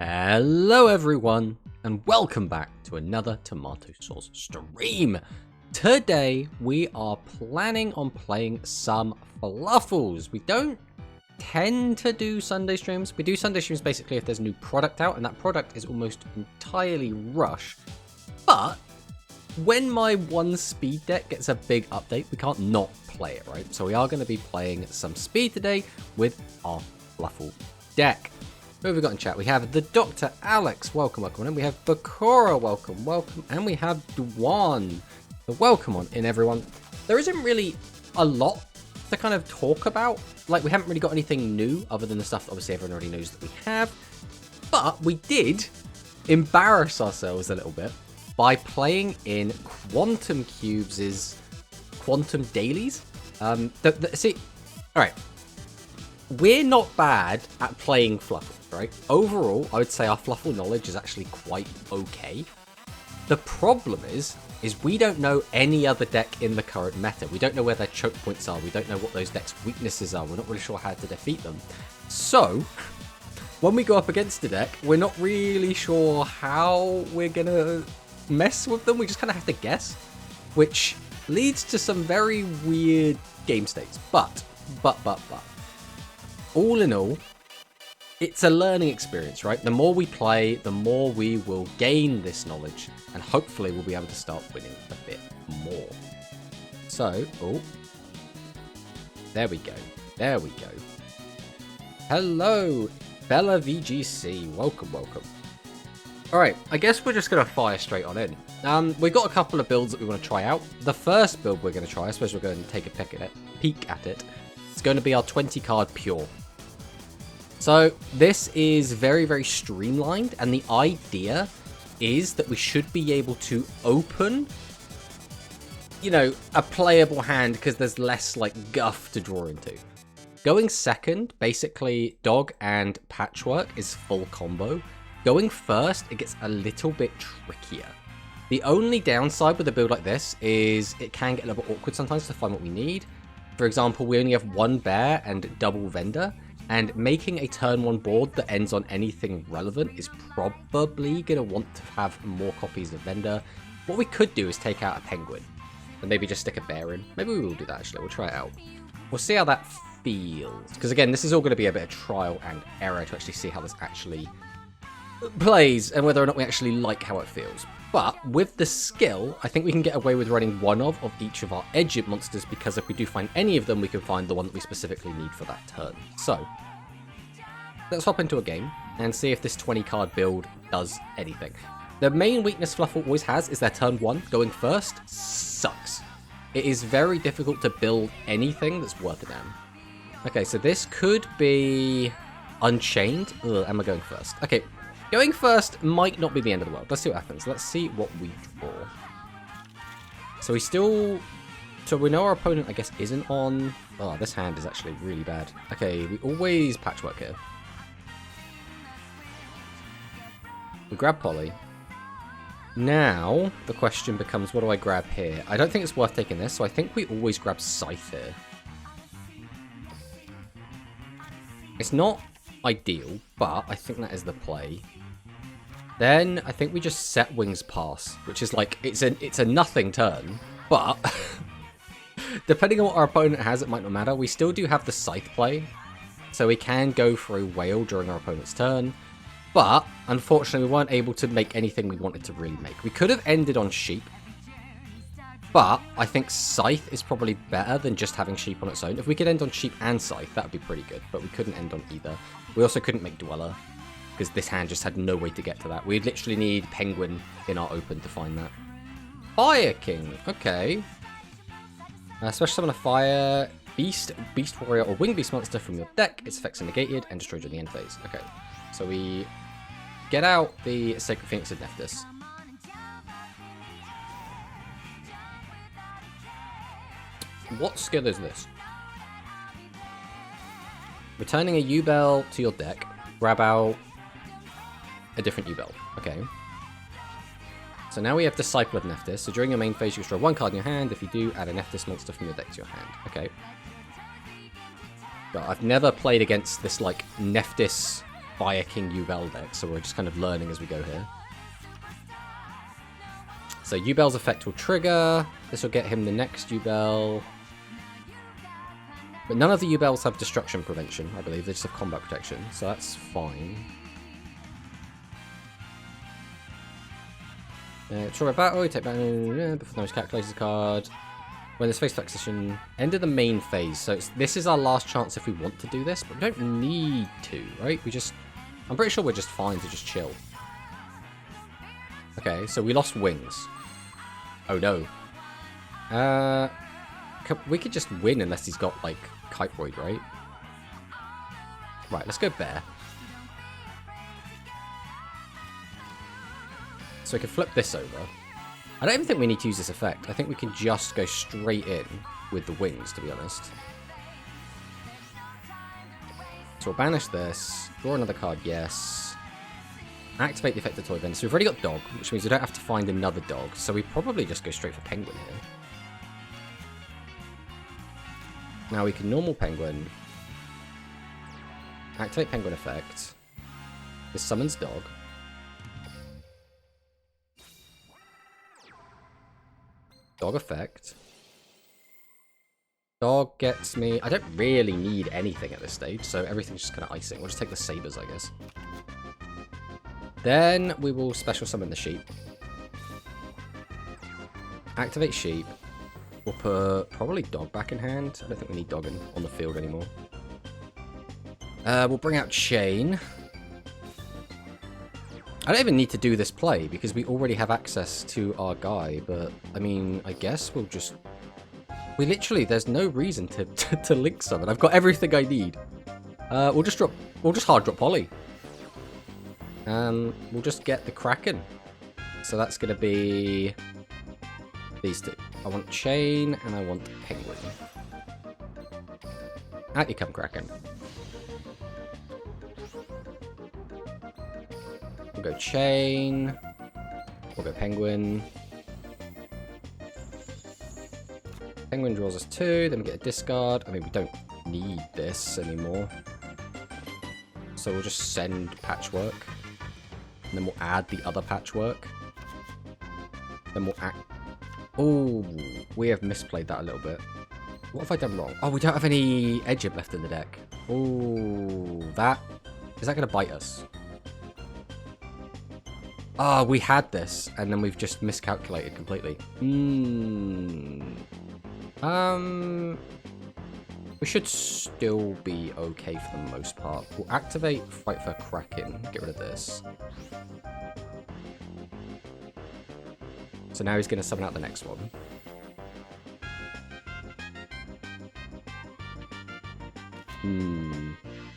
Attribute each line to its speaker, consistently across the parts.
Speaker 1: Hello everyone, and welcome back to another tomato sauce stream. Today we are planning on playing some Fluffals. We don't tend to do Sunday streams. We do Sunday streams basically if there's a new product out, and that product is almost entirely Rush. But when my one speed deck gets a big update, we can't not play it, right? So we are going to be playing some speed today with our Fluffal deck. Who have we got in chat? We have the Dr. Alex, welcome on in. We have Bakura, welcome. And we have Dwan. So welcome on in, everyone. There isn't really a lot to kind of talk about. Like, we haven't really got anything new other than the stuff that obviously everyone already knows that we have. But we did embarrass ourselves a little bit by playing in Quantum Cubes' Quantum Dailies. See, alright. We're not bad at playing Fluffal, right? Overall, I would say our Fluffal knowledge is actually quite okay. The problem is we don't know any other deck in the current meta. We don't know where their choke points are. We don't know what those decks' weaknesses are. We're not really sure how to defeat them. So, when we go up against a deck, we're not really sure how we're going to mess with them. We just kind of have to guess, which leads to some very weird game states. But. All in all, it's a learning experience, right? The more we play, the more we will gain this knowledge, and hopefully we'll be able to start winning a bit more. So, there we go. Hello, Bella VGC. Welcome. Alright, I guess we're just going to fire straight on in. We've got a couple of builds that we want to try out. The first build we're going to try, I suppose we're going to take a peek at it. It's going to be our 20 card pure. So this is very, very streamlined, and the idea is that we should be able to open, you know, a playable hand because there's less like guff to draw into. Going second, basically Dog and Patchwork is full combo. Going first, it gets a little bit trickier. The only downside with a build like this is it can get a little bit awkward sometimes to find what we need. For example, we only have one bear and double vendor, and making a turn 1 board that ends on anything relevant is probably going to want to have more copies of vendor. What we could do is take out a penguin and maybe just stick a bear in. Maybe we will do that, actually. We'll try it out. We'll see how that feels. Because again, this is all going to be a bit of trial and error to actually see how this actually plays and whether or not we actually like how it feels. But with the skill, I think we can get away with running one of each of our edge monsters, because if we do find any of them, we can find the one that we specifically need for that turn. So, let's hop into a game and see if this 20 card build does anything. The main weakness Fluffal always has is their turn 1. Going first sucks. It is very difficult to build anything that's worth a damn. Okay, so this could be Unchained. Ugh, am I going first? Okay. Going first might not be the end of the world. Let's see what happens. Let's see what we draw. So we know our opponent, I guess, isn't on... Oh, this hand is actually really bad. Okay, we always Patchwork here. We grab Polly. Now, the question becomes, what do I grab here? I don't think it's worth taking this, so I think we always grab Scythe here. It's not ideal, but I think that is the play. Then I think we just set Wings Pass, which is like, it's a nothing turn, but depending on what our opponent has, it might not matter. We still do have the Scythe play, so we can go for a Whale during our opponent's turn, but unfortunately we weren't able to make anything we wanted to really make. We could have ended on Sheep, but I think Scythe is probably better than just having Sheep on its own. If we could end on Sheep and Scythe, that would be pretty good, but we couldn't end on either. We also couldn't make Dweller, because this hand just had no way to get to that. We'd literally need Penguin in our open to find that. Fire King, okay. Special summon a Fire Beast, Beast Warrior, or Wing Beast monster from your deck. Its effects are negated and destroyed during the end phase. Okay, so we get out the Sacred Phoenix of Nephthys. What skill is this? Returning a U-Bell to your deck, grab out a different U-Bell. Okay. So now we have Disciple of Nephthys. So during your main phase, you draw 1 card in your hand. If you do, add a Nephthys monster from your deck to your hand. Okay. But I've never played against this, like, Nephthys Fire King Yubel deck, so we're just kind of learning as we go here. So Yubel's effect will trigger. This will get him the next Yubel. But none of the Yubels have destruction prevention, I believe. They just have combat protection, so that's fine. Trigger battle, you take back before the calculator's card. When this phase transition, end of the main phase. So this is our last chance if we want to do this, but we don't need to, right? I'm pretty sure we're just fine to just chill. Okay, so we lost wings. Oh no. We could just win unless he's got, like, Kiteroid, right? Right, let's go Bear. So we can flip this over. I don't even think we need to use this effect. I think we can just go straight in with the wings, to be honest. So we'll banish this. Draw another card, yes. Activate the effect of Toy Bender. So we've already got Dog, which means we don't have to find another dog. So we probably just go straight for Penguin here. Now we can normal Penguin. Activate Penguin effect. This summons Dog. Dog effect. Dog gets me... I don't really need anything at this stage, so everything's just kind of icing. We'll just take the Sabers, I guess. Then we will special summon the Sheep. Activate Sheep. We'll put probably Dog back in hand. I don't think we need Dog on the field anymore. We'll bring out Chain. I don't even need to do this play because we already have access to our guy, but I mean, I guess we'll just... there's no reason to link summon. I've got everything I need. We'll just hard drop Polly. We'll just get the Kraken. So that's going to be these two. I want Chain and I want Penguin. Out you come, Kraken. We'll go Chain. We'll go Penguin. Penguin draws us 2, then we get a discard. I mean, we don't need this anymore. So we'll just send Patchwork. And then we'll add the other Patchwork. Then we'll act... Oh, we have misplayed that a little bit. What have I done wrong? Oh, we don't have any Edge left in the deck. Oh, that... Is that going to bite us? Ah, we had this, and then we've just miscalculated completely. We should still be okay for the most part. We'll activate Fight for Kraken. Get rid of this. So now he's going to summon out the next one.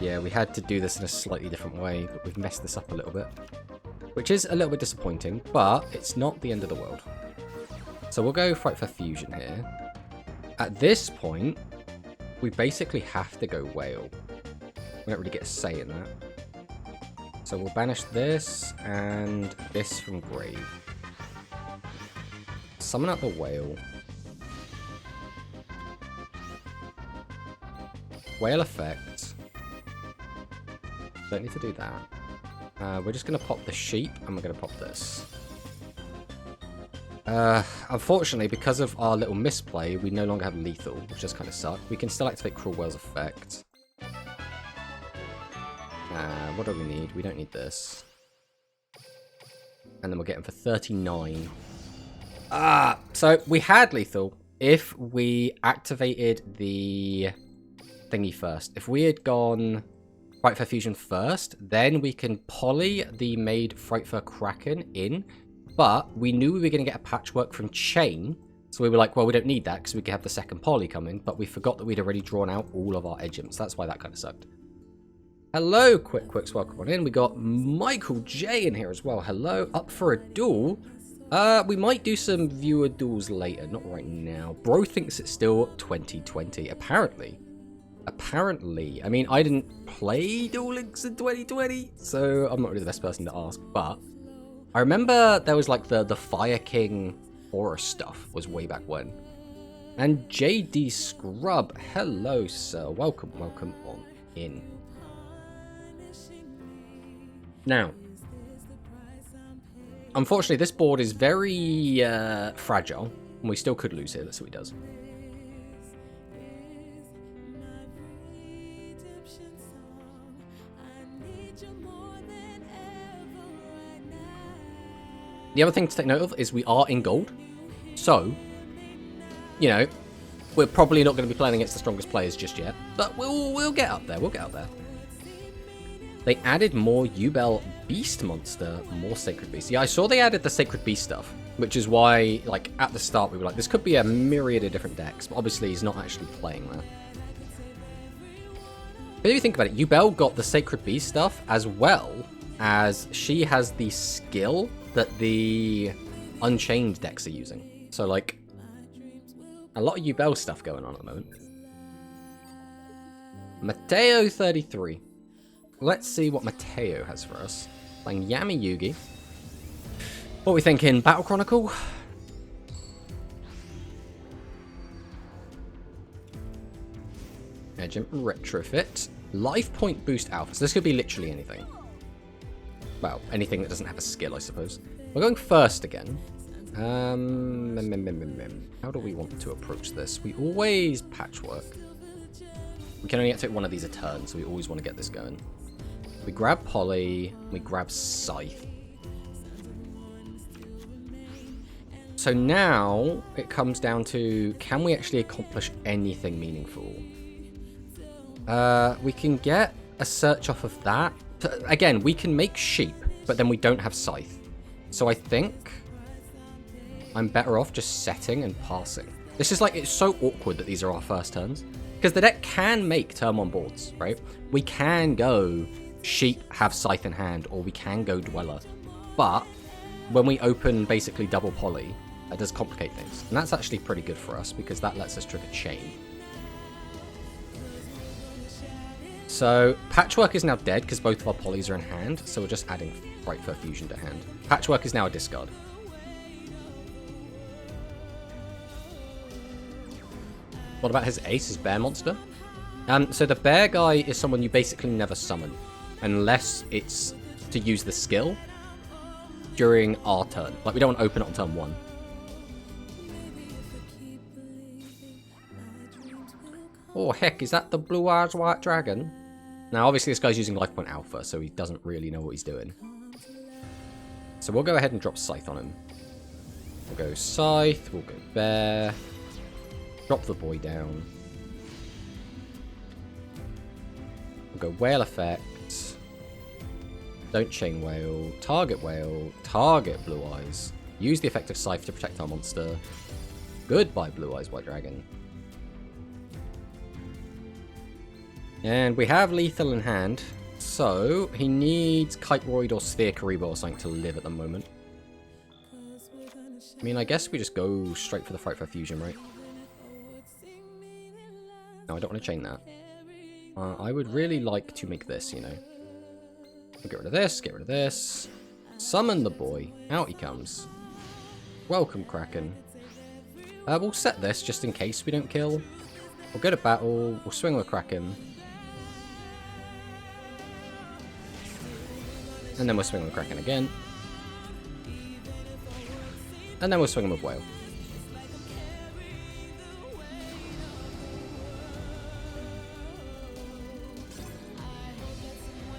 Speaker 1: Yeah, we had to do this in a slightly different way, but we've messed this up a little bit. Which is a little bit disappointing, but it's not the end of the world. So we'll go Fight for Fusion here. At this point, we basically have to go Whale. We don't really get a say in that. So we'll banish this and this from Grave. Summon out the Whale. Whale effect. Don't need to do that. We're just going to pop the Sheep and we're going to pop this. Unfortunately, because of our little misplay, we no longer have lethal, which just kind of sucks. We can still activate Cruel Whale's effect. What do we need? We don't need this. And then we'll get him for 39. So we had lethal if we activated the thingy first. If we had gone Fight for Fusion first, then we can poly the made Fight for Kraken in. But we knew we were going to get a Patchwork from Chain, so we were like, well, we don't need that because we could have the second poly come in, but we forgot that we'd already drawn out all of our Edgems. That's why that kind of sucked. Hello, Quicks, welcome on in. We got Michael J in here as well. Hello, up for a duel. We might do some viewer duels later, not right now. Bro thinks it's still 2020, apparently. I mean, I didn't play Duel Links in 2020, so I'm not really the best person to ask, but I remember there was like the Fire King horror stuff was way back when. And JD Scrub, hello sir, welcome on in. Now, unfortunately, this board is very fragile, and we still could lose here. Let's see what he does. The other thing to take note of is we are in gold. So, you know, we're probably not going to be playing against the strongest players just yet. But we'll get up there. We'll get up there. They added more Yubel Beast Monster, more Sacred Beast. Yeah, I saw they added the Sacred Beast stuff, which is why, like, at the start we were like, this could be a myriad of different decks. But obviously he's not actually playing that. But if you think about it, Yubel got the Sacred Beast stuff as well as she has the skill that the Unchained decks are using. So, like, a lot of Yubel stuff going on at the moment. Mateo 33. Let's see what Mateo has for us. Playing Yami Yugi. What are we thinking? Battle Chronicle? Agent Retrofit. Life Point Boost Alpha. So this could be literally anything. Well, anything that doesn't have a skill, I suppose. We're going first again. How do we want to approach this? We always patchwork. We can only take one of these a turn, so we always want to get this going. We grab Polly. We grab Scythe. So now it comes down to, can we actually accomplish anything meaningful? We can get a search off of that. Again, we can make sheep, but then we don't have Scythe. So I think I'm better off just setting and passing. This is like, it's so awkward that these are our first turns. Because the deck can make turn 1 boards, right? We can go sheep, have Scythe in hand, or we can go Dweller. But when we open basically double Poly, that does complicate things. And that's actually pretty good for us, because that lets us trigger Chain. So, Patchwork is now dead, because both of our Polys are in hand, so we're just adding Fright Fur Fusion to hand. Patchwork is now a discard. What about his ace, his bear monster? So the bear guy is someone you basically never summon, unless it's to use the skill during our turn. Like, we don't want to open it on turn 1. Oh, heck, is that the Blue Eyes White Dragon? Now, obviously, this guy's using Life Point Alpha, so he doesn't really know what he's doing. So we'll go ahead and drop Scythe on him. We'll go Scythe, we'll go Bear. Drop the boy down. We'll go Whale Effect. Don't Chain Whale. Target Blue Eyes. Use the effect of Scythe to protect our monster. Goodbye, Blue Eyes White Dragon. And we have Lethal in hand, so he needs Kite Roid or Sphere Karibo or something to live at the moment. I mean, I guess we just go straight for the Fright Fur Fusion, right? No, I don't want to chain that. I would really like to make this, you know. We'll get rid of this, get rid of this. Summon the boy. Out he comes. Welcome, Kraken. We'll set this just in case we don't kill. We'll go to battle. We'll swing with Kraken. And then we'll swing with Kraken again. And then we'll swing with Whale.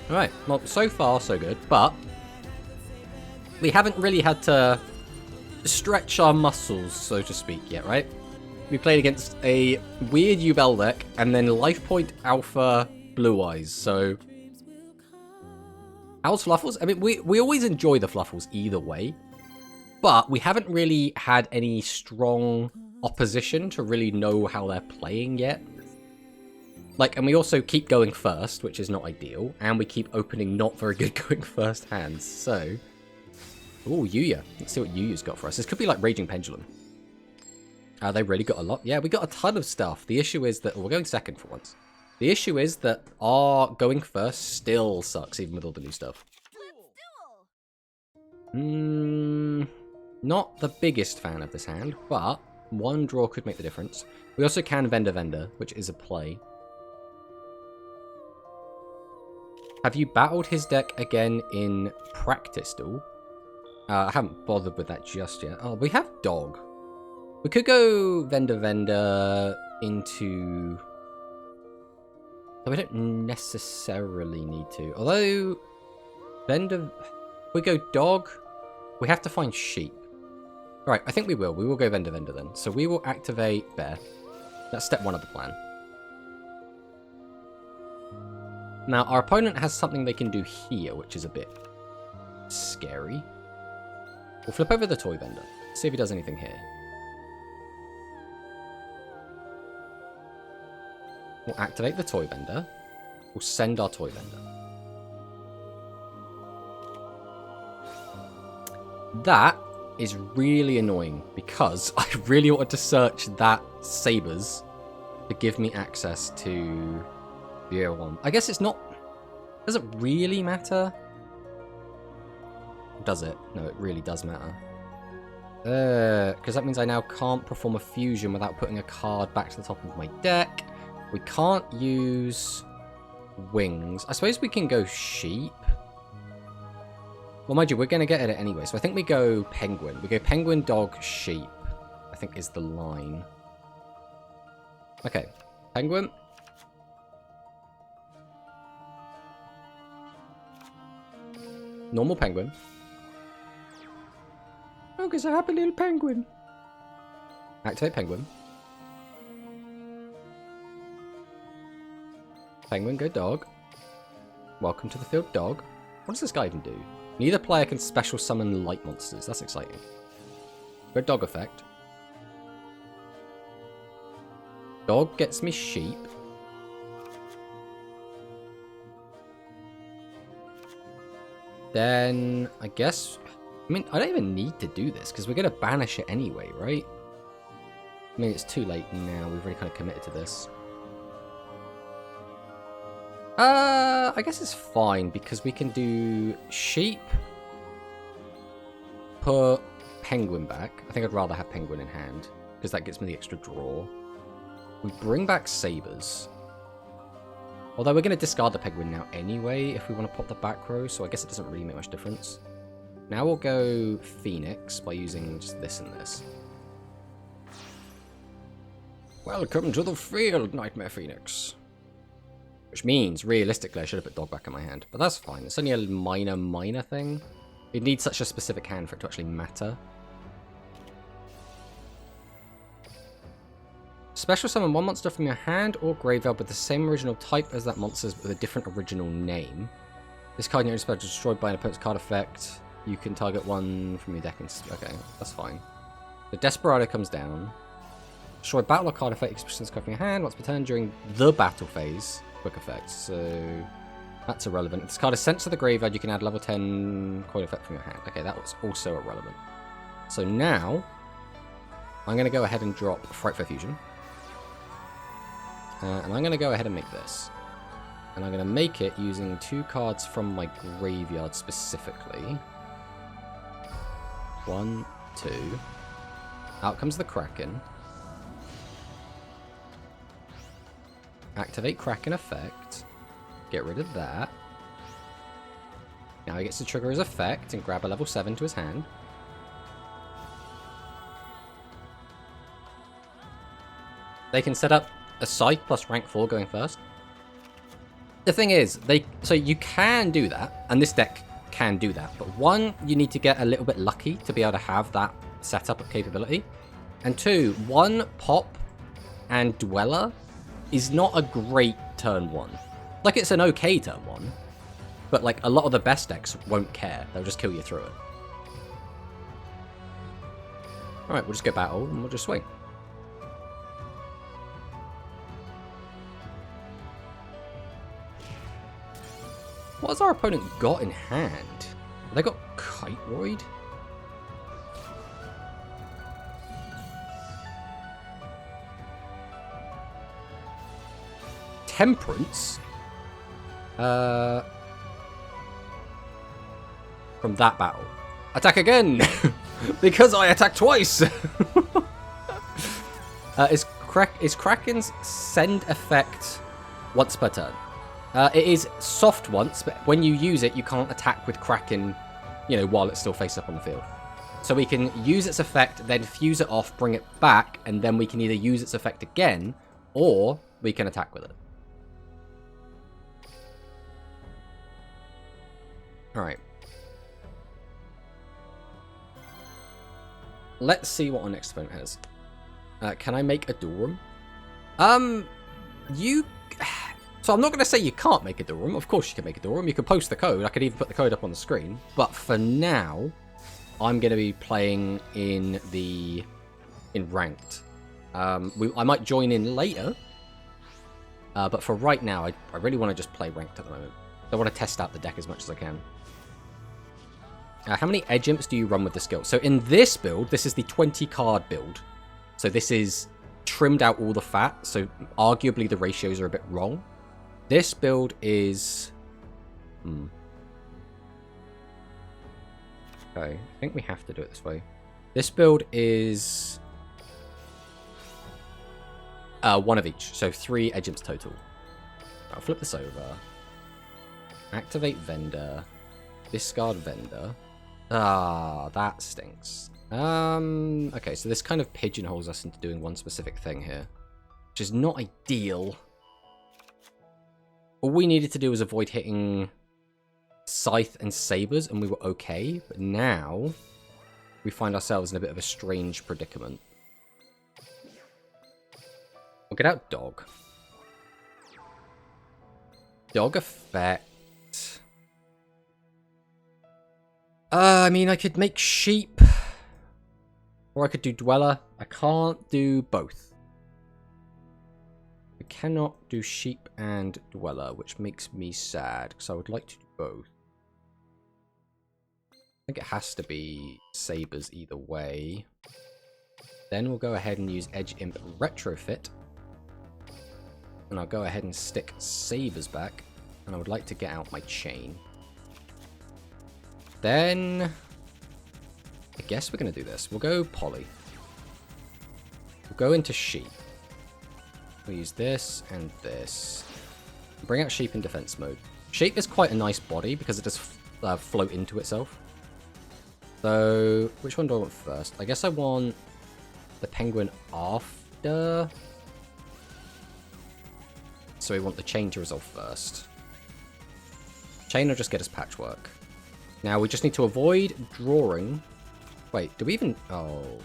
Speaker 1: Alright, well, so far so good, but we haven't really had to stretch our muscles, so to speak, yet, right? We played against a weird Yubel deck, and then Life Point Alpha Blue Eyes, so... How's Fluffals? I mean, we always enjoy the Fluffals either way, but we haven't really had any strong opposition to really know how they're playing yet. Like, and we also keep going first, which is not ideal, and we keep opening not very good going first hands, so... Ooh, Yuya. Let's see what Yuya's got for us. This could be like Raging Pendulum. They really got a lot. Yeah, we got a ton of stuff. The issue is that... we're going second for once. The issue is that our going first still sucks, even with all the new stuff. Not the biggest fan of this hand, but one draw could make the difference. We also can Vendor, which is a play. Have you battled his deck again in practice, duel? I haven't bothered with that just yet. Oh, we have Dog. We could go Vendor into... We don't necessarily need to. Although, Vendor... If we go Dog, we have to find Sheep. Alright, I think we will. We will go Vendor then. So we will activate Bear. That's step 1 of the plan. Now, our opponent has something they can do here, which is a bit scary. We'll flip over the Toy Vendor. See if he does anything here. We'll activate the Toy Vendor. We'll send our Toy Vendor. That is really annoying because I really wanted to search that Sabers to give me access to the AO1. I guess it's not... Does it really matter? Does it? No, it really does matter. Because that means I now can't perform a fusion without putting a card back to the top of my deck. We can't use wings. I suppose we can go sheep. Well, mind you, we're going to get at it anyway. So I think we go penguin. We go penguin, dog, sheep, I think is the line. Okay. Penguin. Normal penguin. Oh, because a happy little penguin. Activate penguin. Penguin, go dog. Welcome to the field, dog. What does this guy even do? Neither player can special summon light monsters. That's exciting. Go dog effect. Dog gets me sheep. Then, I guess... I mean, I don't even need to do this, because we're going to banish it anyway, right? I mean, it's too late now. We've already kind of committed to this. I guess it's fine, because we can do sheep. Put penguin back. I think I'd rather have penguin in hand, because that gets me the extra draw. We bring back sabers. Although we're going to discard the penguin now anyway, if we want to pop the back row, so I guess it doesn't really make much difference. Now we'll go Phoenix by using just this and this. Welcome to the field, Nightmare Phoenix. Which means, realistically, I should have put dog back in my hand. But that's fine. It's only a minor thing. It needs such a specific hand for it to actually matter. Special summon one monster from your hand or graveyard with the same original type as that monster's with a different original name. This card in your spell is destroyed by an opponent's card effect. You can target one from your deck and... Okay, that's fine. The Desperado comes down. Destroy battle or card effect expressions card from your hand once per turn during the battle phase. Quick effect, so... That's irrelevant. If this card is sent to the graveyard, you can add level 10 coin effect from your hand. Okay, that was also irrelevant. So now... I'm going to go ahead and drop Frightful Fusion. And I'm going to go ahead and make this. And I'm going to make it using 2 cards from my graveyard specifically. 1, 2. Out comes the Kraken. Activate Kraken effect. Get rid of that. Now he gets to trigger his effect and grab a level 7 to his hand. They can set up a Scythe plus rank 4 going first. The thing is, so you can do that, and this deck can do that, but 1, you need to get a little bit lucky to be able to have that setup of capability, and 2, 1 pop and Dweller is not a great turn 1. Like, it's an okay turn 1, but like a lot of the best decks won't care. They'll just kill you through it. Alright, we'll just go battle and we'll just swing. What has our opponent got in hand? Have they got Kiteroid? Temperance? From that battle. Attack again! Because I attack twice! Is Kraken's send effect once per turn? It is soft once, but when you use it, you can't attack with Kraken, you know, while it's still face up on the field. So we can use its effect, then fuse it off, bring it back, and then we can either use its effect again, or we can attack with it. Alright. Let's see what our next opponent has. Can I make a Durum? So I'm not going to say you can't make a Durum. Of course you can make a Durum. You can post the code. I could even put the code up on the screen. But for now, I'm going to be playing in ranked. I might join in later. But for right now, I really want to just play ranked at the moment. I want to test out the deck as much as I can. How many edge imps do you run with the skill? So in this build, this is the 20 card build. So this is trimmed out all the fat. So arguably the ratios are a bit wrong. This build is... Okay, I think we have to do it this way. This build is... one of each. So 3 edge imps total. I'll flip this over. Activate vendor. Discard vendor. Ah, that stinks. Okay, so this kind of pigeonholes us into doing one specific thing here, which is not ideal. All we needed to do was avoid hitting Scythe and Sabers, and we were okay. But now, we find ourselves in a bit of a strange predicament. We'll get out Dog. Dog effect. I mean, I could make Sheep. Or I could do Dweller. I can't do both. I cannot do Sheep and Dweller, which makes me sad, because I would like to do both. I think it has to be Sabers either way. Then we'll go ahead and use Edge Imp Retrofit. And I'll go ahead and stick Sabers back. And I would like to get out my Chain. Then... I guess we're going to do this. We'll go Poly. We'll go into Sheep. We'll use this and this. Bring out Sheep in defense mode. Sheep is quite a nice body because it does float into itself. So, which one do I want first? I guess I want the Penguin after. So we want the Chain to resolve first. Chain will just get us Patchwork. Now we just need to avoid drawing. Wait, do we even... Oh.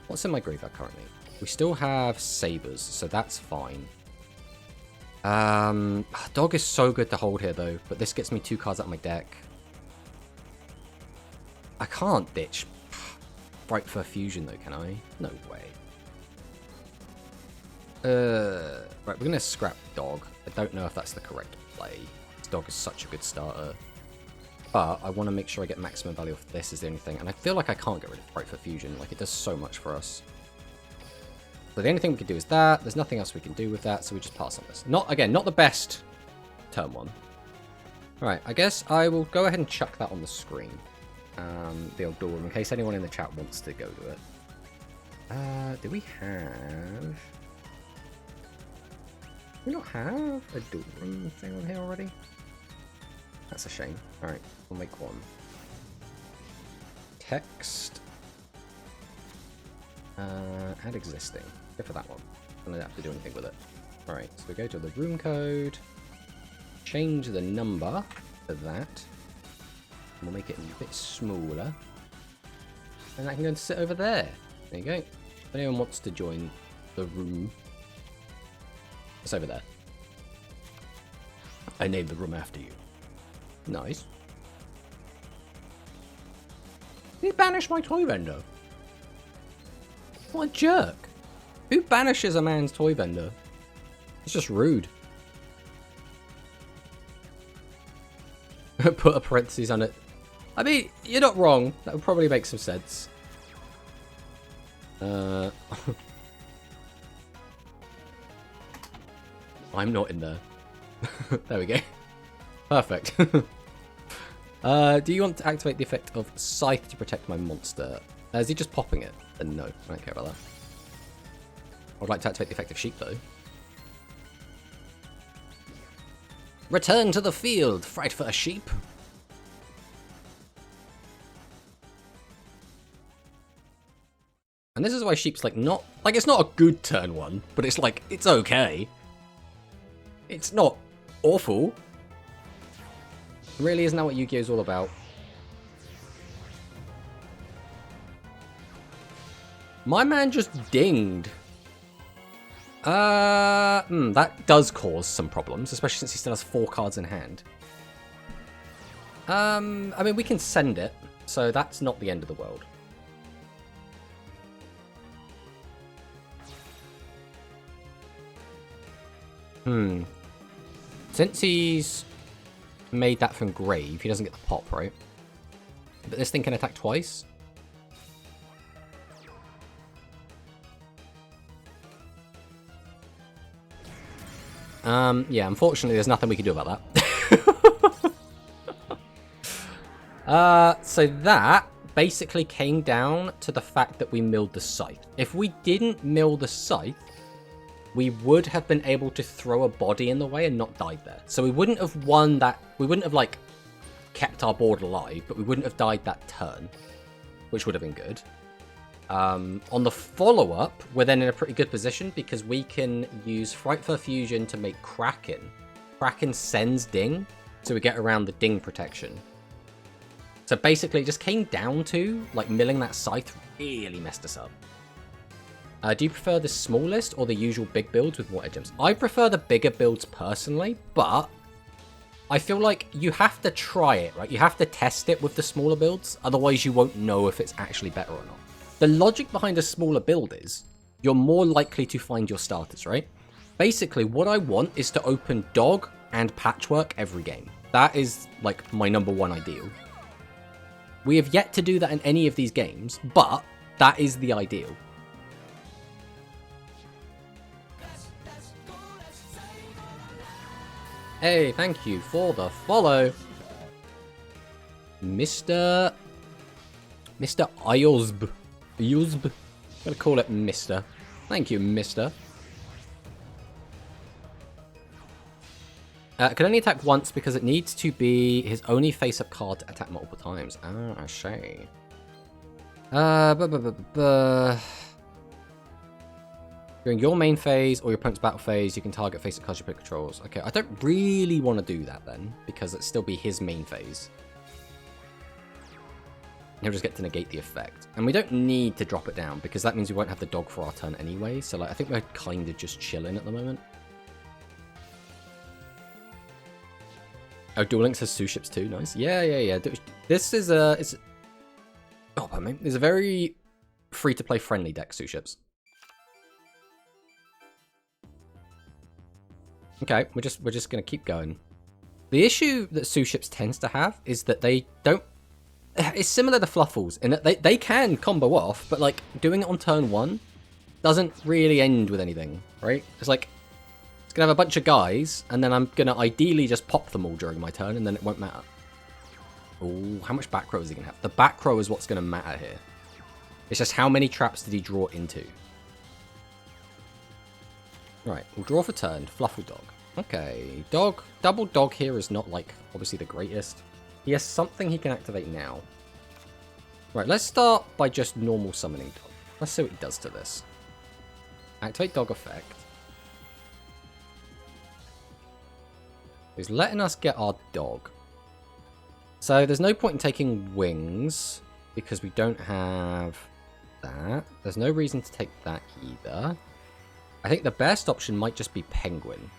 Speaker 1: What's in my graveyard currently? We still have Sabers, so that's fine. Dog is so good to hold here, though. But this gets me 2 cards out of my deck. I can't ditch Bright Fur Fusion, though, can I? No way. Right, we're going to scrap Dog. I don't know if that's the correct play. This Dog is such a good starter. But I want to make sure I get maximum value off this is the only thing. And I feel like I can't get rid of Bright Fur Fusion. Like, it does so much for us. So the only thing we can do is that. There's nothing else we can do with that, so we just pass on this. Again, not the best turn 1. Alright, I guess I will go ahead and chuck that on the screen. The old Durum, in case anyone in the chat wants to go to it. Do we have... Do we not have a Durum thing on here already? That's a shame. Alright, we'll make one. Text. Add existing. Go for that one. I don't have to do anything with it. Alright, so we go to the room code. Change the number to that. And we'll make it a bit smaller. And that can go and sit over there. There you go. If anyone wants to join the room, it's over there. I named the room after you. Nice. He banished my toy vendor. What a jerk. Who banishes a man's toy vendor? It's just rude. Put a parentheses on it. I mean, you're not wrong. That would probably make some sense. I'm not in there. There we go. Perfect. Do you want to activate the effect of Scythe to protect my monster? Is he just popping it? Then no, I don't care about that. I would like to activate the effect of Sheep, though. Return to the field, fight for a sheep. And this is why sheep's like not, like it's not a good turn one, but it's like, it's okay. It's not awful. Really, isn't that what Yu-Gi-Oh's all about? My man just dinged. That does cause some problems, especially since he still has 4 cards in hand. I mean, we can send it, so that's not the end of the world. Since he's made that from grave, he doesn't get the pop, right? But this thing can attack twice. Yeah, unfortunately, there's nothing we can do about that. So that basically came down to the fact that we milled the scythe. If we didn't mill the scythe, we would have been able to throw a body in the way and not died there. So we wouldn't have won that. We wouldn't have, like, kept our board alive, but we wouldn't have died that turn, which would have been good. On the follow-up, we're then in a pretty good position because we can use Frightful Fusion to make Kraken. Kraken sends Ding, so we get around the Ding protection. So basically, it just came down to, like, milling that scythe really messed us up. Do you prefer the smallest or the usual big builds with more edge gems? I prefer the bigger builds personally, but I feel like you have to try it, right? You have to test it with the smaller builds, otherwise you won't know if it's actually better or not. The logic behind a smaller build is you're more likely to find your starters, right? Basically, what I want is to open Dog and Patchwork every game. That is, like, my #1 ideal. We have yet to do that in any of these games, but that is the ideal. Hey, thank you for the follow. Mr. Ayosb. Ayosb? I'm gonna call it Mr. Thank you, Mr. Can only attack once because it needs to be his only face-up card to attack multiple times. Ah, I see. During your main phase or your opponent's battle phase, you can target face-up cards your opponent controls. Okay, I don't really want to do that then, because it'd still be his main phase. He'll just get to negate the effect. And we don't need to drop it down, because that means we won't have the dog for our turn anyway. So, like, I think we're kind of just chilling at the moment. Oh, Duel Links has Sue ships too. Nice. Yeah. This is a... Oh, pardon me. It's a very free-to-play friendly deck, Sue ships. Okay, we're just gonna keep going. The issue that Sue ships tends to have is that they don't... It's similar to Fluffals, in that they can combo off, but, like, doing it on turn 1 doesn't really end with anything, right? It's like, it's gonna have a bunch of guys, and then I'm gonna ideally just pop them all during my turn, and then it won't matter. Oh, how much back row is he gonna have? The back row is what's gonna matter here. It's just how many traps did he draw into? Right, we'll draw for turn. Fluffal Dog. Okay, Dog. Double Dog here is not, like, obviously the greatest. He has something he can activate now. Right, let's start by just normal summoning Dog. Let's see what he does to this. Activate Dog effect. He's letting us get our Dog. So there's no point in taking Wings, because we don't have that. There's no reason to take that either. I think the best option might just be Penguin.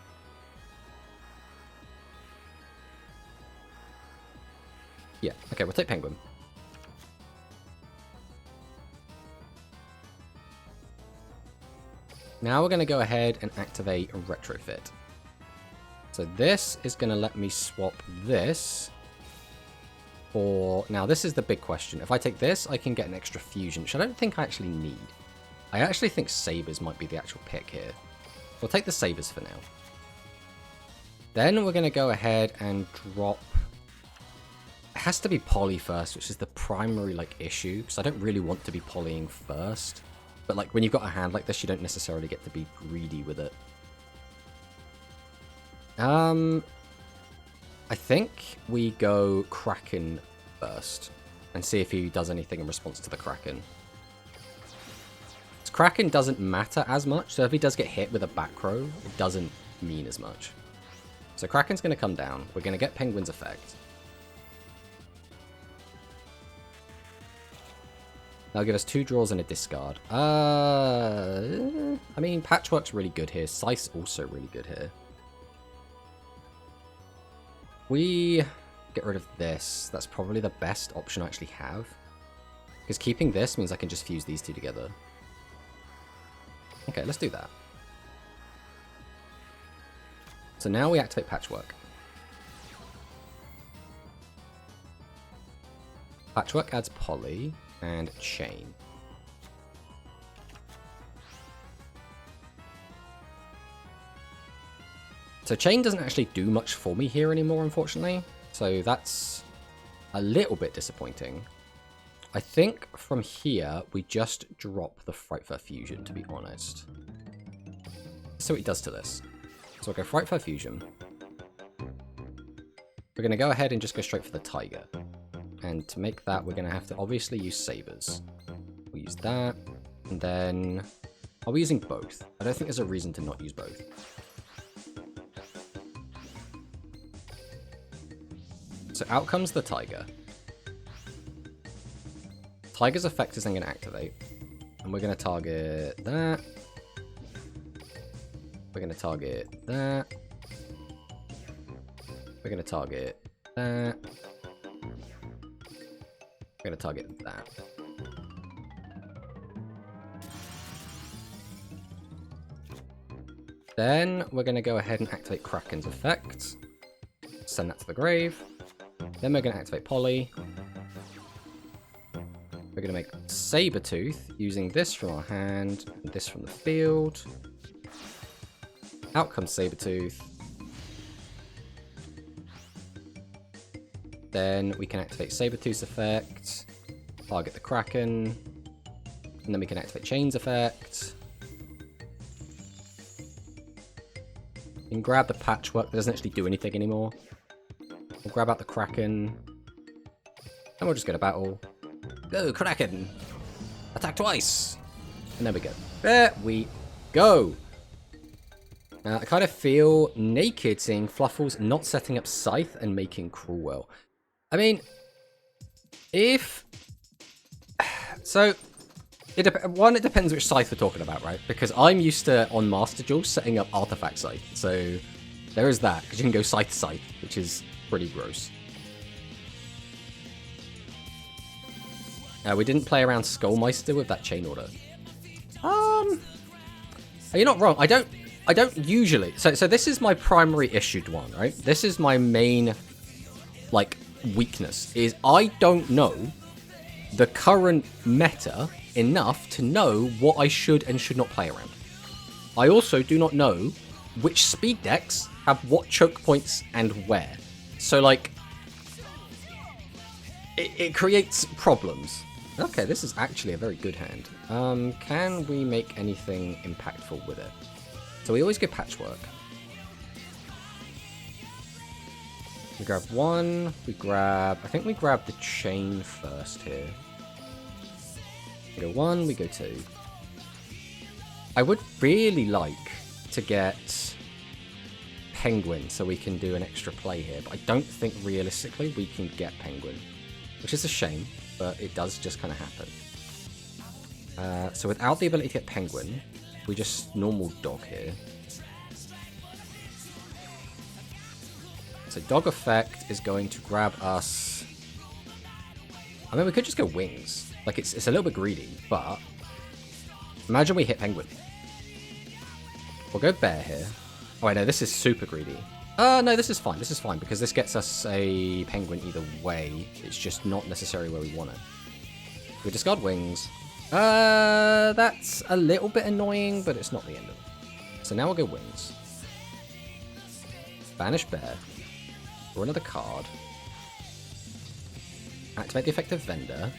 Speaker 1: Yeah, okay, we'll take Penguin. Now we're going to go ahead and activate Retrofit. So this is going to let me swap this for... Now this is the big question. If I take this, I can get an extra fusion, which I don't think I actually need. I actually think Sabers might be the actual pick here. We'll take the Sabers for now. Then we're going to go ahead and drop... It has to be Poly first, which is the primary, like, issue, because I don't really want to be polying first. But, like, when you've got a hand like this, you don't necessarily get to be greedy with it. I think we go Kraken first and see if he does anything in response to the Kraken. So Kraken doesn't matter as much, so if he does get hit with a back row, it doesn't mean as much. So Kraken's going to come down. We're going to get Penguin's effect. That'll give us 2 draws and a discard. I mean, Patchwork's really good here. Scythe's also really good here. We get rid of this. That's probably the best option I actually have. Because keeping this means I can just fuse these two together. Okay, let's do that. So now we activate Patchwork. Patchwork adds Poly and Chain. So Chain doesn't actually do much for me here anymore, unfortunately. So that's a little bit disappointing. I think from here, we just drop the Frightfur Fusion, to be honest. So what he does to this. So we'll go Frightfur Fusion. We're going to go ahead and just go straight for the Tiger. And to make that, we're going to have to obviously use Sabers. We'll use that. And then... Are we using both? I don't think there's a reason to not use both. So out comes the Tiger. Tiger's effect is then going to activate. And we're going to target that. We're going to target that. We're going to target that. We're going to target that. Then we're going to go ahead and activate Kraken's effect. Send that to the grave. Then we're going to activate Poly. We're going to make Sabertooth using this from our hand and this from the field. Out comes Sabertooth. Then we can activate Sabertooth's effect, target the Kraken, and then we can activate Chain's effect. You can grab the Patchwork that doesn't actually do anything anymore. We'll grab out the Kraken, and we'll just go to battle. Go, Kraken! Attack twice! And there we go. There we go! I kind of feel naked seeing Fluffal's not setting up Scythe and making Cruelwell. I mean, if... So, it depends which Scythe we're talking about, right? Because I'm used to, on Master Duel, setting up Artifact Scythe. So, there is that, because you can go Scythe to Scythe, which is pretty gross. We didn't play around Skullmeister with that chain order. You're not wrong. I don't usually... So this is my primary issued one, right? This is my main, like, weakness, is I don't know the current meta enough to know what I should and should not play around. I also do not know which speed decks have what choke points and where. So, like, it creates problems. Okay, this is actually a very good hand. Can we make anything impactful with it? So we always get Patchwork. We grab one, I think we grab the Chain first here. We go 1, we go 2. I would really like to get Penguin so we can do an extra play here, but I don't think realistically we can get Penguin, which is a shame, but it does just kind of happen. So without the ability to get Penguin, we just normal Dog here. So Dog effect is going to grab us... I mean, we could just go Wings. Like, it's a little bit greedy, but... Imagine we hit Penguin. We'll go Bear here. Oh, wait, no, this is super greedy. No, this is fine. This is fine, because this gets us a Penguin either way. It's just not necessarily where we want it. We discard Wings. That's a little bit annoying, but it's not the end of it. So now we'll go Wings. Banish Bear. Draw another card. Activate the effect of Vendor.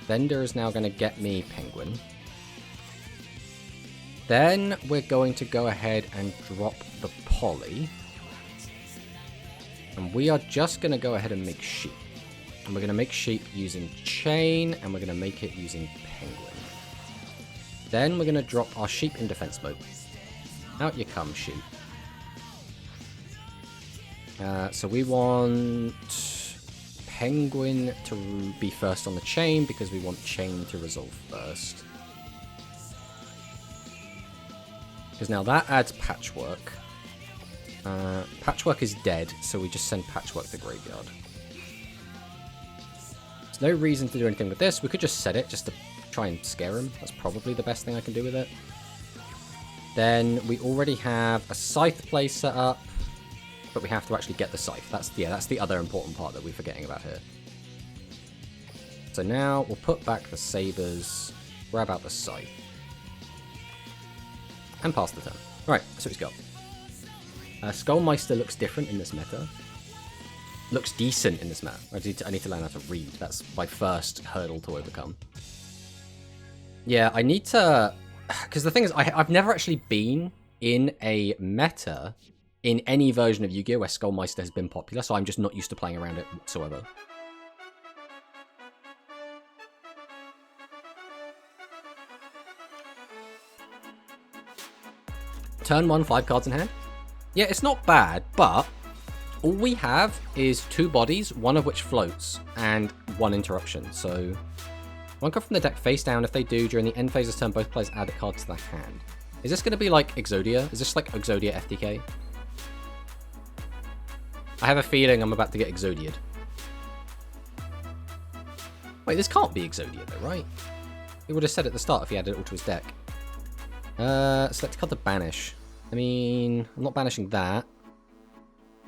Speaker 1: Vendor is now going to get me Penguin. Then we're going to go ahead and drop the Poly. And we are just going to go ahead and make sheep. And we're going to make sheep using chain, and we're going to make it using penguin. Then we're going to drop our sheep in defense mode. Out you come, sheep. So we want penguin to be first on the chain because we want chain to resolve first. Because now that adds patchwork. Patchwork is dead, so we just send patchwork to graveyard. There's no reason to do anything with this. We could just set it just to try and scare him. That's probably the best thing I can do with it. Then we already have a scythe play set up, but we have to actually get the scythe. That's the other important part that we're forgetting about here. So now we'll put back the sabers, grab out the scythe, and pass the turn. Alright, so he's got. Skullmeister looks different in this meta. Looks decent in this meta. I need to learn how to read. That's my first hurdle to overcome. Yeah, I need to... Because the thing is, I've never actually been in a meta in any version of Yu-Gi-Oh! Where Skullmeister has been popular, so I'm just not used to playing around it whatsoever. Turn 1, 5 cards in hand. Yeah, it's not bad, but all we have is 2 bodies, one of which floats, and 1 interruption. So, 1 card from the deck face down. If they do, during the end phase of turn, both players add a card to their hand. Is this going to be like Exodia? Is this like Exodia FTK? I have a feeling I'm about to get Exodia'd. Wait, this can't be Exodia though, right? He would have said at the start if he added it all to his deck. Select a card to banish. I mean, I'm not banishing that.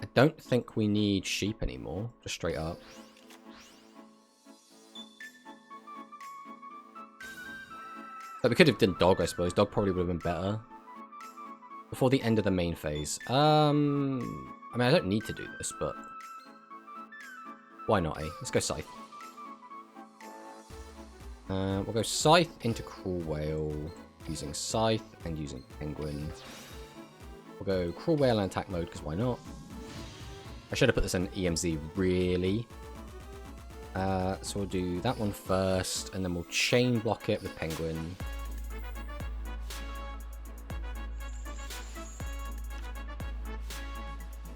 Speaker 1: I don't think we need sheep anymore, just straight up. So we could have done dog, I suppose. Dog probably would have been better. Before the end of the main phase. I mean, I don't need to do this, but... Why not, eh? Let's go Scythe. We'll go Scythe into Cruel Whale, using Scythe and using Penguin. We'll go Cruel Whale and attack mode, because why not? I should have put this in EMZ, really. So we'll do that one first, and then we'll chain block it with Penguin.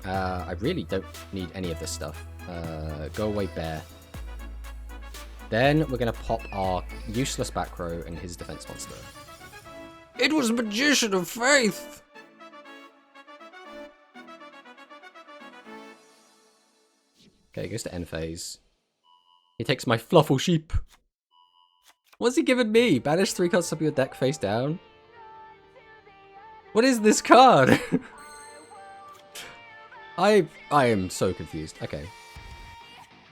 Speaker 1: I really don't need any of this stuff. Go away, bear. Then we're going to pop our useless back row and his defense monster. It was Magician of Faith! Okay, goes to end phase. He takes my Fluffal sheep. What's he giving me? Banish 3 cards up your deck face down. What is this card? I am so confused. Okay.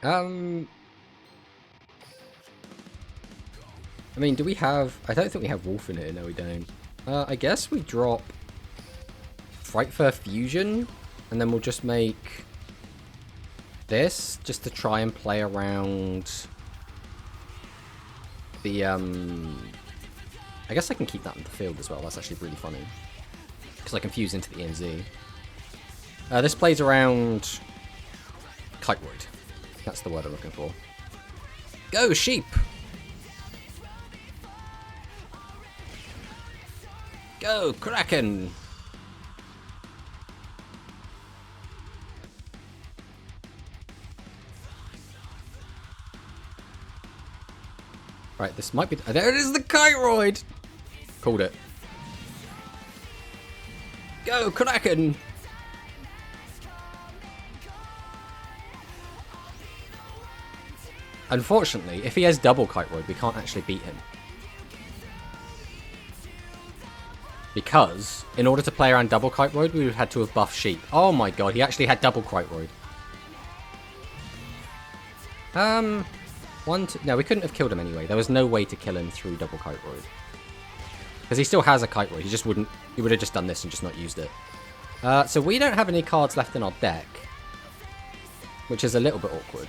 Speaker 1: I mean, do we have... I don't think we have Wolf in here. No, we don't. I guess we drop Fright Fur Fusion, and then we'll just make this, just to try and play around the... I guess I can keep that in the field as well. That's actually really funny. Because I can fuse into the EMZ. This plays around Kiteroid. That's the word I'm looking for. Go, sheep! Go, Kraken! Right, this might be... there it is, the Kiteroid! Called it. Go, Kraken! Unfortunately, if he has double Kiteroid, we can't actually beat him. Because, in order to play around double Kiteroid, we would have had to have buffed Sheep. Oh my god, he actually had double Kiteroid. No, we couldn't have killed him anyway. There was no way to kill him through double Kiteroid. Because he still has a Kiteroid, he just wouldn't... he would have just done this and just not used it. So we don't have any cards left in our deck. Which is a little bit awkward.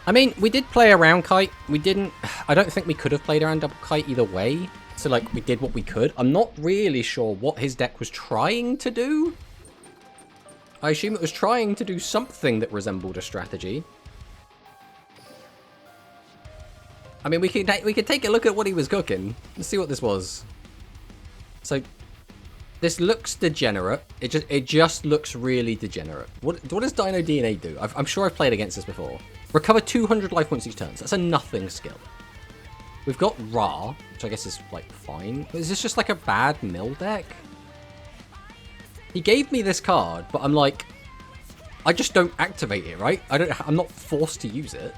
Speaker 1: I mean, we did play around Kite. We didn't... I don't think we could have played around double Kite either way. So, like, we did what we could. I'm not really sure what his deck was trying to do. I assume it was trying to do something that resembled a strategy. I mean, we could take a look at what he was cooking. Let's see what this was. So, this looks degenerate. It just looks really degenerate. What does Dino DNA do? I'm sure I've played against this before. Recover 200 life points each turn. So that's a nothing skill. We've got Ra, which I guess is, like, fine. Is this just, like, a bad mill deck? He gave me this card, but I'm like... I just don't activate it, right? I'm not forced to use it.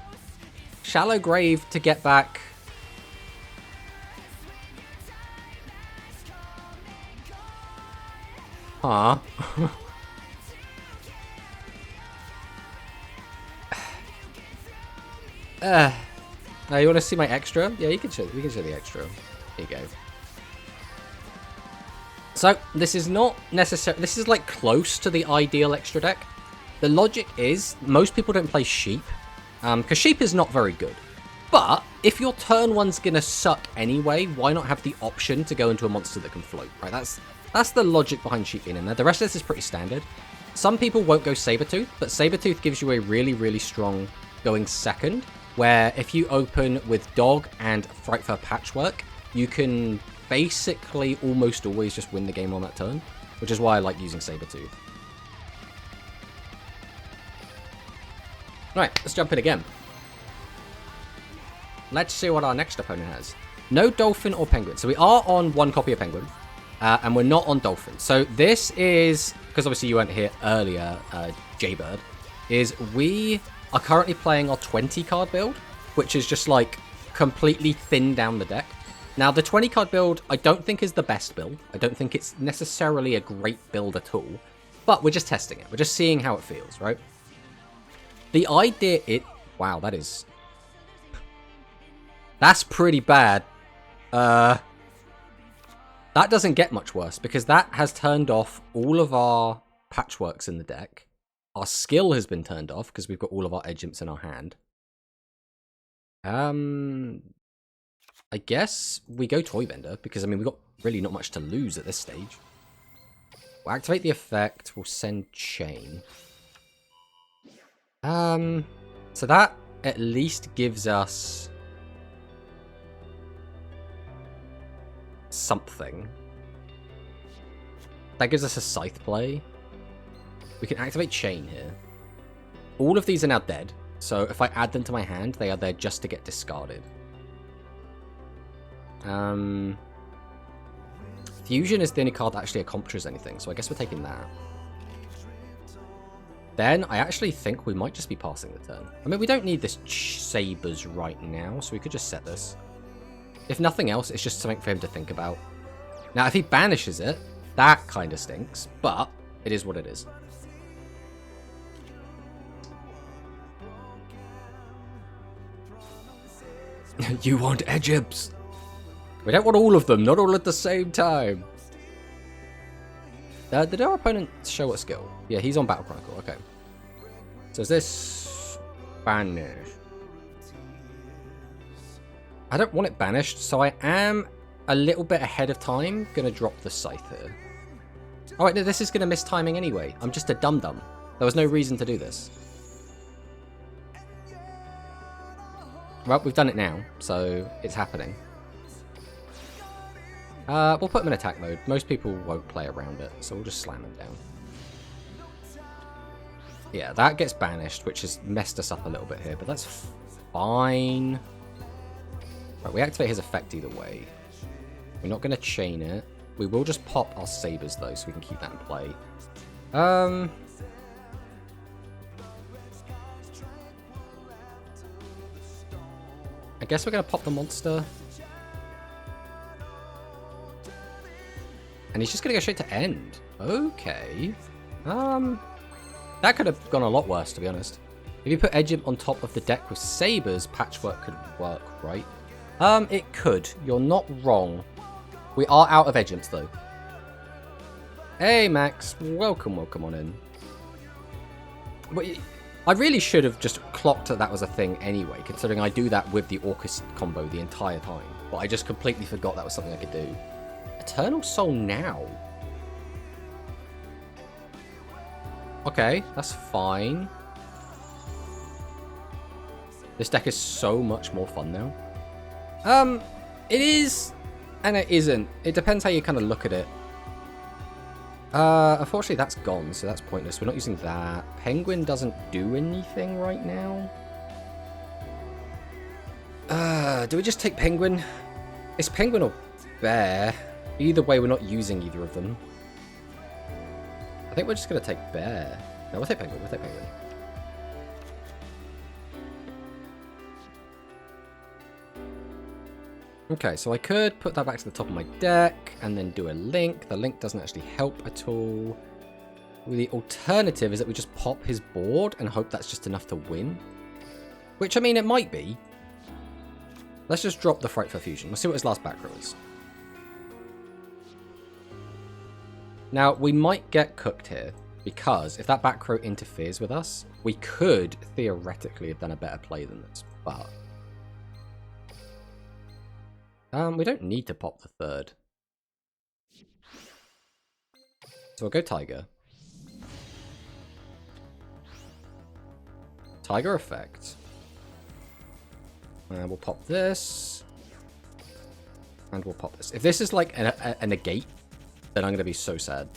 Speaker 1: Shallow Grave to get back... Huh? You want to see my extra? Yeah, we can show the extra. Here you go. So, this is not necessary. This is like close to the ideal extra deck. The logic is, most people don't play Sheep, because Sheep is not very good. But, if your turn one's gonna suck anyway, why not have the option to go into a monster that can float, right? That's the logic behind Sheep being in there. The rest of this is pretty standard. Some people won't go Sabertooth, but Sabertooth gives you a really, really strong going second, where if you open with Dog and Fright Fur Patchwork, you can basically almost always just win the game on that turn, which is why I like using Sabertooth. Right, let's jump in again. Let's see what our next opponent has. No Dolphin or Penguin. So we are on one copy of Penguin, and we're not on Dolphin. So this is, because obviously you weren't here earlier, Jaybird, is we are currently playing our 20 card build, which is just like completely thinned down the deck. Now the 20 card build I don't think is the best build. I don't think it's necessarily a great build at all, but we're just testing it. We're just seeing how it feels, right? The idea wow, that's pretty bad. That doesn't get much worse because that has turned off all of our patchworks in the deck. Our skill has been turned off because we've got all of our edge imps in our hand. I guess we go Toybender because, I mean, we've got really not much to lose at this stage. We'll activate the effect. We'll send Chain. So that at least gives us something. That gives us a Scythe play. We can activate Chain here. All of these are now dead, so if I add them to my hand, they are there just to get discarded. Fusion is the only card that actually accomplishes anything, so I guess we're taking that. Then, I actually think we might just be passing the turn. I mean, we don't need this Sabers right now, so we could just set this. If nothing else, it's just something for him to think about. Now, if he banishes it, that kind of stinks, but it is what it is. You want edge imps? We don't want all of them, not all at the same time. Did our opponent show what skill? Yeah, he's on Battle Chronicle, okay. So is this banished? I don't want it banished, so I am a little bit ahead of time gonna drop the Scythe here. Alright, no, this is gonna miss timing anyway. I'm just a dum-dum. There was no reason to do this. Well, we've done it now, so it's happening. We'll put him in attack mode. Most people won't play around it, so we'll just slam him down. Yeah, that gets banished, which has messed us up a little bit here, but that's fine. Right, we activate his effect either way. We're not going to chain it. We will just pop our Sabers, though, so we can keep that in play. I guess we're going to pop the monster. And he's just going to go straight to end. Okay. That could have gone a lot worse, to be honest. If you put Edge Imp on top of the deck with Sabers, Patchwork could work, right? It could. You're not wrong. We are out of Edge Imps, though. Hey, Max. Welcome on in. But I really should have just clocked that was a thing anyway, considering I do that with the Orcus combo the entire time. But I just completely forgot that was something I could do. Eternal Soul now? Okay, that's fine. This deck is so much more fun now. It is, and it isn't. It depends how you kind of look at it. Unfortunately that's gone, so that's pointless. We're not using that. Penguin doesn't do anything right now. Do we just take Penguin? It's Penguin or Bear. Either way, we're not using either of them. I think we're just going to take Bear. No, we'll take Penguin. We'll take Penguin. Okay, so I could put that back to the top of my deck and then do a link. The link doesn't actually help at all. The alternative is that we just pop his board and hope that's just enough to win. Which, I mean, it might be. Let's just drop the Frightful Fusion. Let's see what his last back row is. Now, we might get cooked here, because if that back row interferes with us, we could theoretically have done a better play than this, but... we don't need to pop the third. So we'll go Tiger. Tiger effect. And we'll pop this. And we'll pop this. If this is like a negate, then I'm going to be so sad.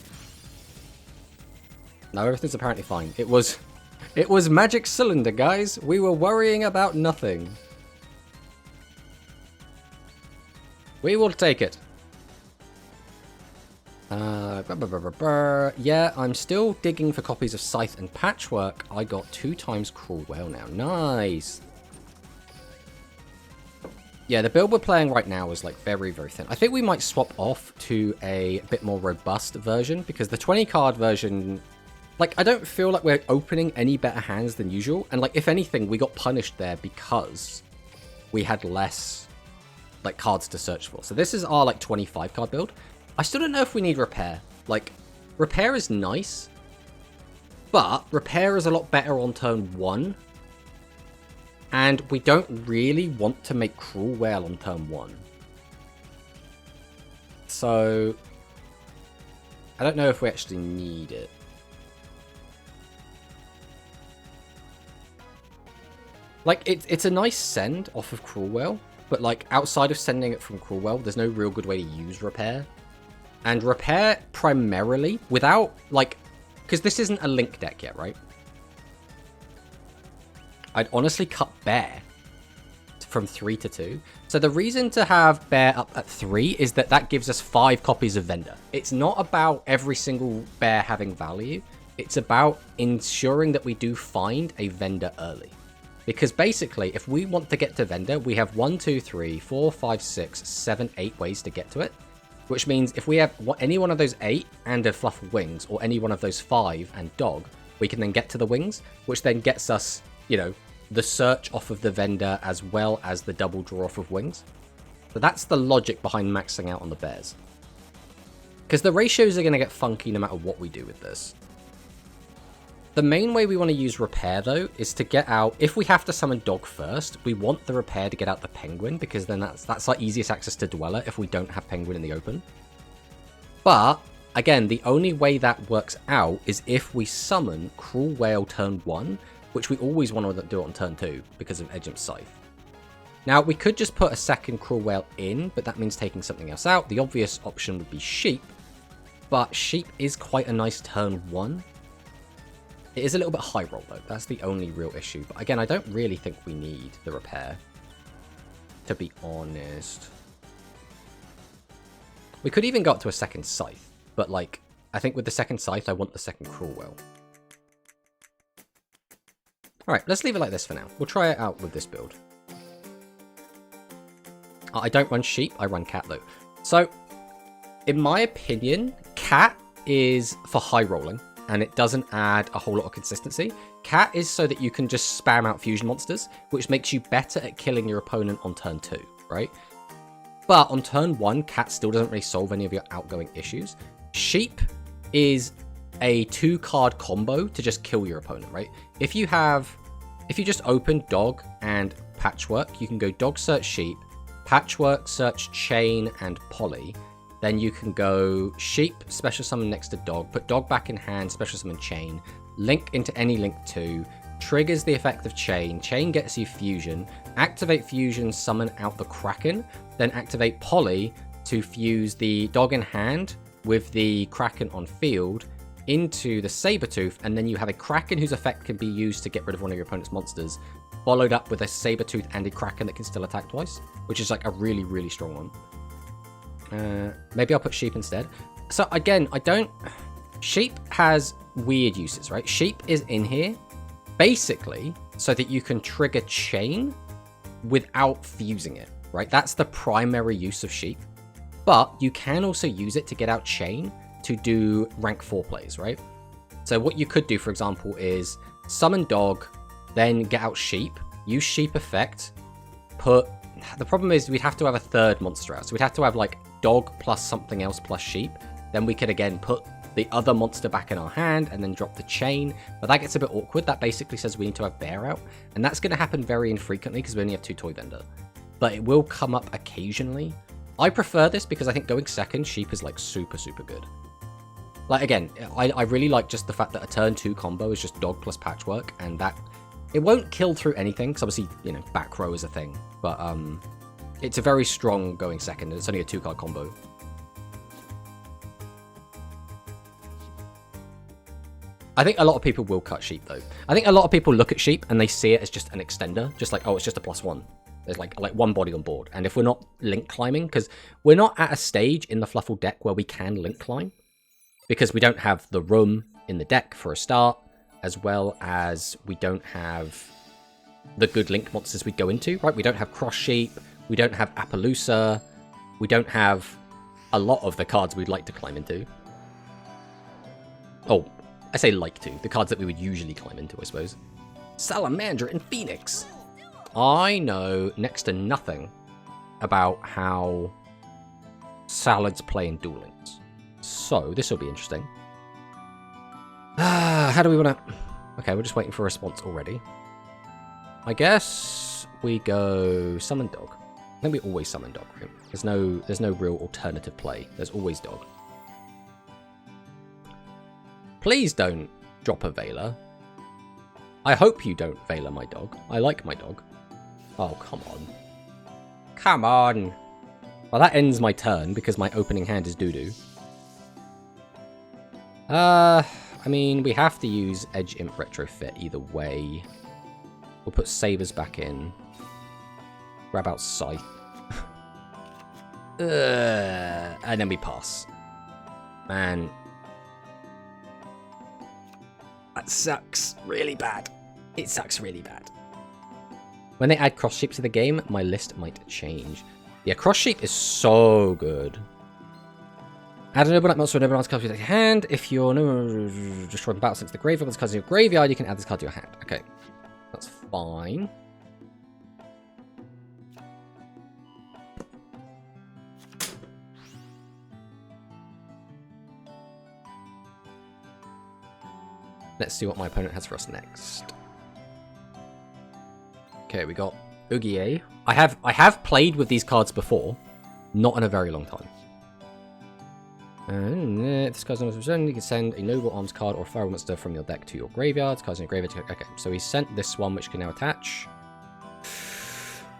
Speaker 1: No, everything's apparently fine. It was Magic Cylinder, guys. We were worrying about nothing. We will take it. Yeah, I'm still digging for copies of Scythe and Patchwork. I got 2 times Cruel Whale now. Nice. Yeah, the build we're playing right now is like very, very thin. I think we might swap off to a bit more robust version because the 20 card version, like, I don't feel like we're opening any better hands than usual. And like, if anything, we got punished there because we had less like cards to search for. So this is our like 25 card build. I still don't know if we need Repair. Like, Repair is nice, but Repair is a lot better on turn 1. And we don't really want to make Cruel Whale on turn 1. So I don't know if we actually need it. Like, it's a nice send off of Cruel Whale, but like outside of sending it from Cruel Whale, there's no real good way to use Repair. And Repair primarily, without, like, because this isn't a Link deck yet, right? I'd honestly cut Bear from 3 to 2. So the reason to have Bear up at 3 is that that gives us 5 copies of Vendor. It's not about every single Bear having value. It's about ensuring that we do find a Vendor early. Because basically, if we want to get to Vendor, we have 1, 2, 3, 4, 5, 6, 7, 8 ways to get to it. Which means if we have any one of those 8 and a Fluffal Wings, or any one of those 5 and Dog, we can then get to the Wings, which then gets us, you know, the search off of the Vendor as well as the double draw off of Wings. So that's the logic behind maxing out on the Bears. Because the ratios are going to get funky no matter what we do with this. The main way we want to use Repair, though, is to get out... If we have to summon Dog first, we want the Repair to get out the Penguin, because then that's our easiest access to Dweller if we don't have Penguin in the open. But, again, the only way that works out is if we summon Cruel Whale turn 1, which we always want to do it on turn 2, because of Edgem's Scythe. Now, we could just put a second Cruel Whale in, but that means taking something else out. The obvious option would be Sheep, but Sheep is quite a nice turn 1. It is a little bit high roll, though. That's the only real issue. But again, I don't really think we need the Repair, to be honest. We could even go up to a second Scythe. But, like, I think with the second Scythe, I want the second Cruel Whale. Alright, let's leave it like this for now. We'll try it out with this build. I don't run Sheep, I run Cat, though. So, in my opinion, Cat is for high rolling. And it doesn't add a whole lot of consistency. Cat is so that you can just spam out fusion monsters, which makes you better at killing your opponent on turn 2, right? But on turn 1, Cat still doesn't really solve any of your outgoing issues. Sheep is a 2-card combo to just kill your opponent, right? If you just open dog and patchwork, you can go dog, search sheep, patchwork, search chain and poly. Then you can go sheep, special summon next to dog, put dog back in hand, special summon chain, link into any link 2, triggers the effect of chain, chain gets you fusion, activate fusion, summon out the Kraken, then activate poly to fuse the dog in hand with the Kraken on field into the Sabertooth, and then you have a Kraken whose effect can be used to get rid of one of your opponent's monsters, followed up with a Sabertooth and a Kraken that can still attack twice, which is like a really, really strong one. Maybe I'll put sheep instead. So again, sheep has weird uses, right? Sheep is in here basically so that you can trigger chain without fusing it, right? That's the primary use of sheep. But you can also use it to get out chain to do rank 4 plays, right? So what you could do, for example, is summon dog, then get out sheep, use sheep effect, the problem is we'd have to have a third monster out. So we'd have to have like dog plus something else plus sheep. Then we could again put the other monster back in our hand and then drop the chain. But that gets a bit awkward. That basically says we need to have bear out. And that's going to happen very infrequently because we only have 2 toy vendor. But it will come up occasionally. I prefer this because I think going second, sheep is like super, super good. Like again, I really like just the fact that a turn 2 combo is just dog plus patchwork, and that it won't kill through anything because obviously, you know, back row is a thing, but it's a very strong going second, and it's only a 2-card combo. I think a lot of people will cut sheep though. I think a lot of people look at sheep and they see it as just an extender, just like, oh, it's just a +1. There's like one body on board, and if we're not link climbing, because we're not at a stage in the Fluffal deck where we can link climb, because we don't have the room in the deck for a start, as well as we don't have the good link monsters we'd go into, right? We don't have Cross Sheep, we don't have Appaloosa, we don't have a lot of the cards we'd like to climb into. Oh, I say like to, the cards that we would usually climb into, I suppose. Salamander and Phoenix. I know next to nothing about how salads play in Duel Links. So, this will be interesting. How do we want to... Okay, we're just waiting for a response already. I guess we go summon dog. I think we always summon dog, right? There's no real alternative play. There's always dog. Please don't drop a Veiler. I hope you don't Veiler my dog. I like my dog. Oh, come on. Come on! Well, that ends my turn because my opening hand is doo-doo. I mean, we have to use Edge Imp Retrofit either way. We'll put Sabers back in. Grab out Scythe. And then we pass. Man. That sucks really bad. It sucks really bad. When they add Cross Sheep to the game, my list might change. Yeah, Cross Sheep is so good. Add a noble knight monster, noble knight's card to your hand. If you're destroying battle since the graveyard, this card's in your graveyard, you can add this card to your hand. Okay, that's fine. Let's see what my opponent has for us next. Okay, we got Ugie. I have played with these cards before, not in a very long time. And if this card's not represented, you can send a Noble Arms card or a Fire Monster from your deck to your graveyard. This card's in your graveyard. Okay, so he sent this one, which can now attach.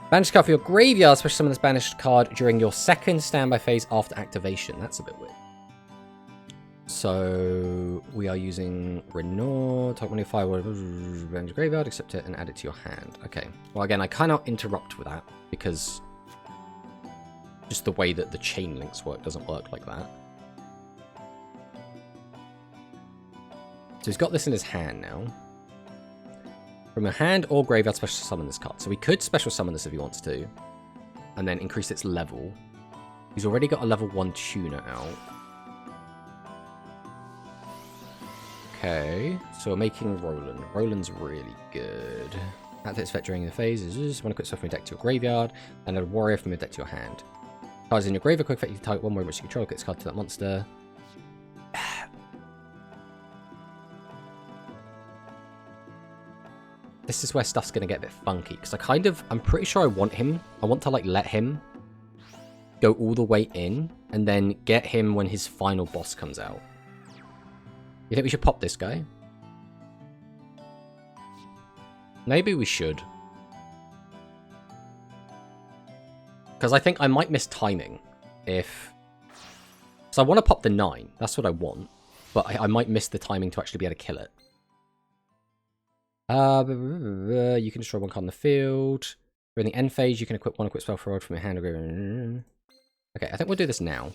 Speaker 1: Banish card for your graveyard, special summon this banished card during your second standby phase after activation. That's a bit weird. So we are using Renault, top 1 fire, banish graveyard, accept it and add it to your hand. Okay, well again, I cannot interrupt with that because just the way that the chain links work doesn't work like that. So he's got this in his hand now. From your hand or graveyard, special summon this card. So we could special summon this if he wants to. And then increase its level. He's already got a level 1 tuner out. Okay, so we're making Roland. Roland's really good. Activate effect during the phase is when a quick stuff from your deck to your graveyard, and a warrior from your deck to your hand. Cards in your graveyard, quick effect, you target one warrior which you control, get this card to that monster. this is where stuff's going to get a bit funky. Because I'm pretty sure I want to, like, let him go all the way in. And then get him when his final boss comes out. You think we should pop this guy? Maybe we should. Because I think I might miss timing if... So I want to pop the 9. That's what I want. But I might miss the timing to actually be able to kill it. You can destroy one card in the field. During the end phase, you can equip one spell forward from your hand. Okay, I think we'll do this now.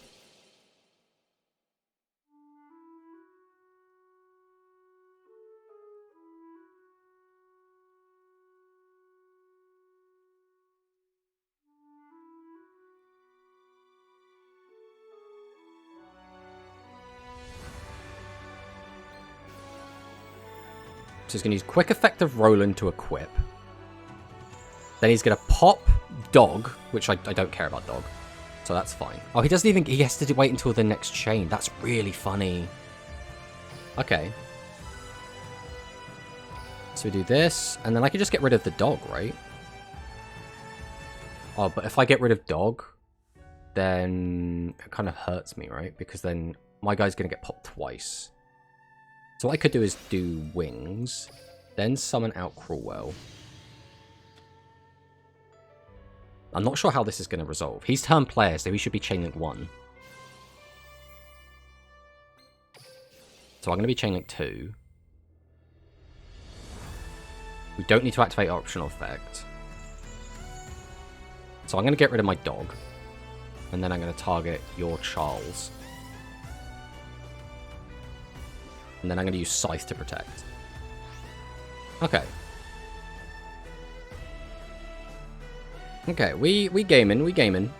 Speaker 1: So he's going to use Quick Effect of Roland to equip. Then he's going to pop Dog, which I don't care about Dog. So that's fine. Oh, he has to wait until the next chain. That's really funny. Okay. So we do this, and then I can just get rid of the Dog, right? Oh, but if I get rid of Dog, then it kind of hurts me, right? Because then my guy's going to get popped twice. So what I could do is do Wings, then summon out Cruelwell. I'm not sure how this is going to resolve. He's turn player, so he should be Chainlink 1. So I'm going to be Chainlink 2. We don't need to activate optional effect. So I'm going to get rid of my Dog. And then I'm going to target your Charles. And then I'm going to use Scythe to protect. Okay. Okay, we gaming. Then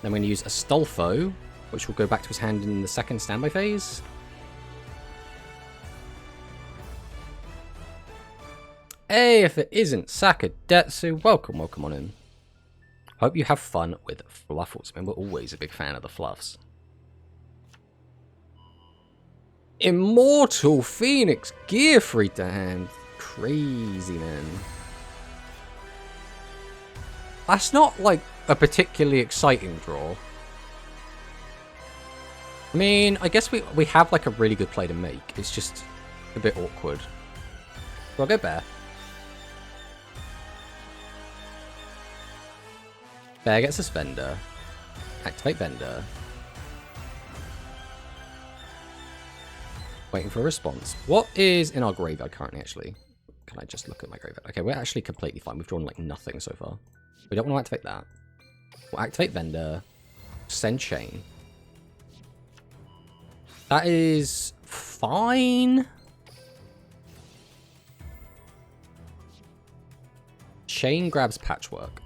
Speaker 1: we're going to use Astolfo, which will go back to his hand in the second standby phase. Hey, if it isn't Sakadetsu, welcome on in. Hope you have fun with Fluffals. I mean, we're always a big fan of the Fluffs. Immortal Phoenix gear free to hand. Crazy, man. That's not, like, a particularly exciting draw. I mean, I guess we have, like, a really good play to make. It's just a bit awkward. So I'll go Bear. Bear gets a Suspender. Activate Bender. Waiting for a response. What is in our graveyard currently, actually? Can I just look at my graveyard? Okay, we're actually completely fine. We've drawn, like, nothing so far. We don't want to activate that. We'll activate Bender. Send Chain. That is fine. Chain grabs Patchwork.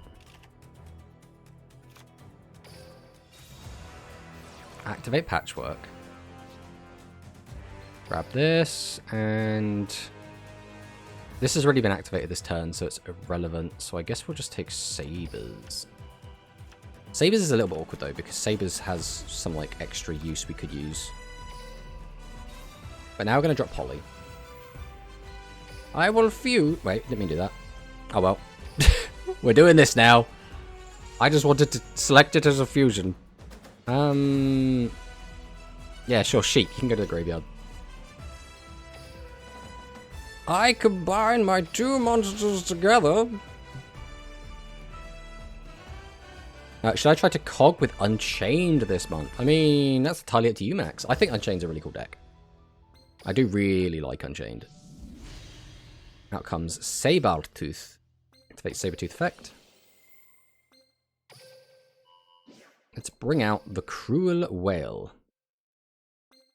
Speaker 1: Activate Patchwork. Grab this, and this has already been activated this turn, so it's irrelevant. So I guess we'll just take Sabers. Sabers is a little bit awkward, though, because Sabers has some, like, extra use we could use. But now we're going to drop Polly. I will fuse... Wait, didn't mean to do that. Oh, well. We're doing this now. I just wanted to select it as a fusion. Yeah, sure, Sheik. You can go to the graveyard. I combine my two monsters together. Should I try to cog with Unchained this month? I mean, that's entirely up to you, Max. I think Unchained's a really cool deck. I do really like Unchained. Out comes Sabertooth. Activate Sabertooth effect. Let's bring out the Cruel Whale.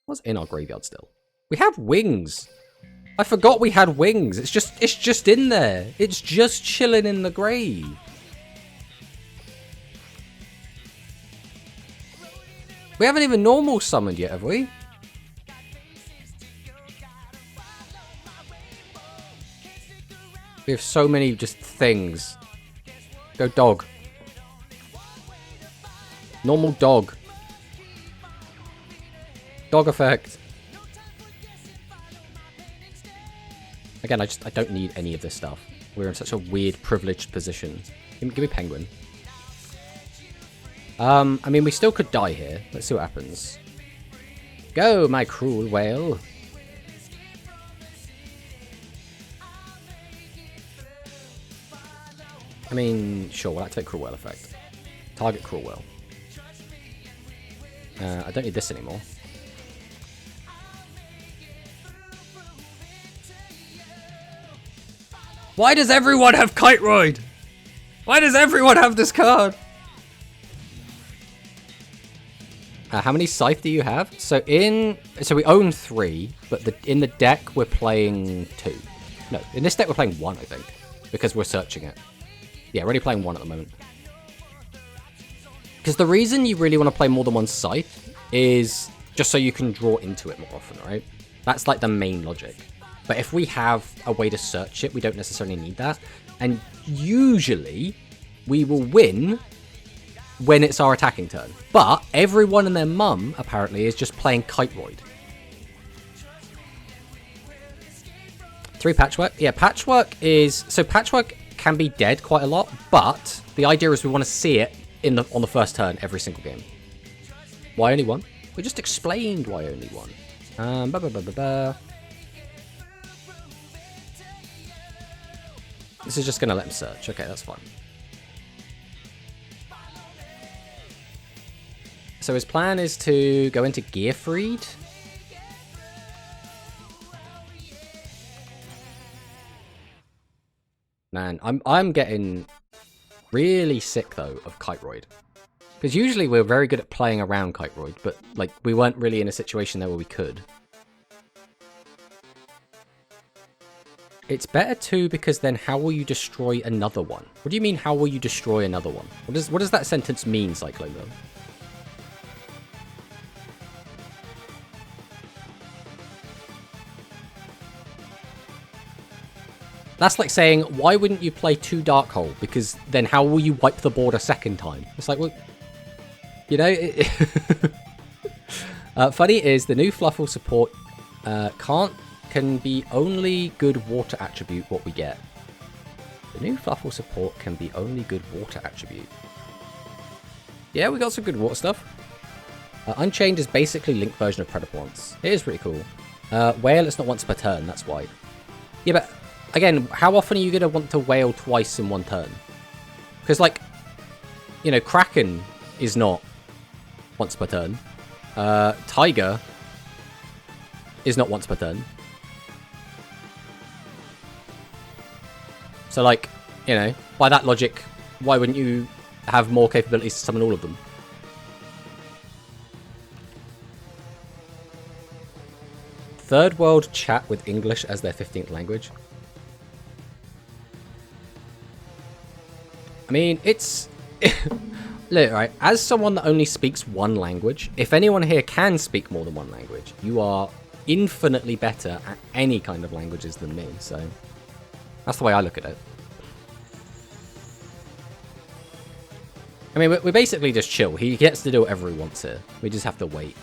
Speaker 1: What's in our graveyard still? We have Wings. I forgot we had Wings. It's just in there. It's just chilling in the grave. We haven't even normal summoned yet, have we? We have so many just things. Go Dog. Normal Dog. Dog effect. Again, I don't need any of this stuff. We're in such a weird, privileged position. Give me Penguin. I mean, we still could die here. Let's see what happens. Go, my cruel whale. I mean, sure, we'll activate Cruel Whale effect. Target Cruel Whale. I don't need this anymore. Why does everyone have Kiteroid? Why does everyone have this card? How many Scythe do you have? So we own 3, but in the deck we're playing 2. No, in this deck we're playing 1, I think, because we're searching it. Yeah, we're only playing 1 at the moment. Because the reason you really want to play more than one Scythe is just so you can draw into it more often, right? That's like the main logic. But if we have a way to search it, we don't necessarily need that. And usually, we will win when it's our attacking turn. But everyone and their mum, apparently, is just playing Kiteroid. 3 Patchwork. Yeah, Patchwork is... So Patchwork can be dead quite a lot, but the idea is we want to see it on the first turn every single game. Why only 1? We just explained why only 1. This is just going to let him search. Okay, that's fine. So his plan is to go into Gearfried. Man, I'm getting really sick though of Kiteroid. Because usually we're very good at playing around Kiteroid, but like we weren't really in a situation there where we could. It's better too, because then how will you destroy another one? What do you mean, how will you destroy another one? What does that sentence mean, Cyclone? That's like saying, why wouldn't you play 2 Darkhold? Because then how will you wipe the board a second time? It's like, well, you know... funny is, the new Fluffal support can be only good water attribute what we get. The new Fluffal support can be only good water attribute. Yeah, we got some good water stuff. Unchained is basically Link version of Predapons. It is pretty cool. Whale, it's not once per turn, that's why. Yeah, but again, how often are you going to want to whale twice in one turn? Because, like, you know, Kraken is not once per turn. Tiger is not once per turn. So, like, you know, by that logic, why wouldn't you have more capabilities to summon all of them? Third world chat with English as their 15th language. I mean, it's... Look, right, as someone that only speaks one language, if anyone here can speak more than one language, you are infinitely better at any kind of languages than me, so... That's the way I look at it. I mean, we basically just chill. He gets to do whatever he wants here. We just have to wait.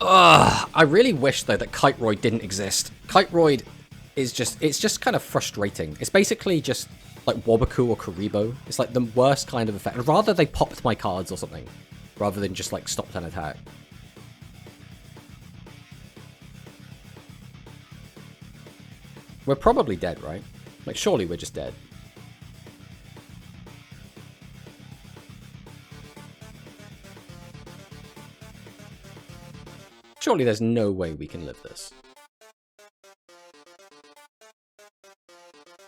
Speaker 1: Ugh, I really wish, though, that Kiteroid didn't exist. Kiteroid is just... It's just kind of frustrating. It's basically just like Wabaku or Karibo. It's like the worst kind of effect. I'd rather they popped my cards or something, rather than just, like, stopped an attack. We're probably dead, right? Like, surely we're just dead. Surely there's no way we can live this.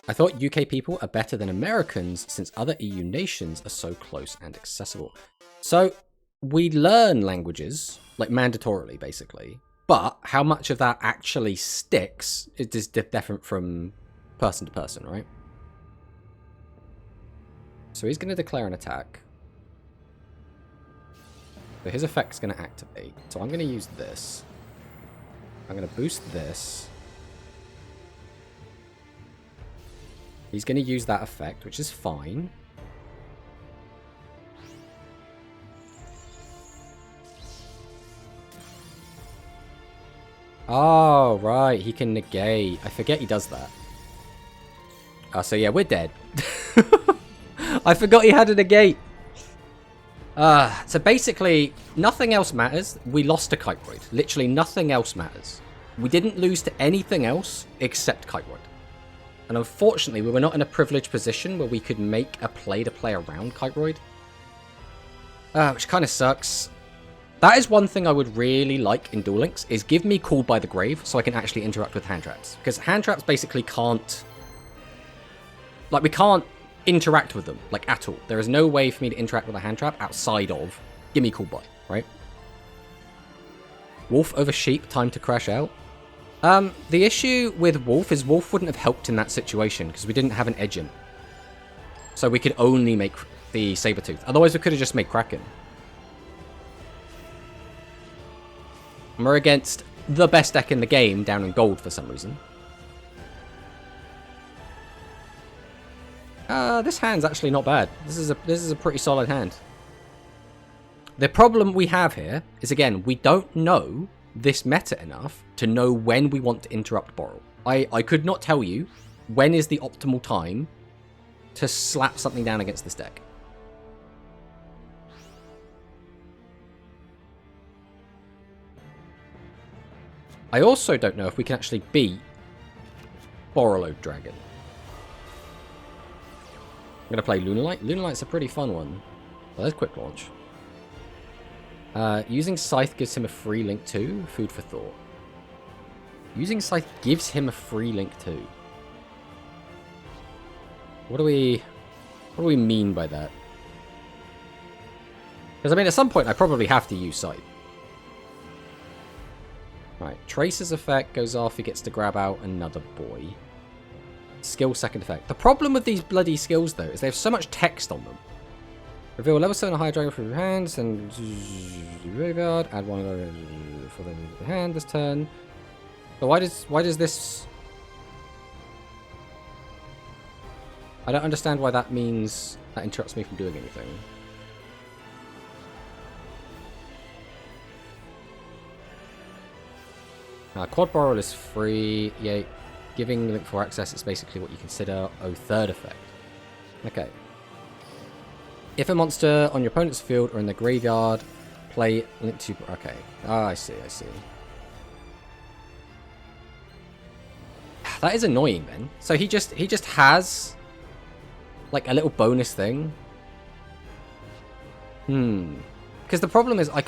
Speaker 1: I thought UK people are better than Americans since other EU nations are so close and accessible. So, we learn languages, like mandatorily, basically. But how much of that actually sticks is different from person to person, right? So he's going to declare an attack. So his effect's going to activate. So I'm going to use this. I'm going to boost this. He's going to use that effect, which is fine. Oh, right. He can negate. I forget he does that. Oh, so yeah, we're dead. I forgot he had a negate. So basically, nothing else matters. We lost to Kiteroid. Literally nothing else matters. We didn't lose to anything else except Kiteroid. And unfortunately, we were not in a privileged position where we could make a play to play around Kiteroid. Which kind of sucks. That is one thing I would really like in Duel Links, is give me Called by the Grave so I can actually interact with hand traps. Because hand traps basically can't... Like, we can't interact with them, like, at all. There is no way for me to interact with a hand trap outside of give me Called by, right? Wolf over sheep, time to crash out. The issue with Wolf is Wolf wouldn't have helped in that situation because we didn't have an edge in. So we could only make the Sabertooth. Otherwise, we could have just made Kraken. And we're against the best deck in the game down in gold for some reason. This hand's actually not bad. This is a pretty solid hand. The problem we have here is, again, we don't know this meta enough to know when we want to interrupt Borrel. I could not tell you when is the optimal time to slap something down against this deck. I also don't know if we can actually beat Borrelode Dragon. I'm going to play Lunalight. Lunalight's a pretty fun one. Well, there's Quick Launch. Using Scythe gives him a free link too. Food for thought. Using Scythe gives him a free link too. What do we mean by that? Because, I mean, at some point I probably have to use Scythe. Right, Tracer's effect goes off, he gets to grab out another boy. Skill second effect. The problem with these bloody skills, though, is they have so much text on them. Reveal level 7 high dragon from your hands, and graveyard, add one for the hand this turn. So why does this... I don't understand why that means that interrupts me from doing anything. Quad Borrel is free. Yeah, giving Link 4 access is basically what you consider third effect. Okay. If a monster on your opponent's field or in the graveyard, play Link 2... Okay. Ah, I see. That is annoying then. So he just has like a little bonus thing. Because the problem is I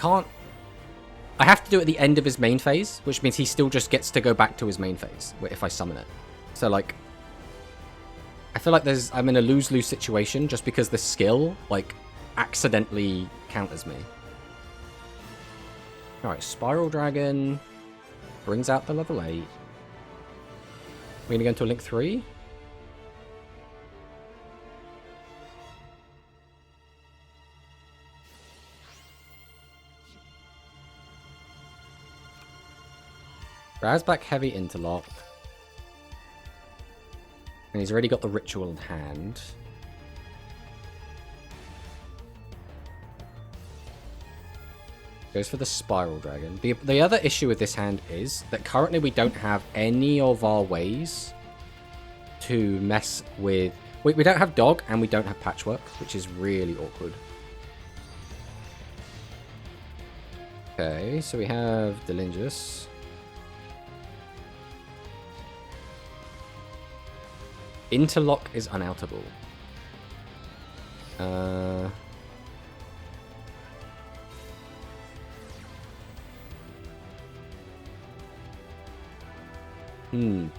Speaker 1: have to do it at the end of his main phase, which means he still just gets to go back to his main phase if I summon it. So, like, I feel like I'm in a lose-lose situation just because the skill, like, accidentally counters me. Alright, Spiral Dragon brings out the level 8. We're going to go into a Link 3. Razback Heavy Interlock. And he's already got the Ritual in hand. Goes for the Spiral Dragon. The other issue with this hand is that currently we don't have any of our ways to mess with... We don't have Dog and we don't have Patchwork, which is really awkward. Okay, so we have Delingus. Interlock is unoutable.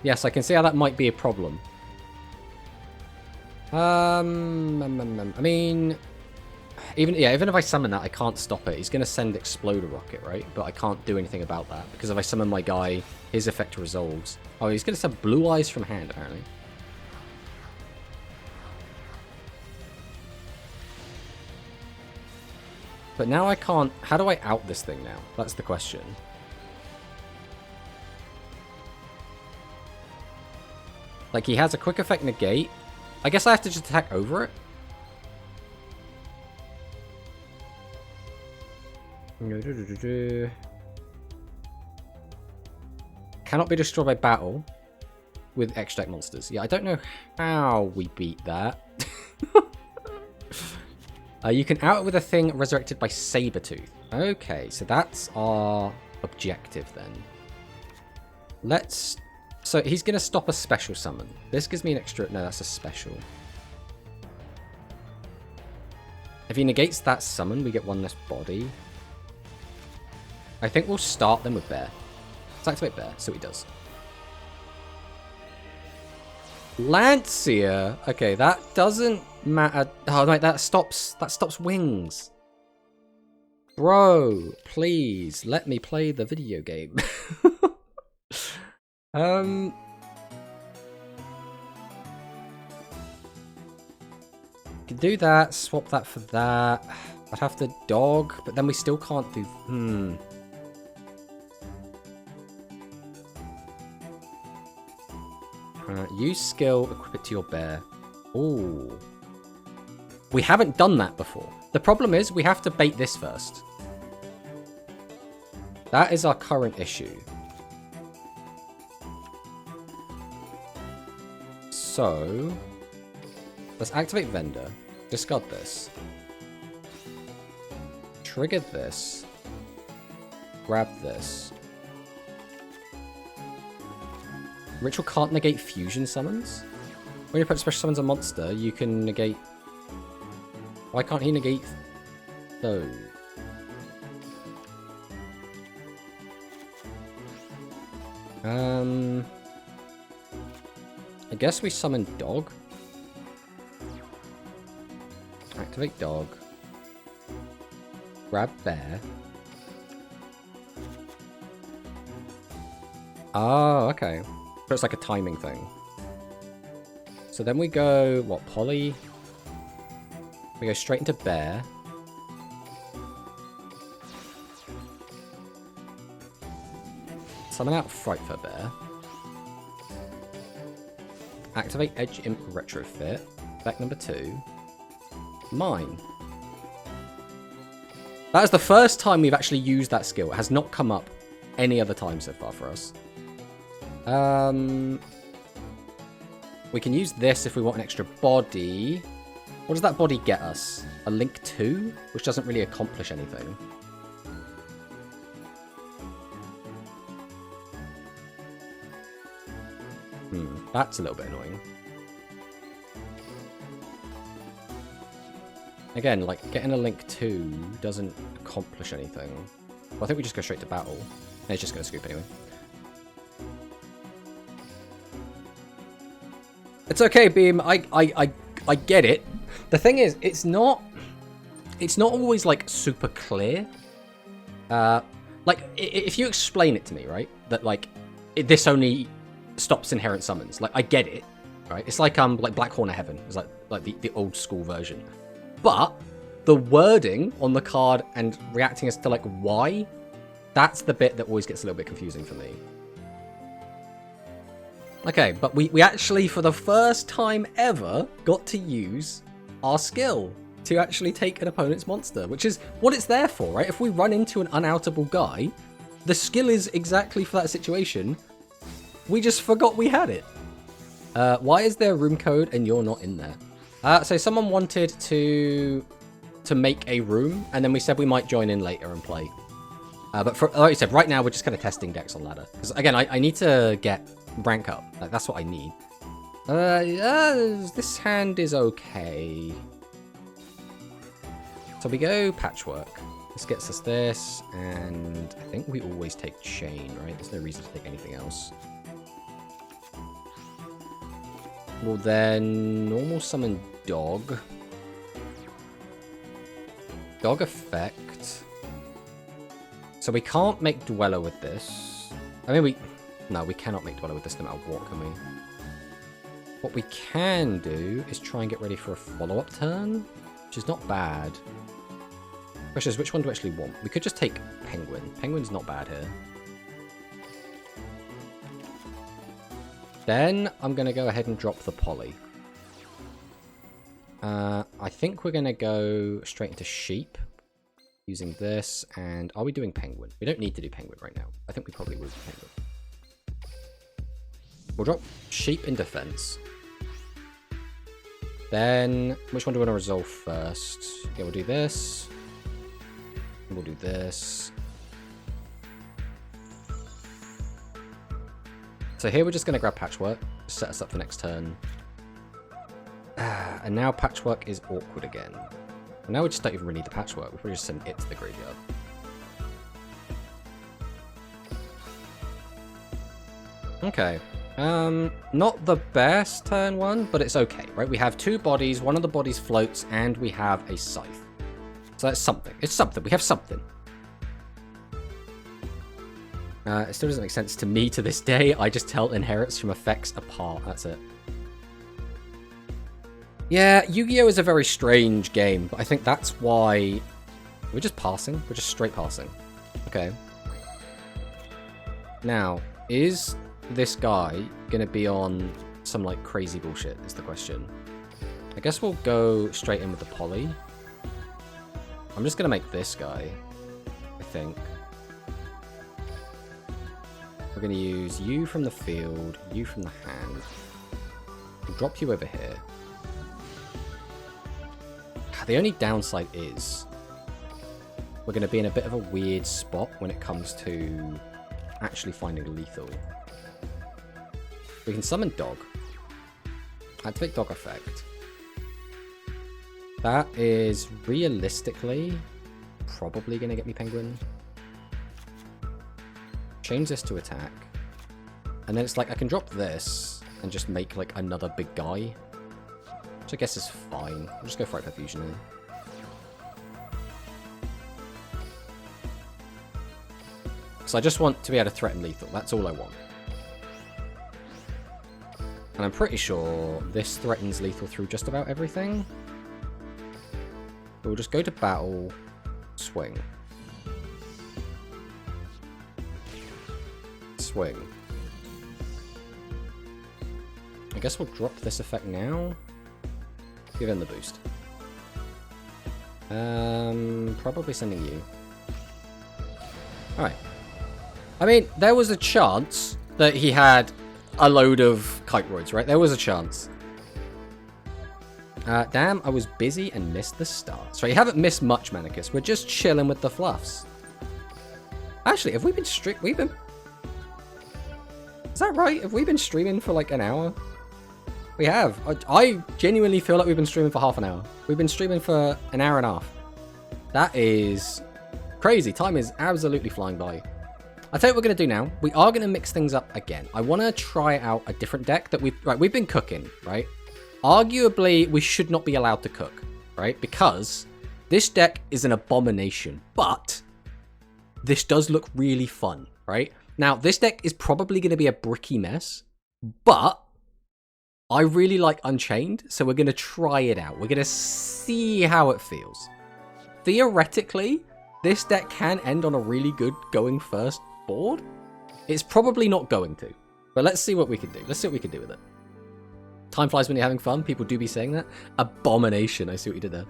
Speaker 1: Yes, I can see how that might be a problem. I mean, even if I summon that, I can't stop it. He's going to send Exploder Rocket, right? But I can't do anything about that because if I summon my guy, his effect resolves. Oh, he's going to send Blue Eyes from hand, apparently. But now I can't... How do I out this thing now? That's the question. Like, he has a quick effect negate. I guess I have to just attack over it. cannot be destroyed by battle with extra deck monsters. Yeah, I don't know how we beat that. You can out it with a thing resurrected by Sabertooth. Okay, so that's our objective then. Let's... So he's going to stop a special summon. This gives me an extra... No, that's a special. If he negates that summon, we get one less body. I think we'll start them with Bear. Let's activate Bear, so he does. Lancia! Okay, that doesn't matter. Oh, no, that stops wings. Bro, please, let me play the video game. Can do that, swap that for that. I'd have to dog, but then we still can't do... Use skill, equip it to your bear. Ooh. We haven't done that before. The problem is we have to bait this first. That is our current issue. So, let's activate Vendor. Discard this. Trigger this. Grab this. Ritual can't negate fusion summons? When you put special summons a monster, you can negate... Why can't he negate those? I guess we summon Dog. Activate Dog. Grab Bear. Oh, okay. So it's like a timing thing. So then we go, what, Poly? We go straight into Bear. Summon out Fright for Bear. Activate Edge Imp Retrofit. Deck number 2. Mine. That is the first time we've actually used that skill. It has not come up any other time so far for us. We can use this if we want an extra body. What does that body get us? A Link 2? Which doesn't really accomplish anything. That's a little bit annoying. Again, like, getting a Link 2 doesn't accomplish anything. Well, I think we just go straight to battle. And it's just going to scoop anyway. It's okay, Beam. I get it. The thing is, it's not always, like, super clear. Like, if you explain it to me, right? That, like, this only stops inherent summons. Like, I get it, right? It's like Black Horn of Heaven. It's like the old school version. But the wording on the card and reacting as to, like, why, that's the bit that always gets a little bit confusing for me. Okay, but we actually, for the first time ever, got to use our skill to actually take an opponent's monster, which is what it's there for, right? If we run into an unoutable guy, the skill is exactly for that situation. We just forgot we had it. Why is there a room code and you're not in there? So someone wanted to make a room, and then we said we might join in later and play. But like you said, right now we're just kind of testing decks on ladder. Because again, I need to get rank up. Like, that's what I need. This hand is okay. So we go Patchwork. This gets us this, and I think we always take Chain, right? There's no reason to take anything else. Well then, normal summon Dog. Dog effect. So we can't make Dweller with this. I mean, no, we cannot make Dweller with this no matter what, can we? What we can do is try and get ready for a follow-up turn, which is not bad. Question is, which one do we actually want? We could just take Penguin. Penguin's not bad here. Then I'm going to go ahead and drop the Poly. I think we're going to go straight into Sheep using this. And are we doing Penguin? We don't need to do Penguin right now. I think we probably will do Penguin. We'll drop sheep in defense. Then, which one do we want to resolve first? Okay, we'll do this. We'll do this. So here we're just going to grab Patchwork, set us up for next turn. And now Patchwork is awkward again. And now we just don't even really need the Patchwork. We'll probably just send it to the graveyard. Okay. Not the best turn one, but it's okay, right? We have 2 bodies, one of the bodies floats, and we have a Scythe. So that's something. It's something. We have something. It still doesn't make sense to me to this day. I just tell inherits from effects apart. That's it. Yeah, Yu-Gi-Oh! Is a very strange game, but I think that's why... We're just passing. We're just straight passing. Okay. Now, is this guy gonna be on some, like, crazy bullshit, is the question. I guess we'll go straight in with the poly. I'm just gonna make this guy, I think. We're gonna use you from the field, you from the hand. We'll drop you over here. The only downside is we're going to be in a bit of a weird spot when it comes to actually finding lethal. We can summon Dog. Activate Dog effect. That is realistically probably going to get me Penguin. Change this to attack. And then it's like I can drop this and just make like another big guy. Which I guess is fine. I'll just go for Hyper Fusion then. So I just want to be able to threaten lethal. That's all I want. And I'm pretty sure this threatens lethal through just about everything. We'll just go to battle, swing. Swing. I guess we'll drop this effect now. Give him the boost. Probably sending you. Alright. I mean, there was a chance that he had a load of Kite Roids, right? There was a chance. Damn, I was busy and missed the start. So you haven't missed much, Manicus. We're just chilling with the fluffs. Actually, have we been Is that right? Have we been streaming for like an hour? We have. I genuinely feel like we've been streaming for half an hour. We've been streaming for an hour and a half. That is crazy. Time is absolutely flying by. I'll tell you what we're going to do now. We are going to mix things up again. I want to try out a different deck that we've been cooking, right? Arguably, we should not be allowed to cook, right? Because this deck is an abomination. But this does look really fun, right? Now, this deck is probably going to be a bricky mess, but I really like Unchained, so we're going to try it out. We're going to see how it feels. Theoretically, this deck can end on a really good going first board. It's probably not going to, but let's see what we can do. Let's see what we can do with it. Time flies when you're having fun. People do be saying that. Abomination. I see what you did there.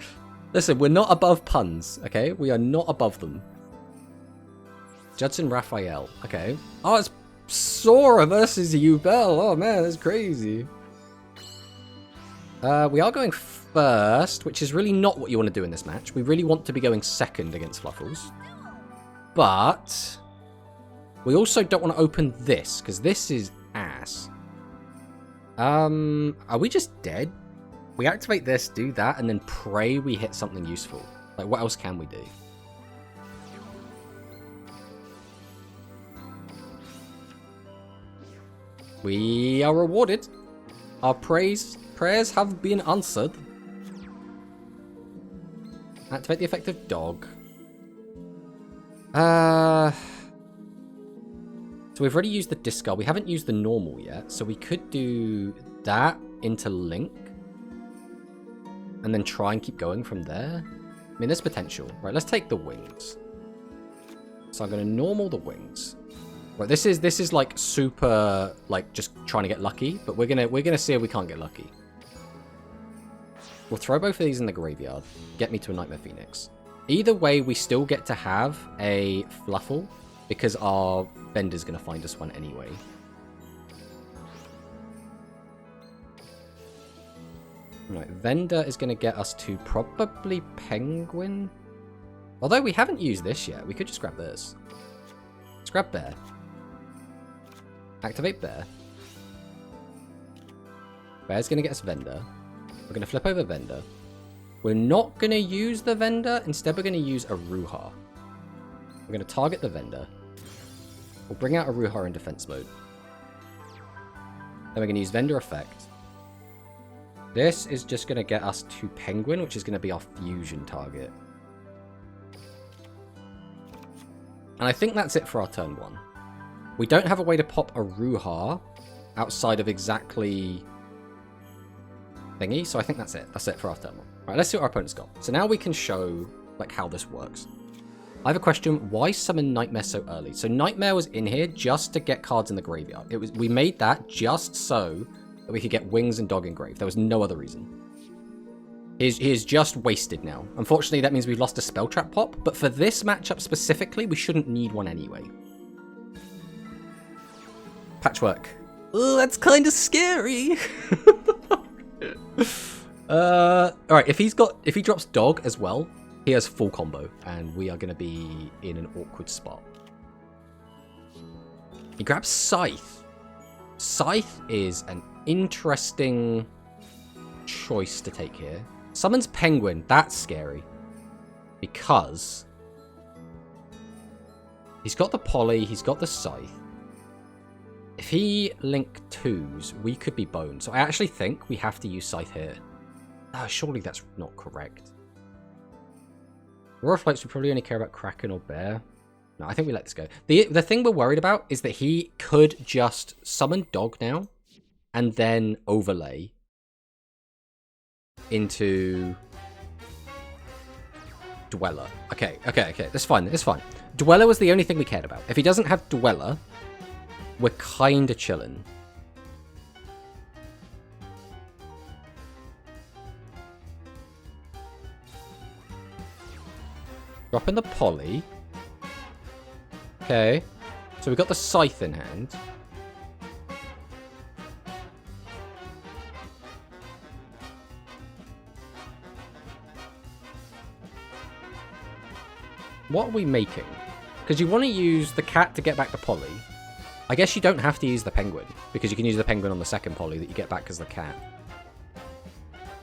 Speaker 1: Listen, we're not above puns, okay? We are not above them. Judson Raphael. Okay. Oh, it's Sora versus Ubel. Oh, man, that's crazy. We are going first, which is really not what you want to do in this match. We really want to be going second against Fluffals. But we also don't want to open this, because this is ass. Are we just dead? We activate this, do that, and then pray we hit something useful. Like, what else can we do? We are rewarded. Our prayers have been answered. Activate the effect of Dog. So we've already used the discard. We haven't used the normal yet, so we could do that into Link. And then try and keep going from there. I mean, there's potential. Right, let's take the wings. So I'm going to normal the wings. Right, this is like super, like, just trying to get lucky, but we're gonna see if we can't get lucky. We'll throw both of these in the graveyard. Get me to a Nightmare Phoenix. Either way, we still get to have a Fluffal, because our vendor's gonna find us one anyway. Right, Vendor is going to get us to probably Penguin. Although we haven't used this yet. We could just grab this. Let's grab Bear. Activate Bear. Bear's going to get us Vendor. We're going to flip over Vendor. We're not going to use the Vendor. Instead, we're going to use a Ruha. We're going to target the Vendor. We'll bring out a Ruha in defense mode. Then we're going to use Vendor effect. This is just going to get us to Penguin, which is going to be our fusion target. And I think that's it for our turn 1. We don't have a way to pop a Ruha outside of exactly thingy, so I think that's it. That's it for our turn 1. Right, let's see what our opponent's got. So now we can show like how this works. I have a question. Why summon Nightmare so early? So Nightmare was in here just to get cards in the graveyard. We made that just so that we could get Wings and Dog engraved. There was no other reason. He is just wasted now. Unfortunately, that means we've lost a Spell Trap pop, but for this matchup specifically, we shouldn't need one anyway. Patchwork. Oh, that's kind of scary. Alright, if he drops Dog as well, he has full combo, and we are going to be in an awkward spot. He grabs Scythe. Scythe is an interesting choice to take here. Summons Penguin. That's scary. Because he's got the Poly, he's got the Scythe. If he link 2s, we could be boned. So I actually think we have to use Scythe here. Surely that's not correct. Royal Flights, we probably only care about Kraken or Bear. No, I think we let this go. The thing we're worried about is that he could just summon Dog now and then overlay into Dweller. Okay. That's fine. Dweller was the only thing we cared about. If he doesn't have Dweller, we're kind of chilling. Dropping the Poly. Okay. So we've got the Scythe in hand. What are we making? Because you want to use the cat to get back the Poly. I guess you don't have to use the Penguin, because you can use the Penguin on the second Poly that you get back as the cat.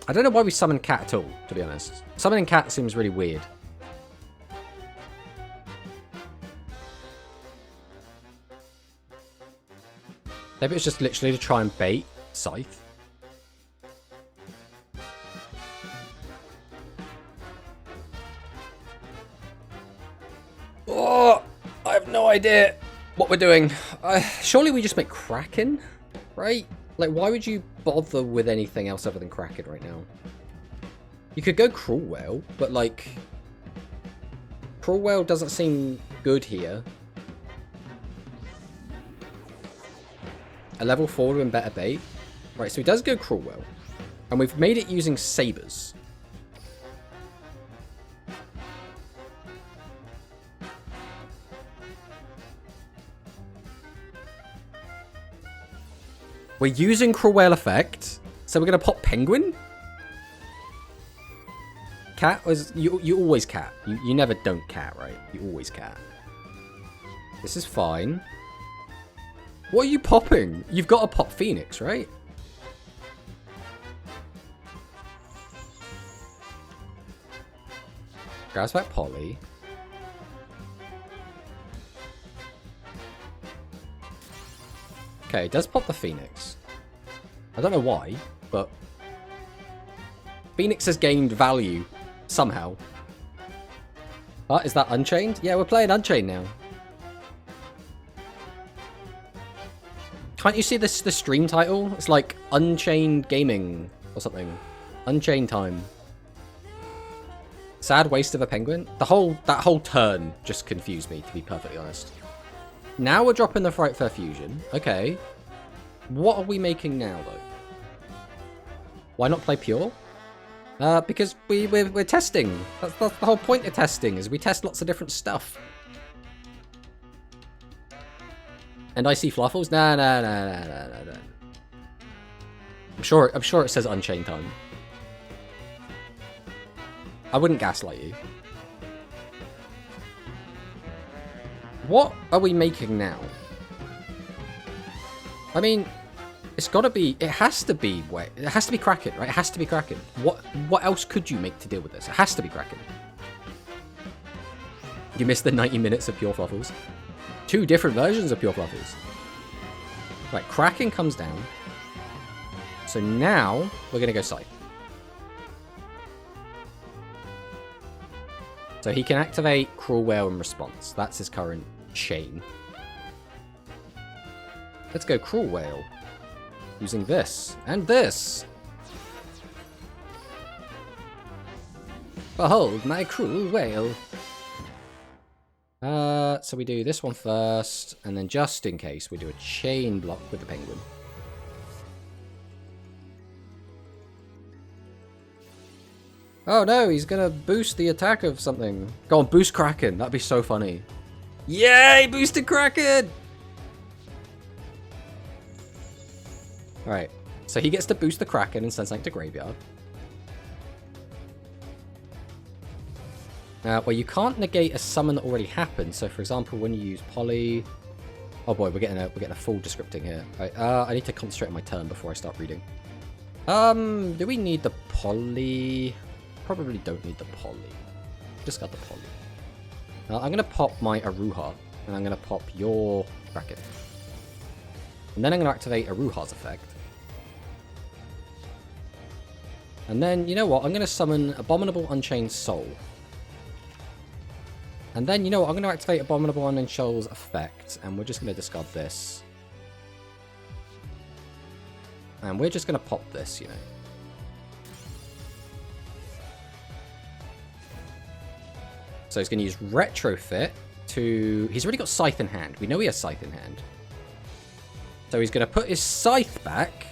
Speaker 1: I don't know why we summon cat at all, to be honest. Summoning cat seems really weird. Maybe it's just literally to try and bait Scythe. Oh, I have no idea what we're doing. Surely we just make Kraken, right? Like, why would you bother with anything else other than Kraken right now? You could go Cruel Whale, but like, Cruel Whale doesn't seem good here. A level 4 would have been better bait. Right, so he does go Cruel Whale. And we've made it using Sabers. We're using Cruel Whale effect. So we're going to pop Penguin? Cat was... You always cat. You never don't cat, right? You always cat. This is fine. What are you popping? You've got to pop Phoenix, right? Grabs back Poly. Okay, it does pop the Phoenix. I don't know why, but Phoenix has gained value somehow. Is that Unchained? Yeah, we're playing Unchained now. Can't you see this the stream title? It's like Unchained Gaming or something. Unchained Time. Sad waste of a Penguin. That whole turn just confused me, to be perfectly honest. Now we're dropping the Fright Fur Fusion. Okay. What are we making now, though? Why not play Pure? Because we're testing. That's the whole point of testing, is we test lots of different stuff. And I see Fluffals? No. I'm sure it says Unchained Time. I wouldn't gaslight you. What are we making now? I mean, it's got to be... It has to be... Wait, it has to be Kraken, right? It has to be Kraken. What else could you make to deal with this? It has to be Kraken. You missed the 90 minutes of Pure Fluffals. 2 different versions of Pure Fluffals. Right, Kraken comes down. So now, we're going to go Sight. So he can activate Cruel Whale in response. That's his current chain. Let's go Cruel Whale. Using this. And this! Behold my Cruel Whale. So we do this one first, and then just in case, we do a chain block with the penguin. Oh no, he's gonna boost the attack of something. Go on, boost Kraken. That'd be so funny. Yay, boosted Kraken! Alright, so he gets to boost the Kraken and send something to Graveyard. Well, you can't negate a summon that already happened. So, for example, when you use Poly... Oh boy, we're getting a full descripting here. Right, I need to concentrate on my turn before I start reading. Do we need the Poly? Probably don't need the Poly. Just got the Poly. I'm going to pop my Aruha, and I'm going to pop your Kraken. And then I'm going to activate Aruha's effect. And then, you know what? I'm going to summon Abominable Unchained Soul. And then, you know what? I'm going to activate Abominable Unchained Soul's effect, and we're just going to discard this. And we're just going to pop this, you know. So he's going to use Retrofit to... He's already got Scythe in hand. We know he has Scythe in hand. So he's going to put his Scythe back.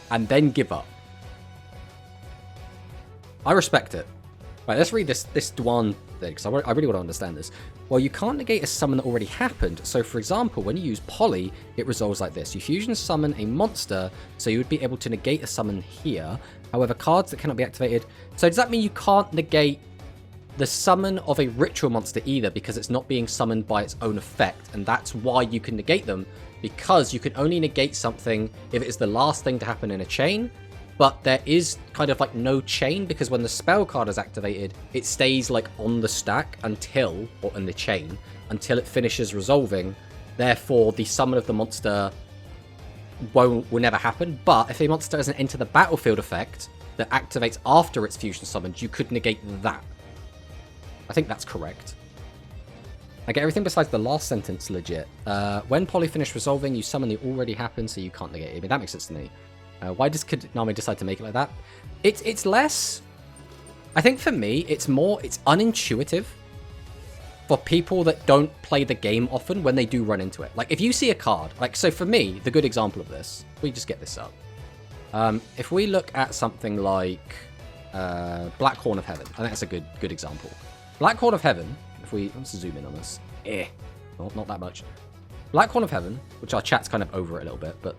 Speaker 1: And then give up. I respect it. Right, let's read this Dwan thing, because I really want to understand this. Well, you can't negate a summon that already happened. So, for example, when you use Poly, it resolves like this. You fusion summon a monster, so you would be able to negate a summon here. However, cards that cannot be activated... So does that mean you can't negate the summon of a ritual monster either, because it's not being summoned by its own effect, and that's why you can negate them, because you can only negate something if it is the last thing to happen in a chain, but there is kind of like no chain, because when the spell card is activated, it stays like on the stack until, or in the chain, until it finishes resolving. Therefore, the summon of the monster will never happen, but if a monster doesn't enter the battlefield effect that activates after its fusion summoned, you could negate that. I think that's correct. I get everything besides the last sentence legit. When Poly finished resolving, you summon the already happened, so you can't negate it. I mean, that makes sense to me. Why does Konami decide to make it like that? It's less... I think for me, it's unintuitive for people that don't play the game often when they do run into it. Like, if you see a card... Like, so for me, the good example of this... We just get this up. If we look at something like Black Horn of Heaven, I think that's a good example. Black Horn of Heaven, let's zoom in on this. Well, not that much. Black Horn of Heaven, which our chat's kind of over it a little bit, but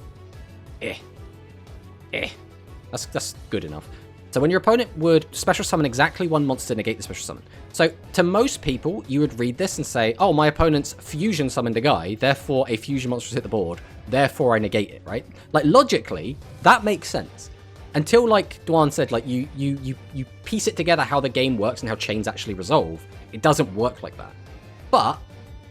Speaker 1: that's good enough. So when your opponent would special summon exactly one monster to negate the special summon. So to most people, you would read this and say, oh, my opponent's fusion summoned a guy, therefore a fusion monster hit the board, therefore I negate it, right? Like, logically, that makes sense. Until, like Dwan said, like, you piece it together how the game works and how chains actually resolve, it doesn't work like that. But,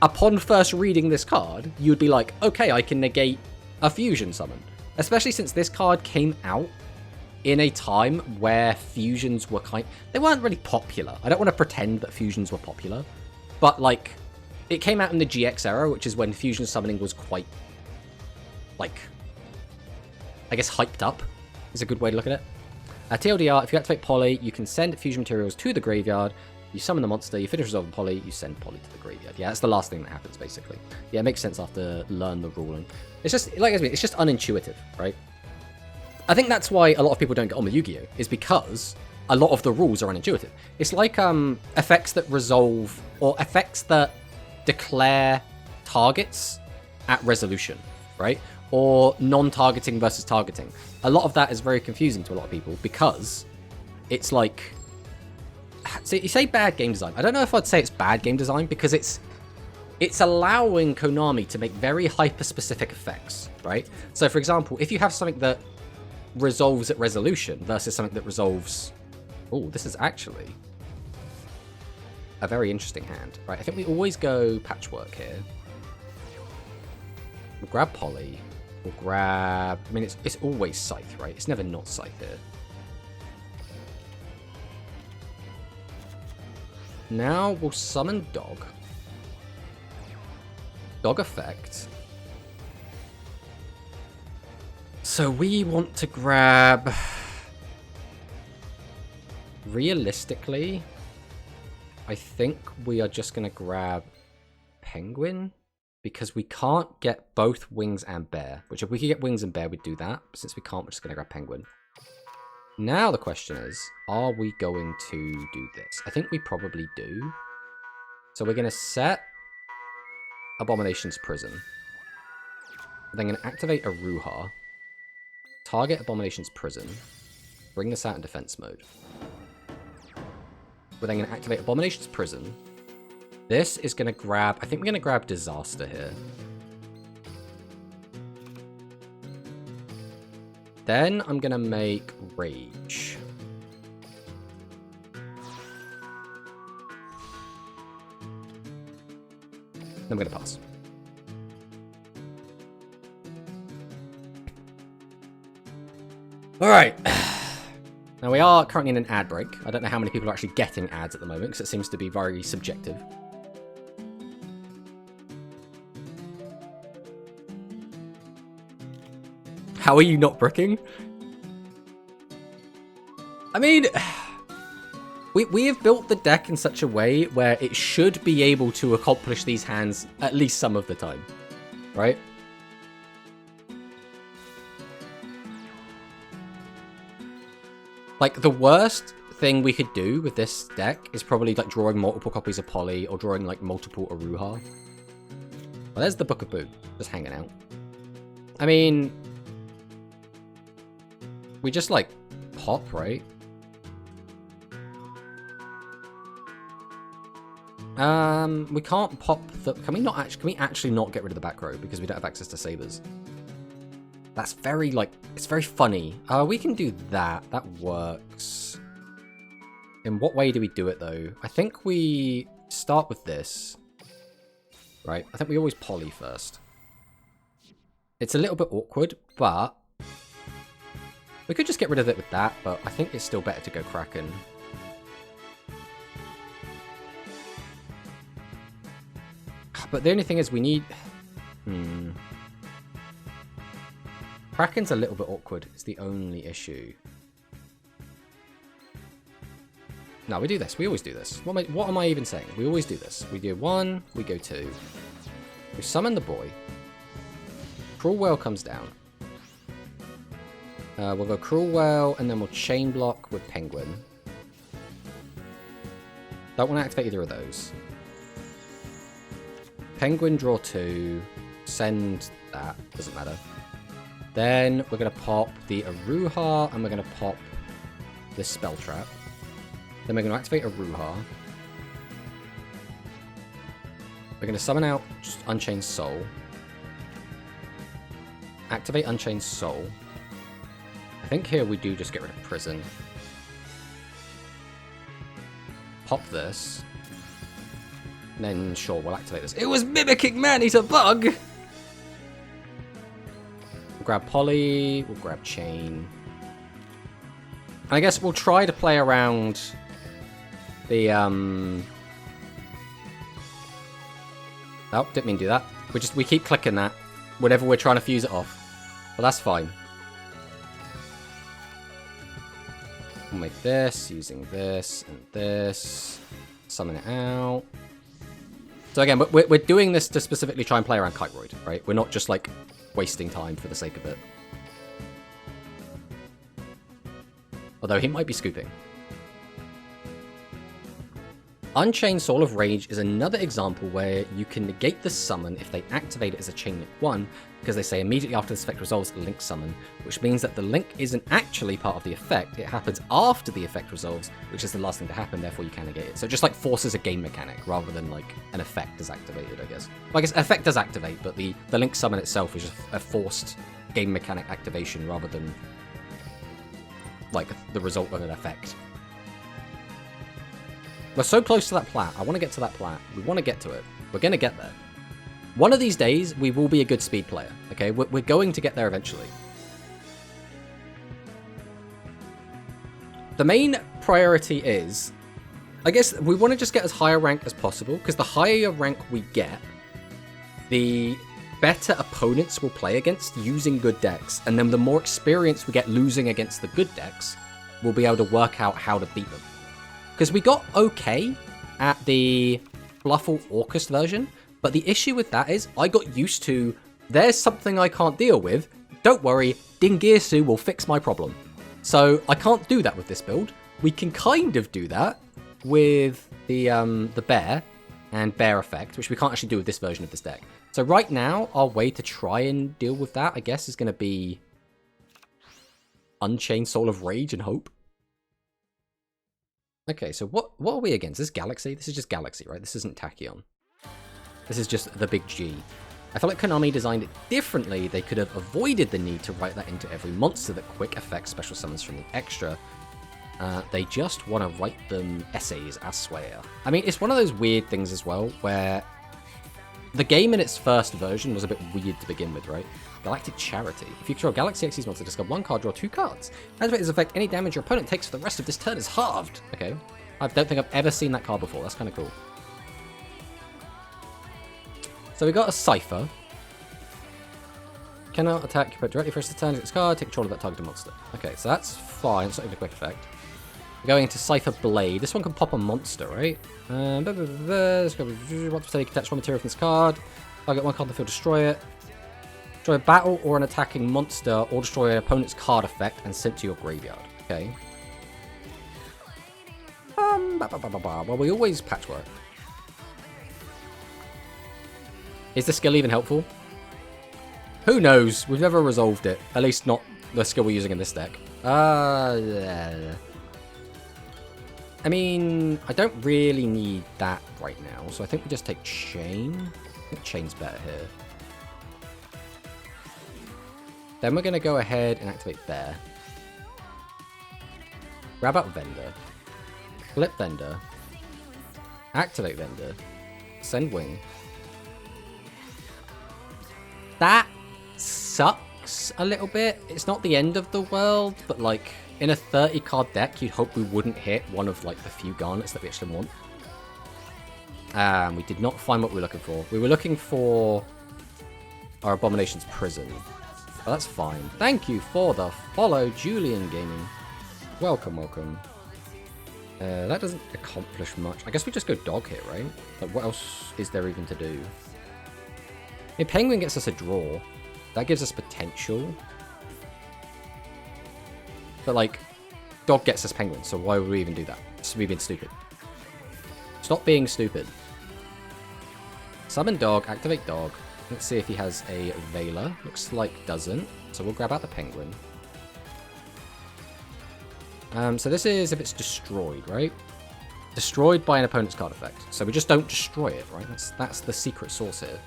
Speaker 1: upon first reading this card, you'd be like, okay, I can negate a fusion summon. Especially since this card came out in a time where fusions were they weren't really popular. I don't want to pretend that fusions were popular, but, like, it came out in the GX era, which is when fusion summoning was quite, like, I guess hyped up. Is a good way to look at it. TLDR, if you activate Poly, you can send fusion materials to the graveyard, you summon the monster, you finish resolving Poly, you send Poly to the graveyard. Yeah, that's the last thing that happens, basically. Yeah, it makes sense after learn the ruling. It's just, like I said, it's just unintuitive, right? I think that's why a lot of people don't get on with Yu-Gi-Oh! Is because a lot of the rules are unintuitive. It's like effects that resolve, or effects that declare targets at resolution, right? Or non-targeting versus targeting. A lot of that is very confusing to a lot of people because it's like... So you say bad game design. I don't know if I'd say it's bad game design, because it's allowing Konami to make very hyper-specific effects, right? So, for example, if you have something that resolves at resolution versus something that resolves... Oh, this is actually a very interesting hand. Right, I think we always go patchwork here. We'll grab Poly. We'll grab... I mean, it's always Scythe, right? It's never not Scythe here. Now we'll summon Dog. Dog effect. So we want to grab... Realistically, I think we are just going to grab Penguin, because we can't get both Wings and Bear, which if we could get Wings and Bear, we'd do that. But since we can't, we're just going to grab Penguin. Now the question is, are we going to do this? I think we probably do. So we're going to set Abomination's Prison. We're then going to activate Aruha, target Abomination's Prison, bring this out in defense mode. We're then going to activate Abomination's Prison. This is going to grab... I think we're going to grab Disaster here. Then I'm going to make Rage. Then I'm going to pass. Alright. Now we are currently in an ad break. I don't know how many people are actually getting ads at the moment, because it seems to be very subjective. How are you not bricking? I mean, we have built the deck in such a way where it should be able to accomplish these hands at least some of the time, right? Like, the worst thing we could do with this deck is probably, like, drawing multiple copies of Poly or drawing, like, multiple Aruha. Well, there's the Book of Boo, just hanging out. I mean, we just, like, pop, right? We can't pop the... Can we actually not get rid of the back row because we don't have access to sabers? That's very, like, it's very funny. We can do that. That works. In what way do we do it, though? I think we start with this. Right? I think we always Poly first. It's a little bit awkward, but... We could just get rid of it with that, but I think it's still better to go Kraken. But the only thing is we need... Kraken's a little bit awkward. It's the only issue. No, we do this. We always do this. What am I even saying? We always do this. We do 1, we go 2. We summon the boy. Cruel Whale comes down. We'll go Cruel Whale, and then we'll Chain Block with Penguin. Don't want to activate either of those. Penguin, draw 2. Send that. Doesn't matter. Then we're going to pop the Aruha, and we're going to pop this Spell Trap. Then we're going to activate Aruha. We're going to summon out Unchained Soul. Activate Unchained Soul. I think here we do just get rid of Prison. Pop this. And then, sure, we'll activate this. It was mimicking man, he's a bug! We'll grab Poly, we'll grab Chain. And I guess we'll try to play around the, Oh, didn't mean to do that. We keep clicking that whenever we're trying to fuse it off. But that's fine. We'll make this, using this and this. Summon it out. So again, we're doing this to specifically try and play around Kiteroid, right? We're not just, like, wasting time for the sake of it. Although he might be scooping. Unchained Soul of Rage is another example where you can negate the summon if they activate it as a Chain Link 1, because they say immediately after this effect resolves, Link Summon, which means that the link isn't actually part of the effect, it happens after the effect resolves, which is the last thing to happen, therefore you can negate it. So it just like forces a game mechanic, rather than like an effect is activated, I guess. Well, I guess effect does activate, but the Link Summon itself is just a forced game mechanic activation, rather than like the result of an effect. We're so close to that plat. I want to get to that plat. We want to get to it. We're going to get there. One of these days, we will be a good speed player, okay? We're going to get there eventually. The main priority is, I guess, we want to just get as high a rank as possible, because the higher rank we get, the better opponents will play against using good decks, and then the more experience we get losing against the good decks, we'll be able to work out how to beat them. Because we got okay at the Fluffal Orcust version, but the issue with that is I got used to, there's something I can't deal with, don't worry, Dingirsu will fix my problem. So I can't do that with this build. We can kind of do that with the bear and bear effect, which we can't actually do with this version of this deck. So right now, our way to try and deal with that, I guess, is going to be Unchained Soul of Rage and Hope. Okay, so what are we against? This is Galaxy? This is just Galaxy, right? This isn't Tachyon. This is just the big G. I feel like Konami designed it differently. They could have avoided the need to write that into every monster that quick affects special summons from the extra. They just want to write them essays, I swear. I mean, it's one of those weird things as well, where the game in its first version was a bit weird to begin with, right? Galactic Charity. If you control Galaxy Xyz monster, discard one card, draw 2 cards. Activate this effect, any damage your opponent takes for the rest of this turn is halved. Okay. I don't think I've ever seen that card before. That's kind of cool. So we got a Cypher. Cannot attack, but directly for its turn, its card, take control of that targeted monster. Okay, so that's fine. It's not even a quick effect. We're going into Cypher Blade. This one can pop a monster, right? Let's go. Want to take attach one material from this card. Target one card on the field, destroy it. Destroy a battle or an attacking monster, or destroy an opponent's card effect and send to your graveyard. Okay. Well, we always patchwork. Is the skill even helpful? Who knows? We've never resolved it. At least not the skill we're using in this deck. Yeah. I mean, I don't really need that right now, so I think we just take Chain. I think Chain's better here. Then we're going to go ahead and activate Bear. Grab out Vendor. Flip Vendor. Activate Vendor. Send Wing. That sucks a little bit. It's not the end of the world, but like in a 30 card deck, you'd hope we wouldn't hit one of like the few garnets that we actually want. We did not find what we were looking for. We were looking for our Abomination's Prison. Oh, that's fine. Thank you for the follow, Julian Gaming. Welcome, welcome. That doesn't accomplish much. I guess we just go dog here, right? Like, what else is there even to do? I mean, Penguin gets us a draw. That gives us potential. But, like, dog gets us Penguin, so why would we even do that? It's me being stupid. Stop being stupid. Summon dog, activate dog. Let's see if he has a Veiler. Looks like doesn't. So we'll grab out the Penguin. So this is if it's destroyed, right? Destroyed by an opponent's card effect. So we just don't destroy it, right? That's the secret sauce here.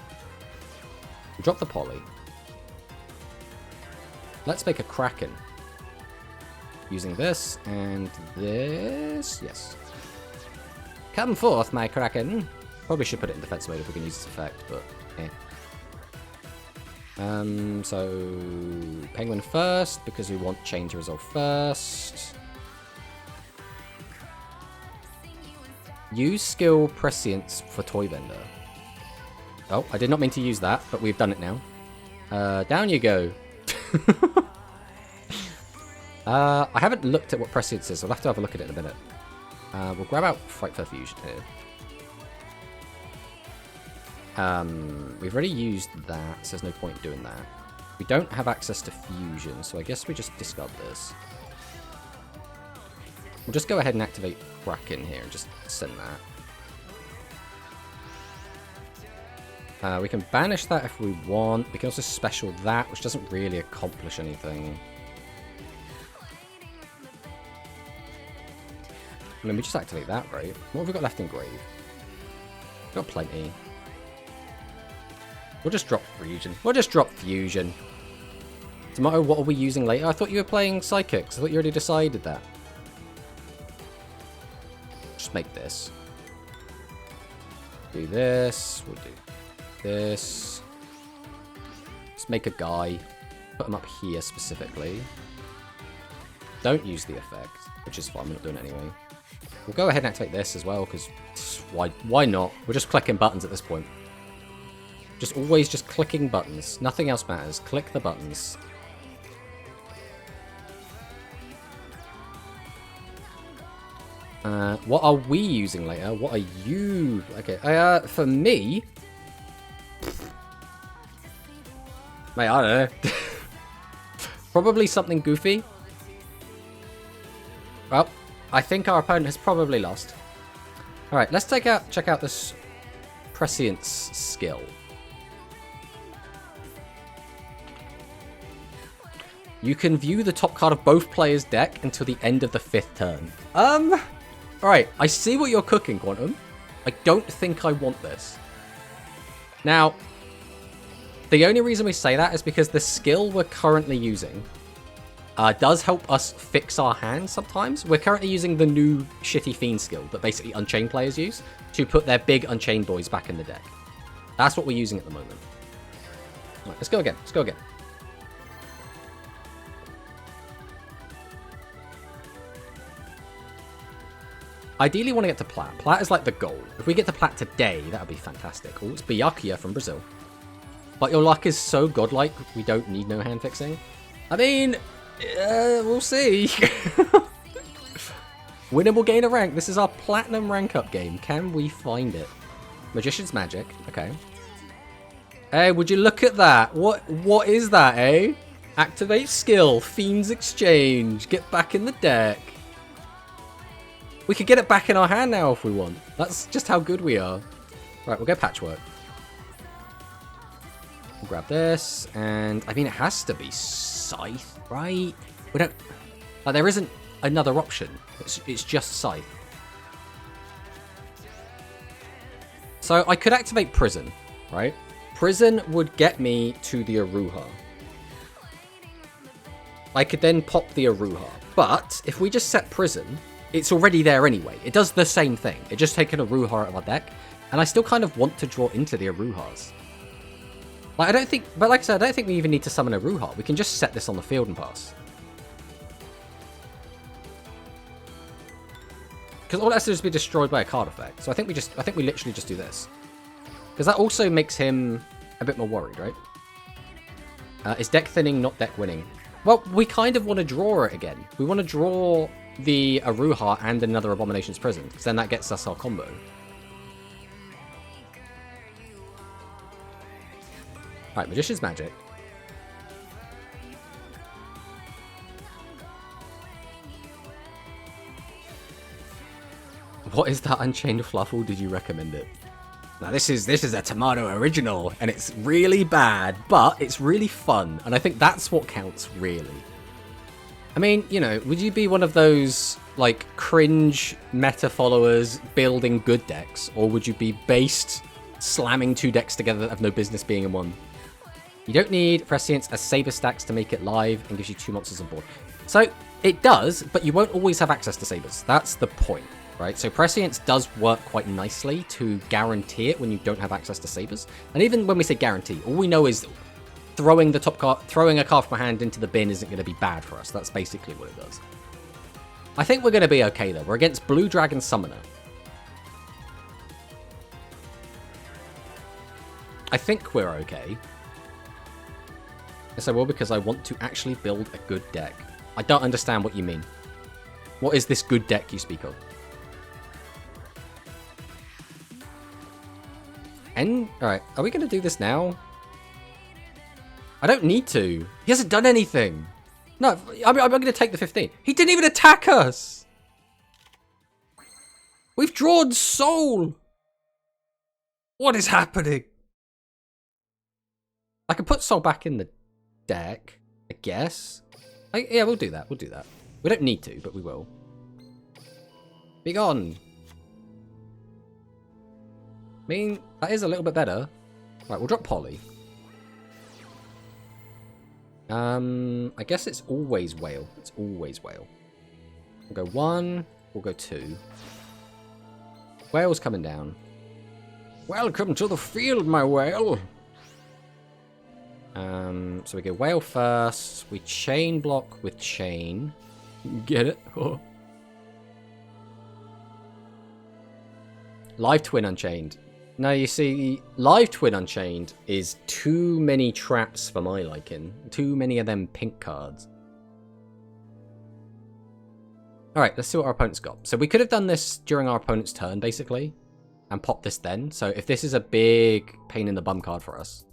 Speaker 1: We drop the Poly. Let's make a Kraken. Using this and this. Yes. Come forth, my Kraken. Probably should put it in defense mode if we can use this effect, but eh. So Penguin first, because we want Chain to resolve first. Use skill Prescience for Toy Vendor. Oh, I did not mean to use that, but we've done it now. Down you go. I haven't looked at what Prescience is, so I'll have to have a look at it in a minute. We'll grab out Fight for Fusion here. We've already used that, so there's no point doing that. We don't have access to Fusion, so I guess we just discard this. We'll just go ahead and activate Kraken here and just send that. We can banish that if we want. We can also special that, which doesn't really accomplish anything. I mean, we just activate that, right? What have we got left in grave? We've got plenty. We'll just drop fusion. We'll just drop fusion. Tomato, what are we using later? I thought you were playing psychics. I thought you already decided that. Just make this. Do this. We'll do this. Let's make a guy. Put him up here specifically. Don't use the effect, which is fine. We're not doing it anyway. We'll go ahead and activate this as well, because why not? We're just clicking buttons at this point. Just always just clicking buttons. Nothing else matters. Click the buttons. What are we using later? What are you? Okay, for me... Mate, I don't know. Probably something goofy. Well, I think our opponent has probably lost. Alright, let's check out this Prescience skill. You can view the top card of both players' deck until the end of the 5th turn. Alright, I see what you're cooking, Quantum. I don't think I want this. Now, the only reason we say that is because the skill we're currently using does help us fix our hands sometimes. We're currently using the new shitty Fiend skill that basically Unchained players use to put their big Unchained boys back in the deck. That's what we're using at the moment. Right, let's go again. Let's go again. Ideally, want to get to Plat. Plat is like the goal. If we get to Plat today, that would be fantastic. Oh, it's Byakuya from Brazil. But your luck is so godlike, we don't need no hand fixing. I mean, we'll see. Win and we'll gain a rank. This is our platinum rank up game. Can we find it? Magician's Magic. Okay. Hey, would you look at that? What is that, eh? Activate skill. Fiend's Exchange. Get back in the deck. We could get it back in our hand now if we want. That's just how good we are. Right, we'll go Patchwork. We'll grab this, and I mean, it has to be Scythe, right? We don't... Like, there isn't another option. It's just Scythe. So I could activate Prison, right? Prison would get me to the Aruha. I could then pop the Aruha. But if we just set Prison... It's already there anyway. It does the same thing. It just taken a Aruha out of our deck. And I still kind of want to draw into the Aruhas. Like, I don't think... But like I said, I don't think we even need to summon a Aruha. We can just set this on the field and pass. Because all it has to do is be destroyed by a card effect. So I think we literally just do this. Because that also makes him a bit more worried, right? Is deck thinning not deck winning? Well, we kind of want to draw it again. We want to draw... the Aruha and another Abomination's Prison, because then that gets us our combo. Alright, Magician's Magic. What is that Unchained Fluffal? Did you recommend it? Now this is a Tomato original, and it's really bad, but it's really fun, and I think that's what counts, really. I mean, you know, would you be one of those, like, cringe meta followers building good decks? Or would you be based slamming 2 decks together that have no business being in one? You don't need Prescience as Saber stacks to make it live and gives you 2 monsters on board. So, it does, but you won't always have access to Sabers. That's the point, right? So Prescience does work quite nicely to guarantee it when you don't have access to Sabers. And even when we say guarantee, all we know is... throwing the top card, throwing a card from my hand into the bin isn't going to be bad for us. That's basically what it does. I think we're going to be okay, though. We're against Blue Dragon Summoner. I think we're okay. Yes, I will, because I want to actually build a good deck. I don't understand what you mean. What is this good deck you speak of? And, alright, are we going to do this now? I don't need to. He hasn't done anything. No, I'm going to take the 15. He didn't even attack us. We've drawn Soul. What is happening? I can put Soul back in the deck, I guess. Yeah, we'll do that. We'll do that. We don't need to, but we will. Be gone. I mean, that is a little bit better. Right, we'll drop Polly. I guess it's always whale. It's always whale. We'll go 1. We'll go 2. Whale's coming down. Welcome to the field, my whale. So we go whale first. We chain block with chain. Get it? Oh. Live Twin Unchained. No, you see, Live Twin Unchained is too many traps for my liking. Too many of them pink cards. Alright, let's see what our opponent's got. So we could have done this during our opponent's turn, basically. And popped this then. So if this is a big pain in the bum card for us.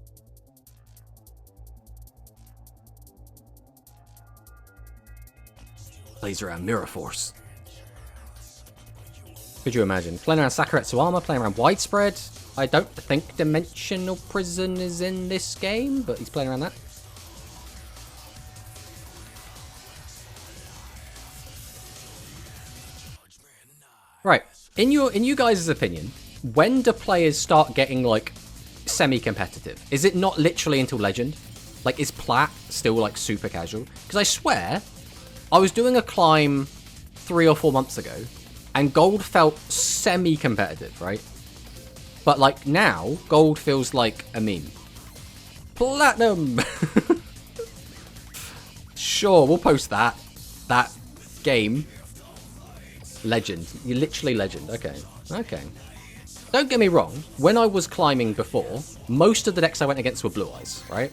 Speaker 1: Plays around Mirror Force. Could you imagine? Playing around Sakuretsu Armor, playing around Widespread. I don't think Dimensional Prison is in this game, but he's playing around that. Right. In you guys' opinion, when do players start getting, like, semi-competitive? Is it not literally until Legend? Like, is Plat still, like, super casual? Because I swear, I was doing a climb 3 or 4 months ago, and Gold felt semi-competitive, right? But, like, now, Gold feels like a meme. Platinum! Sure, we'll post that. That game. Legend. You're literally Legend. Okay. Okay. Don't get me wrong. When I was climbing before, most of the decks I went against were Blue Eyes, right?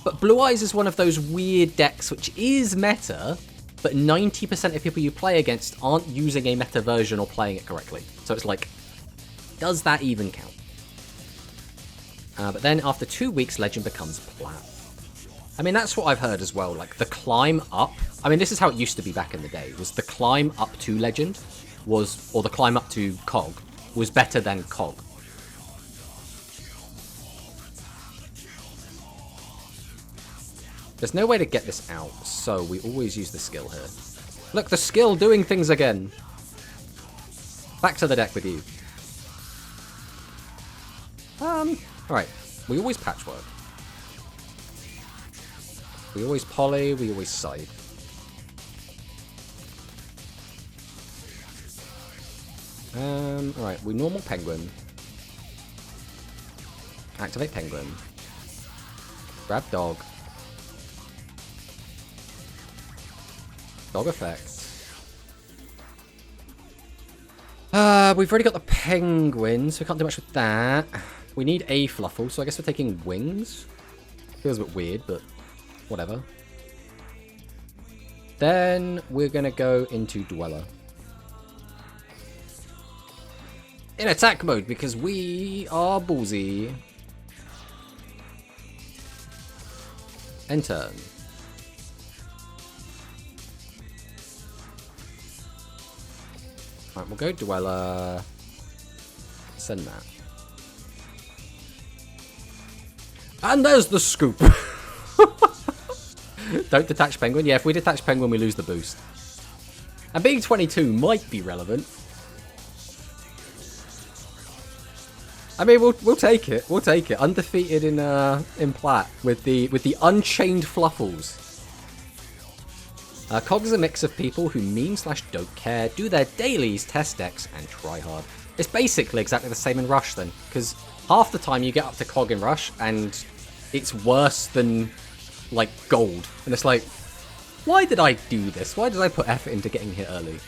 Speaker 1: But Blue Eyes is one of those weird decks which is meta, but 90% of people you play against aren't using a meta version or playing it correctly. So it's like, does that even count? But then after 2 weeks, Legend becomes Plat. I mean, that's what I've heard as well. Like, the climb up... I mean, this is how it used to be back in the day. Was the climb up to Legend was... Or the climb up to Cog was better than Cog. There's no way to get this out, so we always use the skill here. Look, the skill doing things again. Back to the deck with you. Alright. We always patchwork. We always poly, we always side. Alright, we normal penguin. Activate penguin. Grab dog. Dog effect. We've already got the penguin, so we can't do much with that. We need a Fluffal, so I guess we're taking wings. Feels a bit weird, but whatever. Then we're going to go into Dweller. In attack mode, because we are ballsy. End turn. Right, we'll go Dweller. Send that. And there's the scoop. Don't detach Penguin. Yeah, if we detach Penguin, we lose the boost. And being 22 might be relevant. I mean, we'll take it. We'll take it. Undefeated in Plat with the Unchained Fluffals. Cog is a mix of people who mean/don't care, do their dailies, test decks, and try hard. It's basically exactly the same in Rush then, because half the time you get up to Cog in Rush and it's worse than, like, Gold. And it's like, why did I do this? Why did I put effort into getting here early?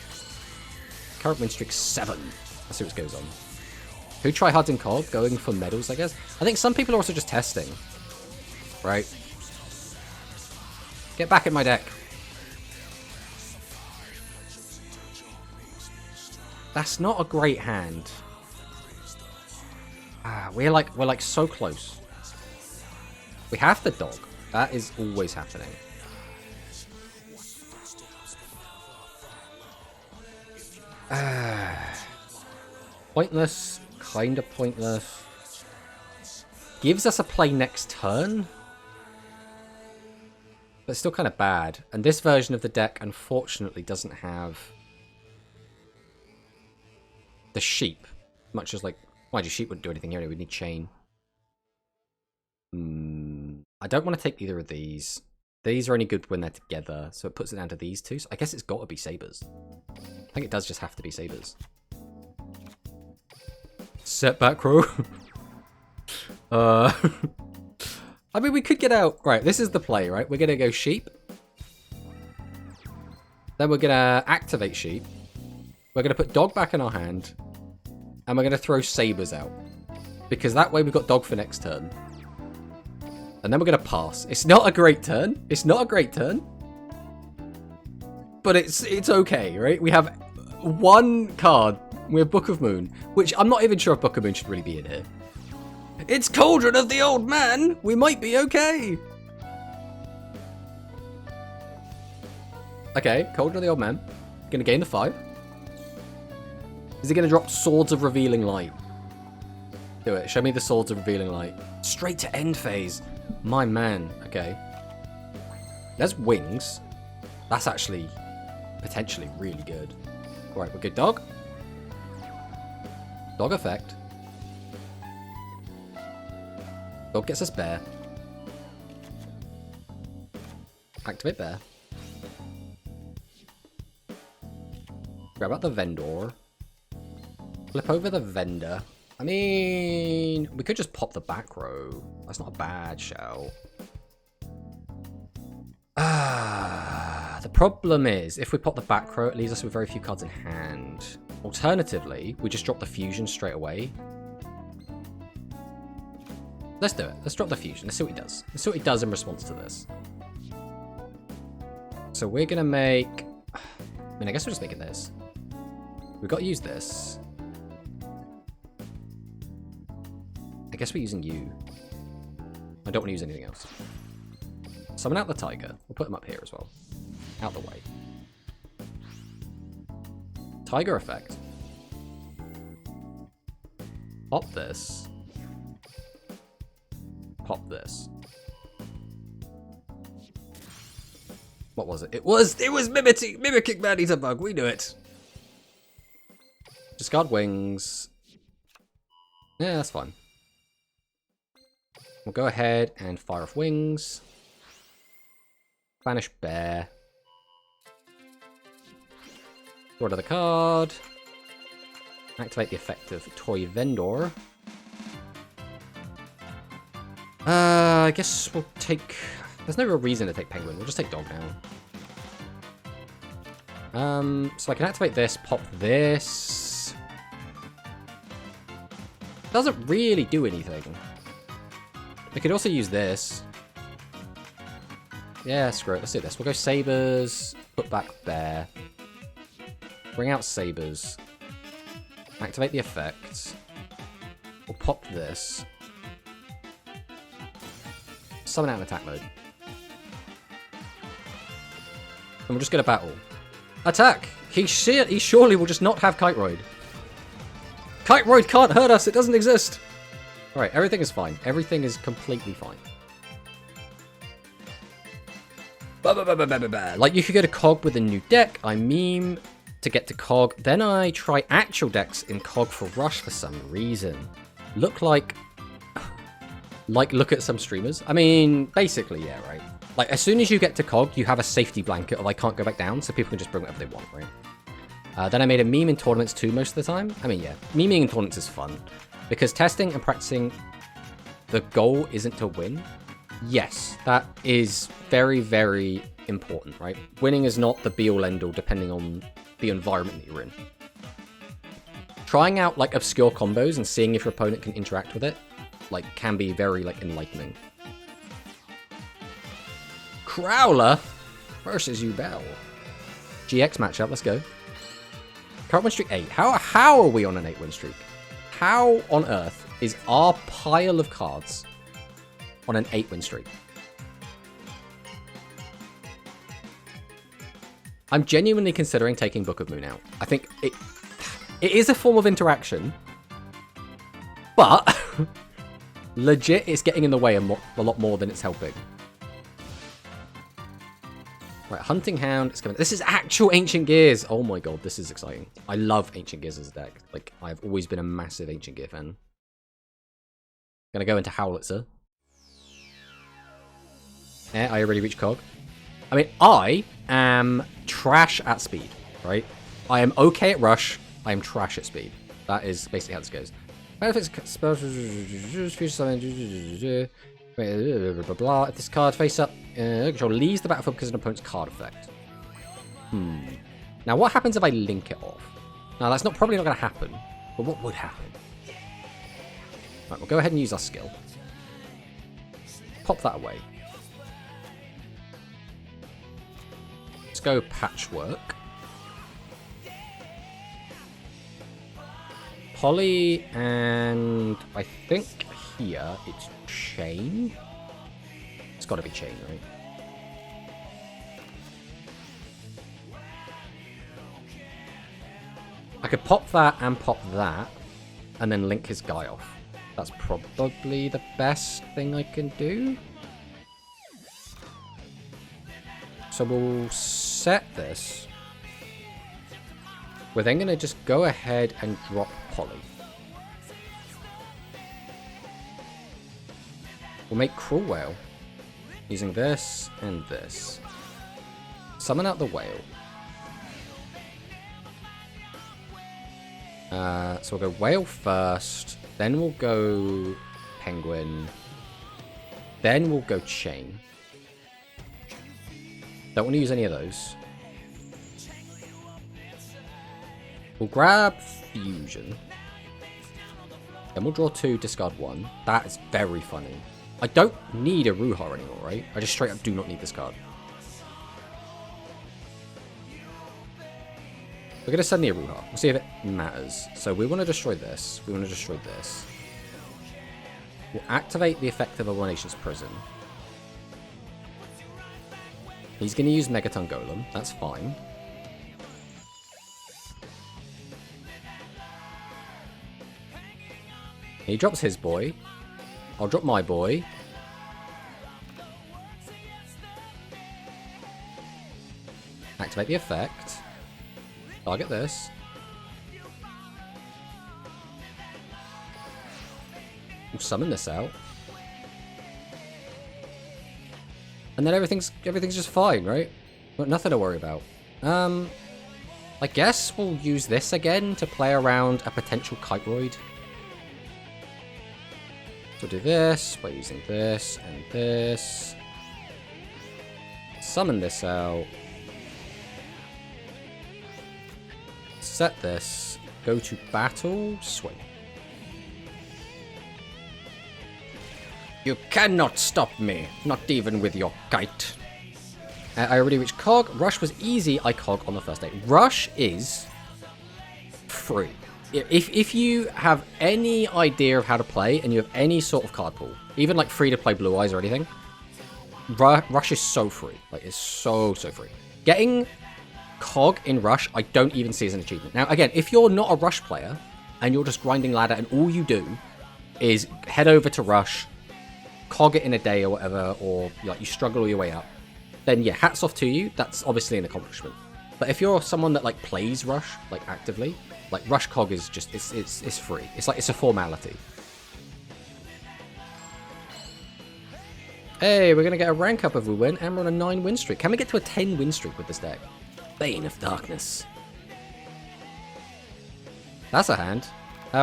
Speaker 1: Current win streak 7. Let's see what goes on. Who try hard in Cog? Going for medals, I guess? I think some people are also just testing. Right? Get back in my deck. That's not a great hand. We're like so close. We have the dog. That is always happening. Pointless. Kind of pointless. gives us a play next turn. But it's still kind of bad. And this version of the deck, unfortunately, doesn't have the sheep. Much as, like, mind you, sheep wouldn't do anything here anyway. We need chain. I don't want to take either of these. These are only good when they're together, so it puts it down to these two. So I guess it's got to be sabers. I think it does just have to be sabers. Setback row. I mean, we could get out. Right, this is the play, right? We're going to go sheep. Then we're going to activate sheep. We're going to put dog back in our hand. And we're going to throw sabers out. Because that way we've got dog for next turn. And then we're going to pass. It's not a great turn. It's not a great turn. But it's okay, right? We have one card. We have Book of Moon. Which I'm not even sure if Book of Moon should really be in here. It's Cauldron of the Old Man! We might be okay! Okay, Cauldron of the Old Man. Gonna gain the 5. Is he gonna drop Swords of Revealing Light? Do it. Show me the Swords of Revealing Light. Straight to end phase. My man. Okay. There's Wings. That's actually potentially really good. Alright, we're good. Dog. Dog effect. Dog gets us bear. Activate bear. Grab out the vendor. Flip over the vendor. I mean, we could just pop the back row. That's not a bad shout. The problem is, if we pop the back row, it leaves us with very few cards in hand. Alternatively, we just drop the fusion straight away. Let's do it. Let's drop the fusion. Let's see what he does. Let's see what he does in response to this. So we're going to make... I mean, I guess we're just making this. We've got to use this. I guess we're using you. I don't want to use anything else. Summon out the tiger. We'll put him up here as well. Out the way. Tiger effect. Pop this. Pop this. What was it? It was mimicking Man-Eater Bug. We knew it. Discard Wings. Yeah, that's fine. We'll go ahead and fire off Wings. Banish Bear. Draw another card. Activate the effect of Toy Vendor. I guess we'll take... There's no real reason to take Penguin. We'll just take Dog now. So I can activate this, pop this. Doesn't really do anything. We could also use this. Yeah, screw it. Let's do this. We'll go Sabers, put back Bear. Bring out Sabers. Activate the effect. We'll pop this. Summon out in attack mode. And we'll just get a battle. Attack! He surely will just not have Kiteroid. Kiteroid can't hurt us! It doesn't exist! Alright, everything is fine. Everything is completely fine. Like, you could go to Cog with a new deck. I meme to get to Cog. Then I try actual decks in Cog for Rush for some reason. Look at some streamers. I mean, basically, yeah, right? Like, as soon as you get to Cog, you have a safety blanket of I can't go back down, so people can just bring whatever they want, right? Then I made a meme in tournaments too most of the time. I mean, yeah, meming in tournaments is fun. Because testing and practicing, the goal isn't to win. Yes, that is very, very important, right? Winning is not the be-all, end-all, depending on the environment that you're in. Trying out, like, obscure combos and seeing if your opponent can interact with it, like, can be very, like, enlightening. Crowler versus Ubel. GX matchup, let's go. Current win streak 8. How are we on an 8-win streak? How on earth is our pile of cards on an 8-win streak? I'm genuinely considering taking Book of Moon out. I think it is a form of interaction, but Legit, it's getting in the way a lot more than it's helping. Right, Hunting Hound is coming. This is actual Ancient Gears. Oh my god, this is exciting. I love Ancient Gears as a deck. Like, I've always been a massive Ancient Gear fan. Gonna go into Howlitzer. Yeah, I already reached Cog. I mean, I am trash at speed, right? I am okay at rush. I am trash at speed. That is basically how this goes. Benefits spells, future summon, blah, blah, blah. If this card face up, control leaves the battlefield because of an opponent's card effect. Now, what happens if I link it off? Now, that's probably not going to happen, but what would happen? Right, we'll go ahead and use our skill. Pop that away. Let's go Patchwork. Poly, and I think here it's Chain. It's got to be Chain, right? I could pop that and pop that, and then link his guy off. That's probably the best thing I can do. So we'll set this. We're then going to just go ahead and drop Poly. We'll make Cruel Whale using this and this. Summon out the whale. So we'll go Whale first, then we'll go Penguin, then we'll go Chain. Don't want to use any of those. We'll grab Fusion. Then we'll draw 2, discard 1. That is very funny. I don't need a Ruha anymore, right? I just straight up do not need this card. We're going to send the Ruha. We'll see if it matters. So we want to destroy this. We want to destroy this. We'll activate the effect of Abomination's Prison. He's going to use Megaton Golem. That's fine. He drops his boy. I'll drop my boy. Activate the effect. Target this. We'll summon this out. And then everything's just fine, right? Got nothing to worry about. I guess we'll use this again to play around a potential Kiteroid. So do this by using this and this. Summon this out. Set this. Go to battle. Swing. You cannot stop me. Not even with your kite. I already reached Cog. Rush was easy. I Cog on the first day. Rush is free. If you have any idea of how to play and you have any sort of card pool, even like free to play Blue Eyes or anything, Rush is so free. Like, it's so free. Getting Cog in Rush, I don't even see as an achievement. Now, again, if you're not a Rush player and you're just grinding ladder and all you do is head over to Rush, Cog it in a day or whatever, or like you struggle all your way up, then yeah, hats off to you. That's obviously an accomplishment. But if you're someone that like plays Rush like actively, like Rush Cog is just it's free. It's like it's a formality. Hey, we're gonna get a rank up if we win, and we're on a 9 win streak. Can we get to a 10 win streak with this deck? Bane of Darkness. That's a hand.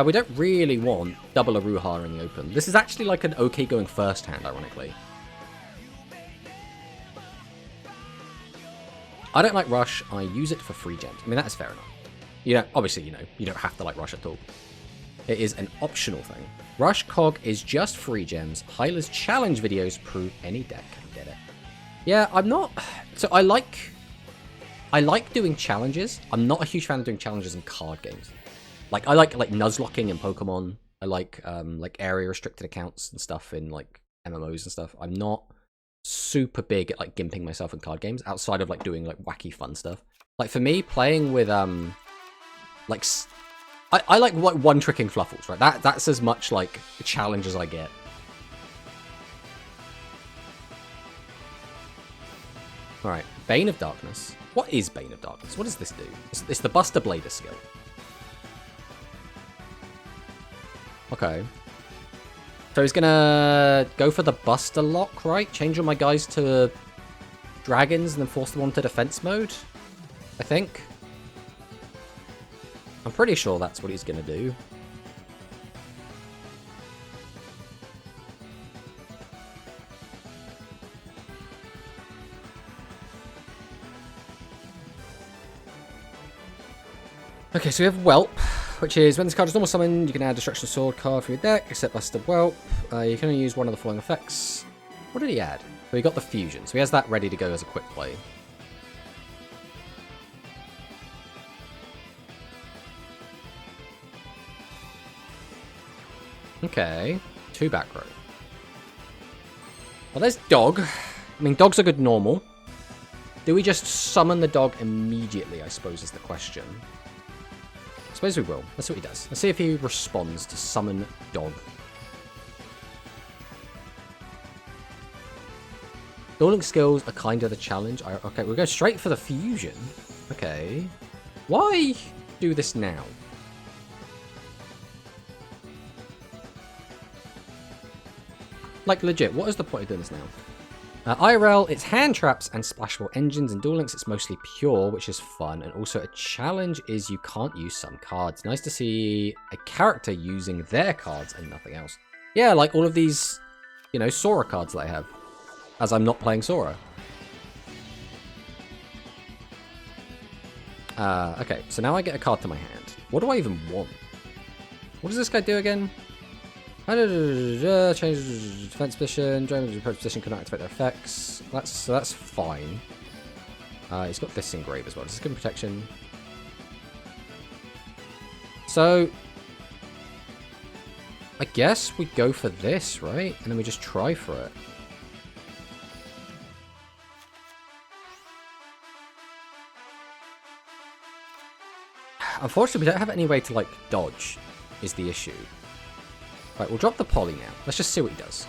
Speaker 1: We don't really want double Aruha in the open. This is actually like an okay going first hand, ironically. I don't like Rush. I use it for free gems. I mean, that is fair enough. You know, obviously, you don't have to like Rush at all. It is an optional thing. Rush Cog is just free gems. Hyla's challenge videos prove any deck can get it. Yeah, I'm not... So I like doing challenges. I'm not a huge fan of doing challenges in card games. Like, I like Nuzlocking in Pokemon. I like area restricted accounts and stuff in like MMOs and stuff. I'm not super big at like gimping myself in card games outside of like doing like wacky fun stuff. Like for me, playing with I like one-tricking Fluffals, right? That's as much like a challenge as I get. Alright, Bane of Darkness. What is Bane of Darkness? What does this do? It's the Buster Blader skill. Okay. So he's gonna go for the Buster Lock, right? Change all my guys to dragons and then force them onto defense mode, I think. I'm pretty sure that's what he's gonna do. Okay, so we have Whelp, which is when this card is normal summoned, you can add Destruction Sword card from your deck, except Buster Whelp. You can only use one of the following effects. What did he add? So he got the Fusion, so he has that ready to go as a quick play. Okay, 2 back row. Well, there's Dog. I mean, dogs are good normal. Do we just summon the dog immediately, I suppose, is the question. I suppose we will. Let's see what he does. Let's see if he responds to summon dog. Dueling skills are kind of the challenge. Okay, we'll go straight for the fusion. Okay. Why do this now? Like, legit, what is the point of doing this now? IRL, it's hand traps and splashable engines. In Duel Links, it's mostly pure, which is fun. And also a challenge is you can't use some cards. Nice to see a character using their cards and nothing else. Yeah, like all of these, you know, Sora cards that I have. As I'm not playing Sora. Okay, so now I get a card to my hand. What do I even want? What does this guy do again? Change defense position, drain the approach position cannot activate their effects. That's fine. He's got this engrave as well. Does this give him protection? So I guess we go for this, right? And then we just try for it. Unfortunately, we don't have any way to, like, dodge, is the issue. Right, we'll drop the Poly now. Let's just see what he does.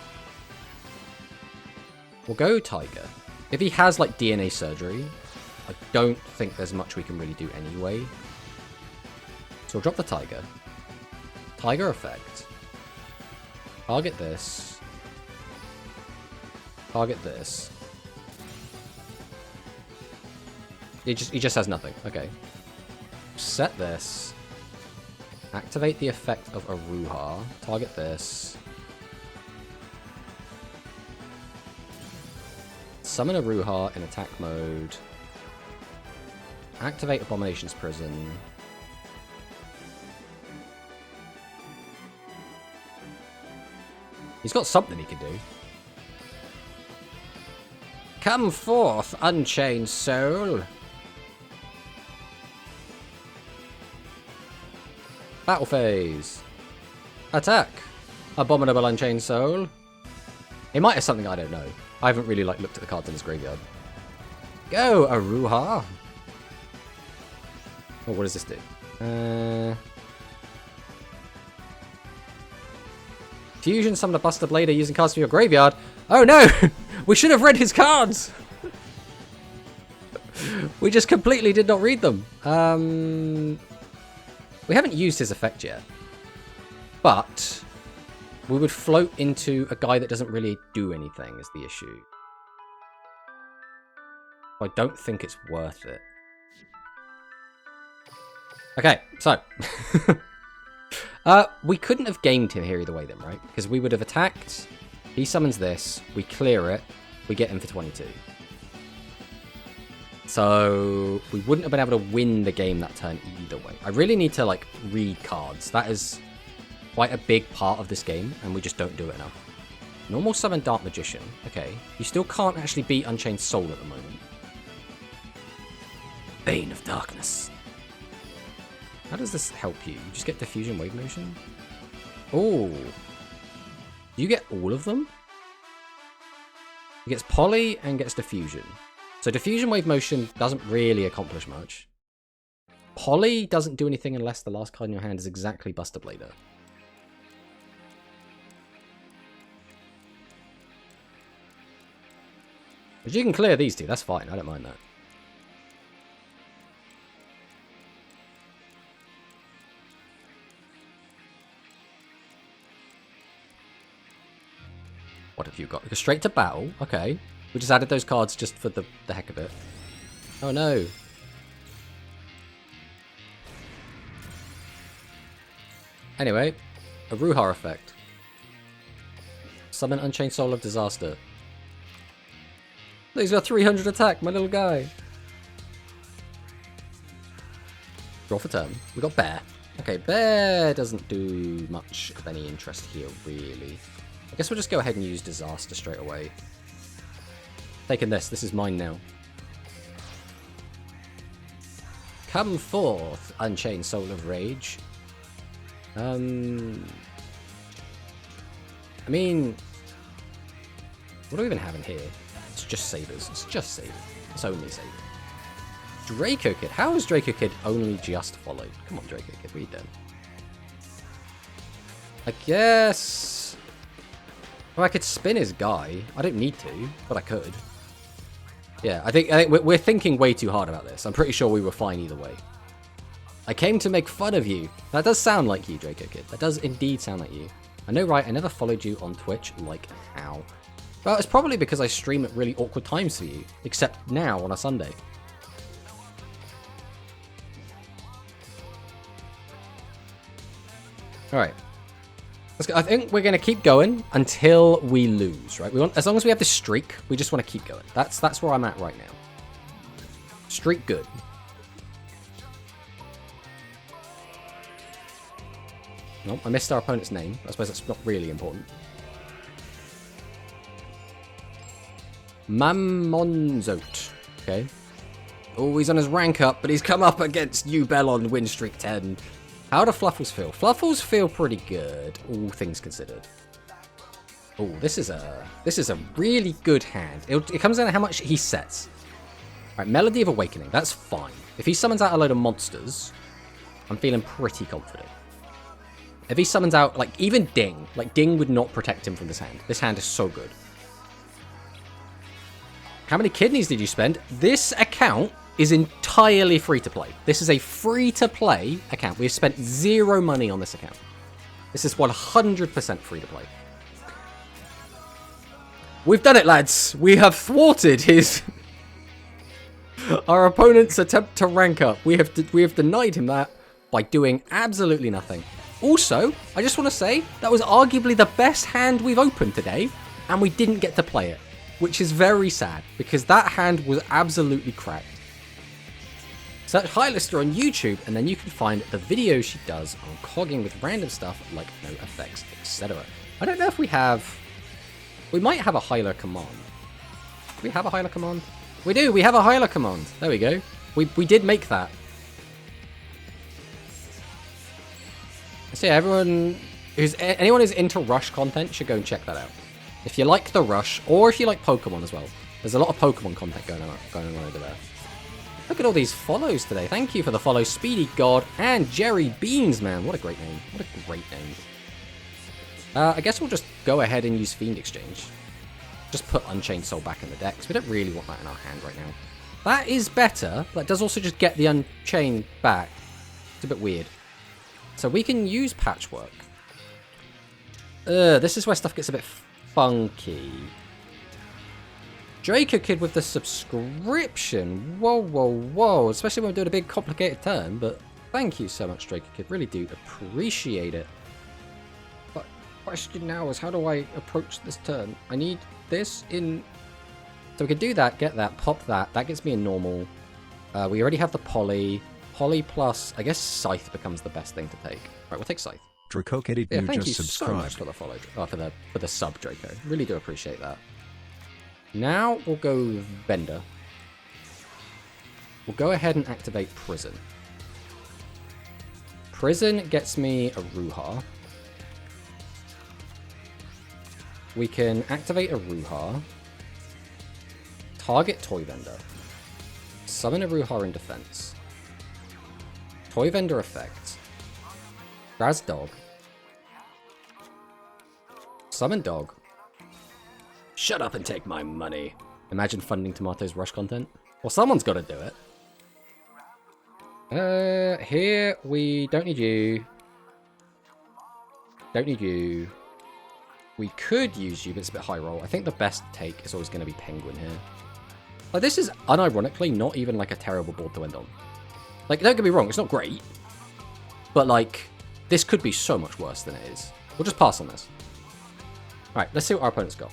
Speaker 1: We'll go Tiger. If he has, like, DNA surgery, I don't think there's much we can really do anyway. So we'll drop the Tiger. Tiger effect. Target this. Target this. He just has nothing. Okay. Set this. Activate the effect of Aruha. Target this. Summon Aruha in attack mode. Activate Abomination's Prison. He's got something he can do. Come forth, unchained soul. Battle phase. Attack. Abominable Unchained Soul. It might have something I don't know. I haven't really, like, looked at the cards in his graveyard. Go, Aruha. Oh, what does this do? Fusion, summon a Buster Blader using cards from your graveyard. Oh no! We should have read his cards! We just completely did not read them. We haven't used his effect yet. But we would float into a guy that doesn't really do anything is the issue. I don't think it's worth it. Okay, so. We couldn't have gamed him here either way then, right? Because we would have attacked, he summons this, we clear it, we get him for 22. So we wouldn't have been able to win the game that turn either way. I really need to, like, read cards. That is quite a big part of this game, and we just don't do it enough. Normal summon Dark Magician. Okay. You still can't actually beat Unchained Soul at the moment. Bane of Darkness. How does this help you? You just get Diffusion Wave Motion? Oh. Do you get all of them? He gets Poly and gets Diffusion. So Diffusion Wave Motion doesn't really accomplish much. Poly doesn't do anything unless the last card in your hand is exactly Buster Blader. But you can clear these two, that's fine, I don't mind that. What have you got? Go straight to battle. Okay. We just added those cards just for the heck of it. Oh no. Anyway, a Ruhar effect. Summon Unchained Soul of Disaster. He's got 300 attack, my little guy. Draw for turn. We got Bear. Okay, Bear doesn't do much of any interest here, really. I guess we'll just go ahead and use Disaster straight away. Taking this. This is mine now. Come forth, Unchained Soul of Rage. I mean, what do we even have in here? It's just Sabers. It's just Sabers. It's only Sabers. Draco Kid. How is Draco Kid only just followed? Come on, Draco Kid. Read them. I guess... Well, I could spin his guy. I don't need to, but I could. Yeah, I think we're thinking way too hard about this. I'm pretty sure we were fine either way. I came to make fun of you. That does sound like you, Draco Kid. That does indeed sound like you. I know, right? I never followed you on Twitch. Like, how? Well, it's probably because I stream at really awkward times for you. Except now, on a Sunday. Alright. Let's go. I think we're going to keep going until we lose, right? As long as we have this streak, we just want to keep going. That's where I'm at right now. Streak good. Nope, I missed our opponent's name. I suppose that's not really important. Mammonzote. Okay. Oh, he's on his rank up, but he's come up against you, Bellon, win streak 10. How do Fluffals feel? Fluffals feel pretty good, all things considered. Oh, this is a really good hand. It comes down to how much he sets. Alright, Melody of Awakening, that's fine. If he summons out a load of monsters, I'm feeling pretty confident. If he summons out, like, even Ding. Like, Ding would not protect him from this hand. This hand is so good. How many kidneys did you spend? This account is entirely free to play. This is a free to play account. We've spent 0 money on this account. This is 100% free to play. We've done it, lads. We have thwarted his... our opponent's attempt to rank up. We have denied him that by doing absolutely nothing. Also, I just want to say, that was arguably the best hand we've opened today, and we didn't get to play it, which is very sad, because that hand was absolutely cracked. Search Hylister on YouTube, and then you can find the videos she does on cogging with random stuff like no effects, etc. I don't know if we have... We might have a Hyler command. Do we have a Hyler command? We do, we have a Hyler command. There we go. We did make that. So yeah, anyone who's into Rush content should go and check that out. If you like the Rush, or if you like Pokemon as well. There's a lot of Pokemon content going on over there. Look at all these follows today. Thank you for the follow, Speedy God and Jerry Beans, man. What a great name. What a great name. I guess we'll just go ahead and use Fiend Exchange. Just put Unchained Soul back in the deck, because we don't really want that in our hand right now. That is better. That does also just get the Unchained back. It's a bit weird. So we can use Patchwork. This is where stuff gets a bit funky. Draco Kid with the subscription. Whoa, whoa, whoa. Especially when we're doing a big complicated turn. But thank you so much, Draco Kid. Really do appreciate it. But question now is, how do I approach this turn? I need this in... So we can do that, get that, pop that. That gets me a normal. We already have the Poly. Poly plus, I guess Scythe becomes the best thing to take. Right, we'll take Scythe.
Speaker 2: Draco Kid,
Speaker 1: Yeah,
Speaker 2: you
Speaker 1: thank
Speaker 2: just
Speaker 1: you
Speaker 2: subscribed.
Speaker 1: so much for the follow. Oh, for the sub, Draco. Really do appreciate that. Now we'll go Bender. We'll go ahead and activate Prison. Prison gets me a Ruhar. We can activate a Ruhar. Target Toy Vendor. Summon a Ruhar in defense. Toy Vendor effect. Raz Dog. Summon Dog. Shut up and take my money. Imagine funding Tomato's Rush content. Well, someone's got to do it. Here we don't need you. Don't need you. We could use you, but it's a bit high roll. I think the best take is always going to be Penguin here. Like, this is unironically not even like a terrible board to end on. Like, don't get me wrong, it's not great. But like, this could be so much worse than it is. We'll just pass on this. Alright, let's see what our opponent's got.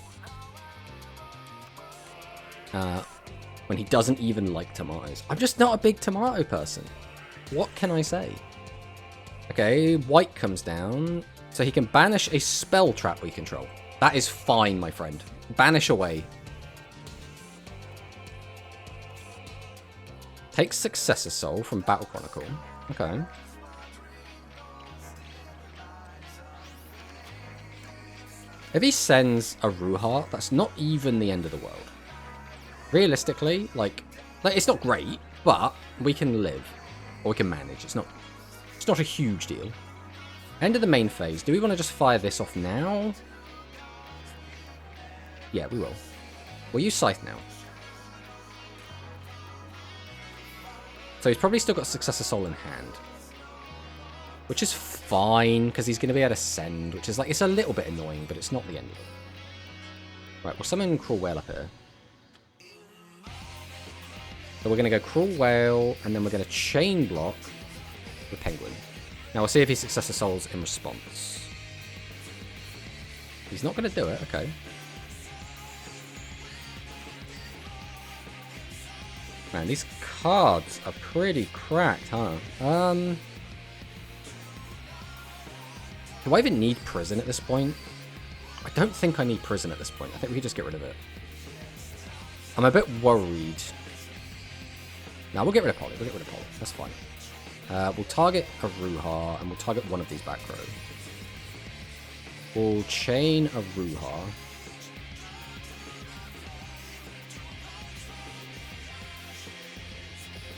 Speaker 1: When he doesn't even like tomatoes. I'm just not a big tomato person. What can I say? Okay, white comes down. So he can banish a spell trap we control. That is fine, my friend. Banish away. Takes Successor Soul from Battle Chronicle. Okay. If he sends a Ruha, that's not even the end of the world. Realistically, like it's not great, but we can live. Or we can manage. It's not a huge deal. End of the main phase. Do we want to just fire this off now? Yeah, we will. We'll use Scythe now. So he's probably still got Successor Soul in hand. Which is fine, because he's going to be able to send, which is like, it's a little bit annoying, but it's not the end of it. Right, we'll summon Cruel Whale up here. So we're going to go Cruel Whale, and then we're going to Chain Block the Penguin. Now we'll see if he Successor Souls in response. He's not going to do it, okay. Man, these cards are pretty cracked, huh? Do I even need Prison at this point? I don't think I need Prison at this point. I think we could just get rid of it. I'm a bit worried. Now we'll get rid of Poly. We'll get rid of Poly. That's fine. We'll target a Ruha, and we'll target one of these back row. We'll chain a Ruha.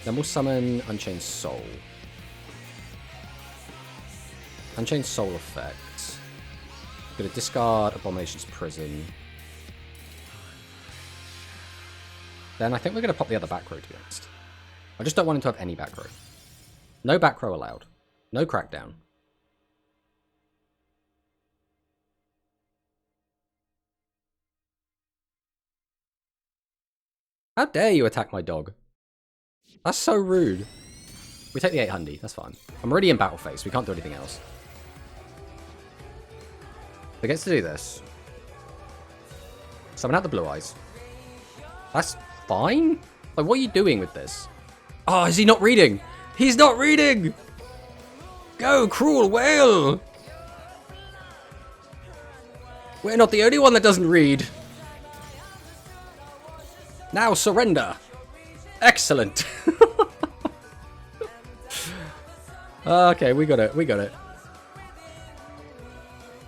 Speaker 1: Then we'll summon Unchained Soul. Unchained Soul effect. Gonna discard Abomination's Prison. Then I think we're gonna pop the other back row, to be honest. I just don't want him to have any back row. No back row allowed. No crackdown. How dare you attack my dog? That's so rude. We take the 800, that's fine. I'm already in battle phase, we can't do anything else. He gets to do this. Summon out the blue eyes. That's fine? Like, what are you doing with this? Oh, is he not reading? He's not reading! Go, Cruel Whale! We're not the only one that doesn't read. Now surrender. Excellent. Okay, we got it. We got it.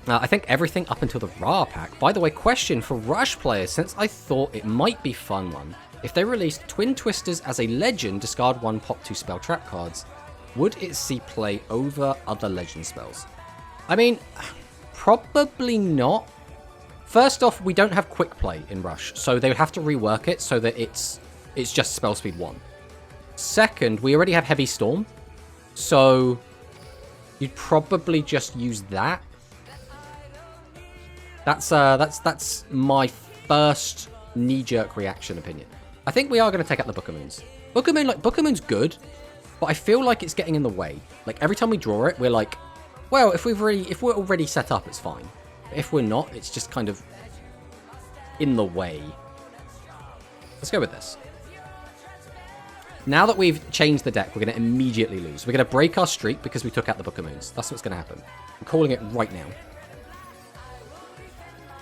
Speaker 1: I think everything up until the Ra pack. By the way, question for Rush players, since I thought it might be fun one. If they released Twin Twisters as a legend, discard 1, pop 2 spell trap cards, would it see play over other legend spells? I mean, probably not. First off, we don't have quick play in Rush, so they would have to rework it so that it's just spell speed 1. Second, we already have Heavy Storm, so you'd probably just use that. That's my first knee-jerk reaction opinion. I think we are going to take out the Book of Moons. Book of Moon's good, but I feel like it's getting in the way. Like, every time we draw it, we're like, well, if we're already set up, it's fine. But if we're not, it's just kind of in the way. Let's go with this. Now that we've changed the deck, we're going to immediately lose. We're going to break our streak because we took out the Book of Moons. That's what's going to happen. I'm calling it right now.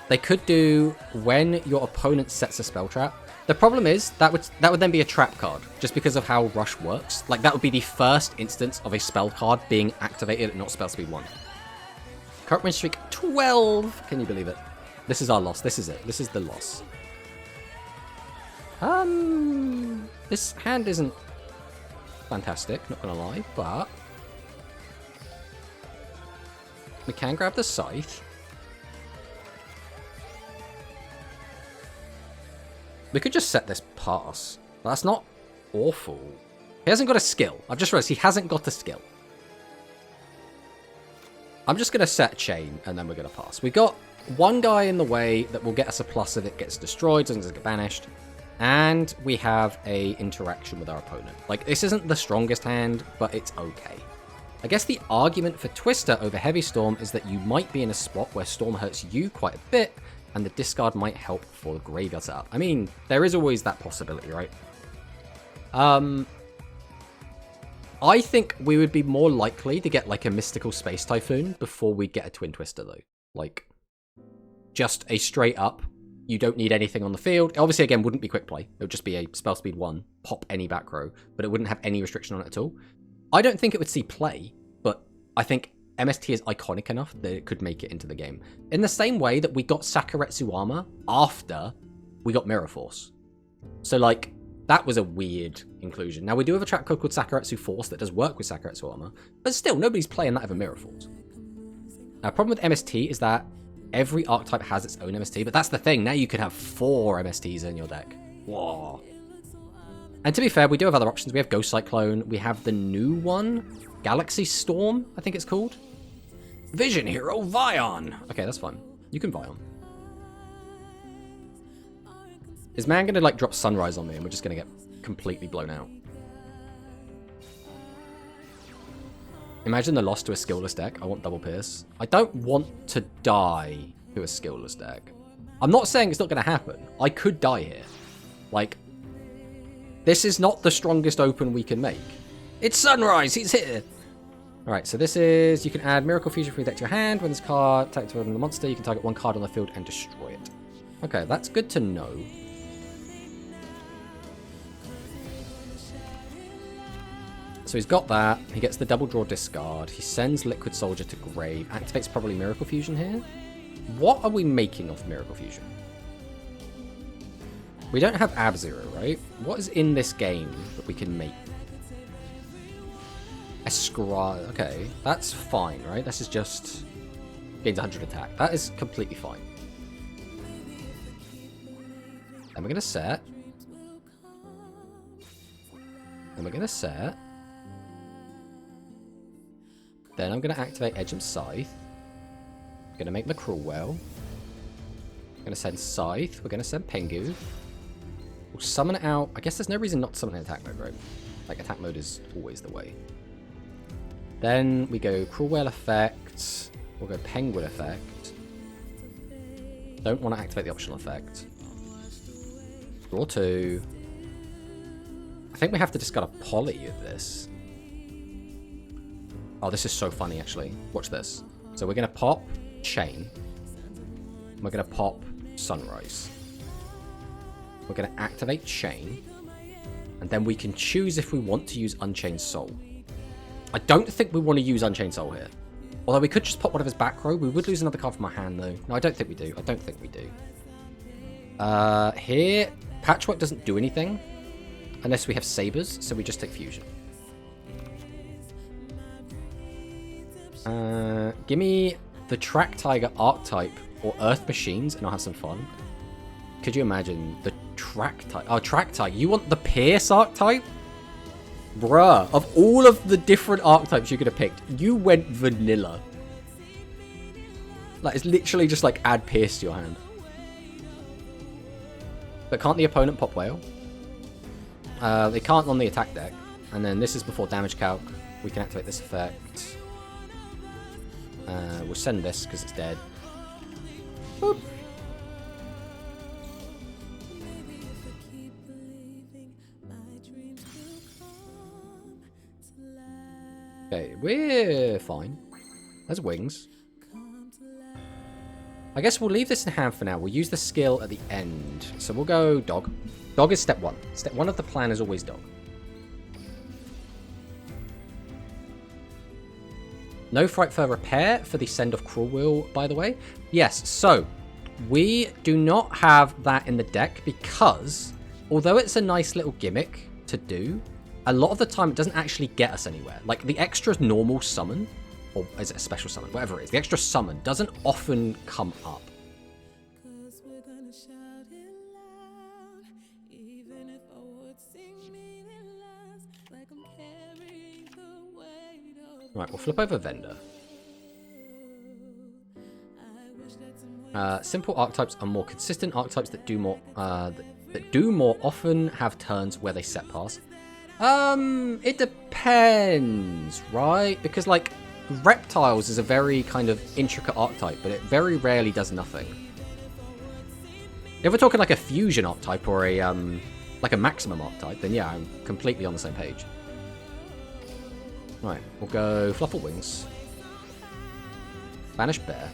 Speaker 1: They could do when your opponent sets a spell trap. The problem is that would then be a trap card, just because of how Rush works. Like, that would be the first instance of a spell card being activated at not spell speed 1. Current win streak 12. Can you believe it? This is our loss. This is it. This is the loss. This hand isn't fantastic, not gonna lie, but we can grab the Scythe. We could just set this pass. That's not awful. He hasn't got a skill. I've just realized he hasn't got a skill. I'm just going to set chain, and then we're going to pass. We got one guy in the way that will get us a plus if it gets destroyed, doesn't get banished. And we have a interaction with our opponent. Like, this isn't the strongest hand, but it's okay. I guess the argument for Twister over Heavy Storm is that you might be in a spot where Storm hurts you quite a bit, and the discard might help for the graveyard setup. I mean, there is always that possibility, right? I think we would be more likely to get, like, a Mystical Space Typhoon before we get a Twin Twister, though. Like, just a straight up, you don't need anything on the field. Obviously, again, wouldn't be quick play. It would just be a spell speed 1, pop any back row, but it wouldn't have any restriction on it at all. I don't think it would see play, but I think MST is iconic enough that it could make it into the game. In the same way that we got Sakuretsu Armor after we got Mirror Force. So, like, that was a weird inclusion. Now, we do have a track code called Sakuretsu Force that does work with Sakuretsu Armor, but still, nobody's playing that over Mirror Force. Now, problem with MST is that every archetype has its own MST, but that's the thing. Now you could have 4 MSTs in your deck. Whoa. And to be fair, we do have other options. We have Ghost Cyclone. We have the new one, Galaxy Storm, I think it's called. Vision Hero Vion. Okay, that's fine. You can Vion. Is man gonna, like, drop Sunrise on me and we're just gonna get completely blown out? Imagine the loss to a skillless deck. I want Double Pierce. I don't want to die to a skillless deck. I'm not saying it's not going to happen. I could die here. Like, this is not the strongest open we can make. It's Sunrise! He's here! Alright, so this is... You can add Miracle Fusion for your deck to your hand. When this card attacks the monster, you can target one card on the field and destroy it. Okay, that's good to know. So he's got that. He gets the double draw discard. He sends Liquid Soldier to grave. Activates probably Miracle Fusion here. What are we making off Miracle Fusion? We don't have Ab-Zero, right? What is in this game that we can make? A Scry. Okay, that's fine, right? This is just... gains 100 attack. That is completely fine. Then we're going to set. Then we're going to set. Then I'm going to activate Edge and Scythe. I'm going to make the Cruel Well. I'm going to send Scythe. We're going to send Pengu. We'll summon it out. I guess there's no reason not to summon in attack mode, right? Like, attack mode is always the way. Then we go Cruel Well effect. We'll go Penguin effect. Don't want to activate the optional effect. Draw 2. I think we have to discard a Poly of this. Oh, this is so funny, actually. Watch this. So we're going to pop Chain. We're going to pop Sunrise. We're going to activate Chain. And then we can choose if we want to use Unchained Soul. I don't think we want to use Unchained Soul here. Although we could just pop one of his back row. We would lose another card from our hand, though. No, I don't think we do. I don't think we do. Here, Patchwork doesn't do anything. Unless we have Sabers, so we just take Fusion. Give me the Track Tiger archetype or Earth Machines, and I'll have some fun. Could you imagine the Track Tiger? Oh, Track Tiger. You want the Pierce archetype? Bruh, of all of the different archetypes you could have picked, you went vanilla. Like, it's literally just like add Pierce to your hand. But can't the opponent pop Whale? They can't on the attack deck. And then this is before damage calc. We can activate this effect. We'll send this because it's dead. Boop. Okay, we're fine. There's wings. I guess we'll leave this in hand for now. We'll use the skill at the end. So we'll go Dog. Dog is step 1. Step 1 of the plan is always Dog. No Fright Fur Repair for the Send of Cruel Will, by the way. Yes, so we do not have that in the deck because, although it's a nice little gimmick to do, a lot of the time it doesn't actually get us anywhere. Like, the extra normal summon, or is it a special summon? Whatever it is, the extra summon doesn't often come up. Right, we'll flip over Vendor. Simple archetypes are more consistent archetypes that do more that do more often have turns where they set pass. It depends, right? Because like reptiles is a very kind of intricate archetype, but it very rarely does nothing. If we're talking like a fusion archetype or a like a maximum archetype, then yeah, I'm completely on the same page. Right, we'll go Fluffal Wings. Banish Bear.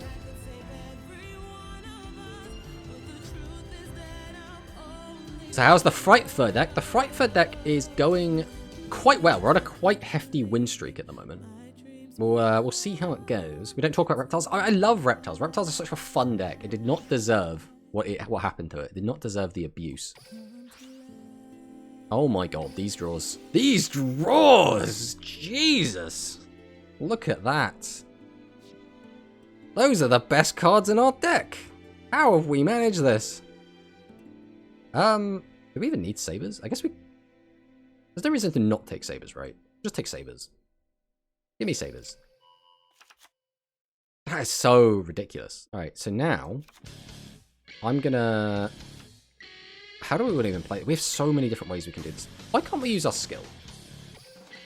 Speaker 1: So how's the Frightfur deck? The Frightfur deck is going quite well. We're on a quite hefty win streak at the moment. We'll see how it goes. We don't talk about reptiles. I love reptiles. Reptiles are such a fun deck. It did not deserve what happened to it. It did not deserve the abuse. Oh my god, these draws. These draws! Jesus! Look at that. Those are the best cards in our deck. How have we managed this? Do we even need sabers? I guess we... There's no reason to not take sabers, right? Just take sabers. Give me sabers. That is so ridiculous. Alright, so now... I'm gonna... How do we even play it? We have so many different ways we can do this. Why can't we use our skill?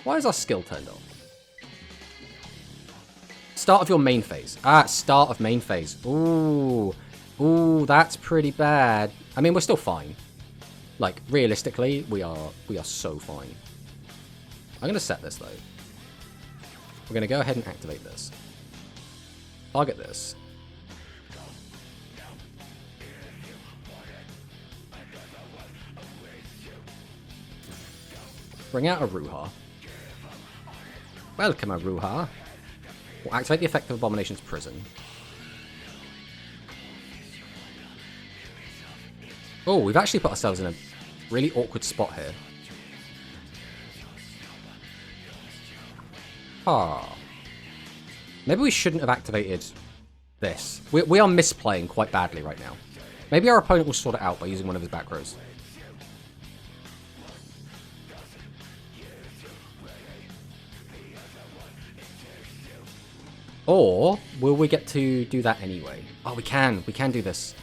Speaker 1: Why is our skill turned off? Start of your main phase. Start of main phase. Ooh. Ooh, that's pretty bad. I mean, we're still fine. Like, realistically, we are so fine. I'm going to set this, though. We're going to go ahead and activate this. Target this. Bring out a Ruha. Welcome, a Ruha. We'll activate the effect of Abomination's Prison. Oh, we've actually put ourselves in a really awkward spot here. Maybe we shouldn't have activated this. We are misplaying quite badly right now. Maybe our opponent will sort it out by using one of his back rows. Or will we get to do that anyway? Oh, we can. We can do this.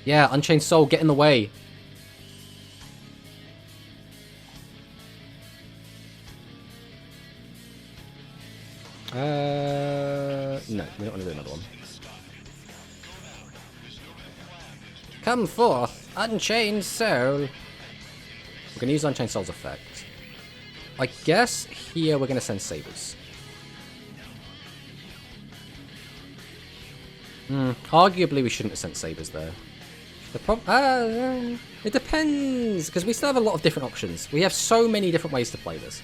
Speaker 1: Yeah, Unchained Soul, get in the way. No, we don't want to do another one. Come forth, Unchained Soul. We're going to use Unchained Soul's effect. I guess here we're going to send Sabers. Arguably we shouldn't have sent Sabers there. It depends, because we still have a lot of different options. We have so many different ways to play this.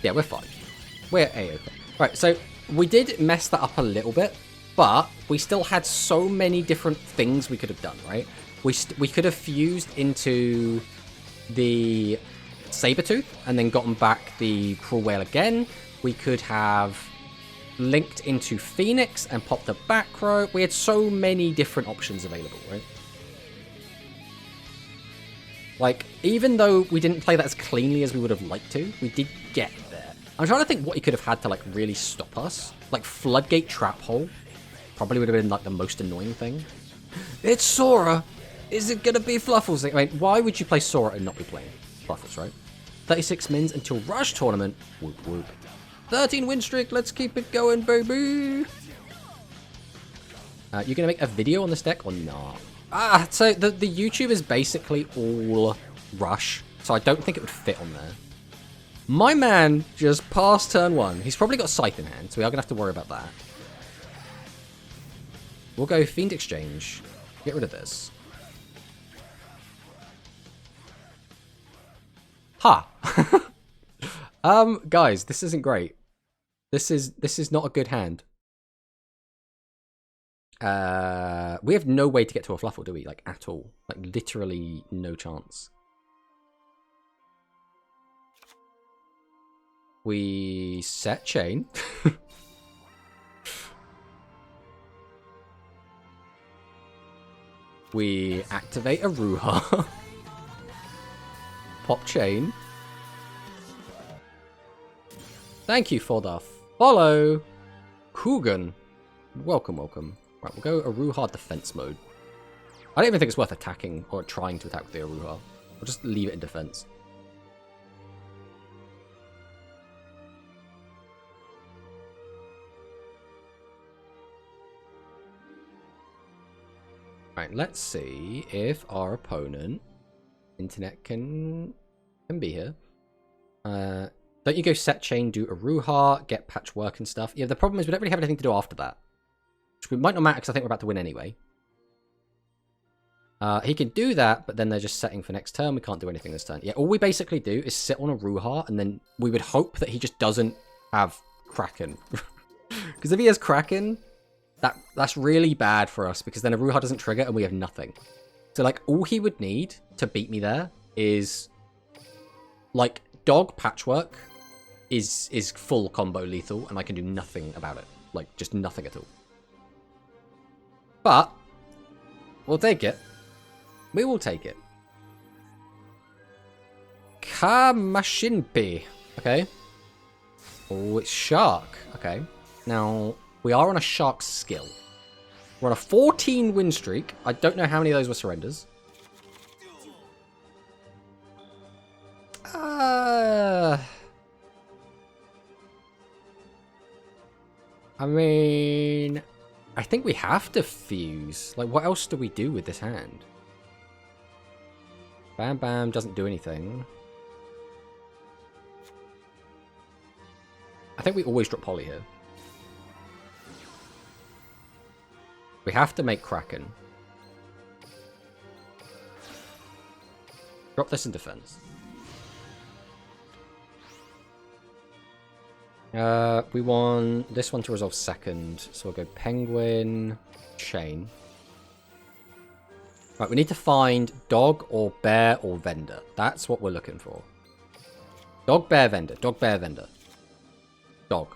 Speaker 1: Yeah, we're fine. We're A-OK. Right, so we did mess that up a little bit, but we still had so many different things we could have done, right? We could have fused into the Sabertooth and then gotten back the Cruel Whale again. We could have linked into Phoenix and popped the back row. We had so many different options available, right? Like, even though we didn't play that as cleanly as we would have liked to, we did get there. I'm trying to think what he could have had to, like, really stop us. Like, Floodgate Trap Hole probably would have been, like, the most annoying thing. It's Sora! Is it gonna be Fluffles? I mean, why would you play Sora and not be playing Fluffles, right? 36 mins until Rush Tournament. Whoop, whoop. 13 win streak, let's keep it going, baby! You gonna make a video on this deck or not? So the YouTube is basically all Rush, so I don't think it would fit on there. My man just passed turn 1. He's probably got Scythe in hand, so we are gonna have to worry about that. We'll go Fiend Exchange. Get rid of this. Ha! Guys, this isn't great. This is not a good hand. We have no way to get to a Fluffle, do we? Like, at all. Like, literally no chance. We set Chain. We activate a Ruha. Pop Chain. Thank you for the follow, Coogan. Welcome, welcome. Right, we'll go Aruha defense mode. I don't even think it's worth attacking or trying to attack with the Aruha. We'll just leave it in defense. Right, let's see if our opponent internet can be here. Don't you go set chain, do Aruha, get patchwork and stuff. Yeah, the problem is we don't really have anything to do after that. Which might not matter because I think we're about to win anyway. He can do that, but then they're just setting for next turn. We can't do anything this turn. Yeah, all we basically do is sit on Aruha, and then we would hope that he just doesn't have Kraken. Because if he has Kraken, that's really bad for us, because then Aruha doesn't trigger and we have nothing. So, like, all he would need to beat me there is, like, Dog Patchwork is full combo lethal, and I can do nothing about it. Like, just nothing at all. But we'll take it. We will take it. Kamashinpi. Okay. Oh, it's Shark. Okay. Now, we are on a Shark skill. We're on a 14 win streak. I don't know how many of those were surrenders. I mean, I think we have to fuse. Like, what else do we do with this hand? Bam Bam doesn't do anything. I think we always drop Poly here. We have to make Kraken. Drop this in defense. We want this one to resolve second, so we'll go Penguin, Chain. Right, we need to find Dog or Bear or Vendor. That's what we're looking for. Dog, Bear, Vendor. Dog, Bear, Vendor. Dog.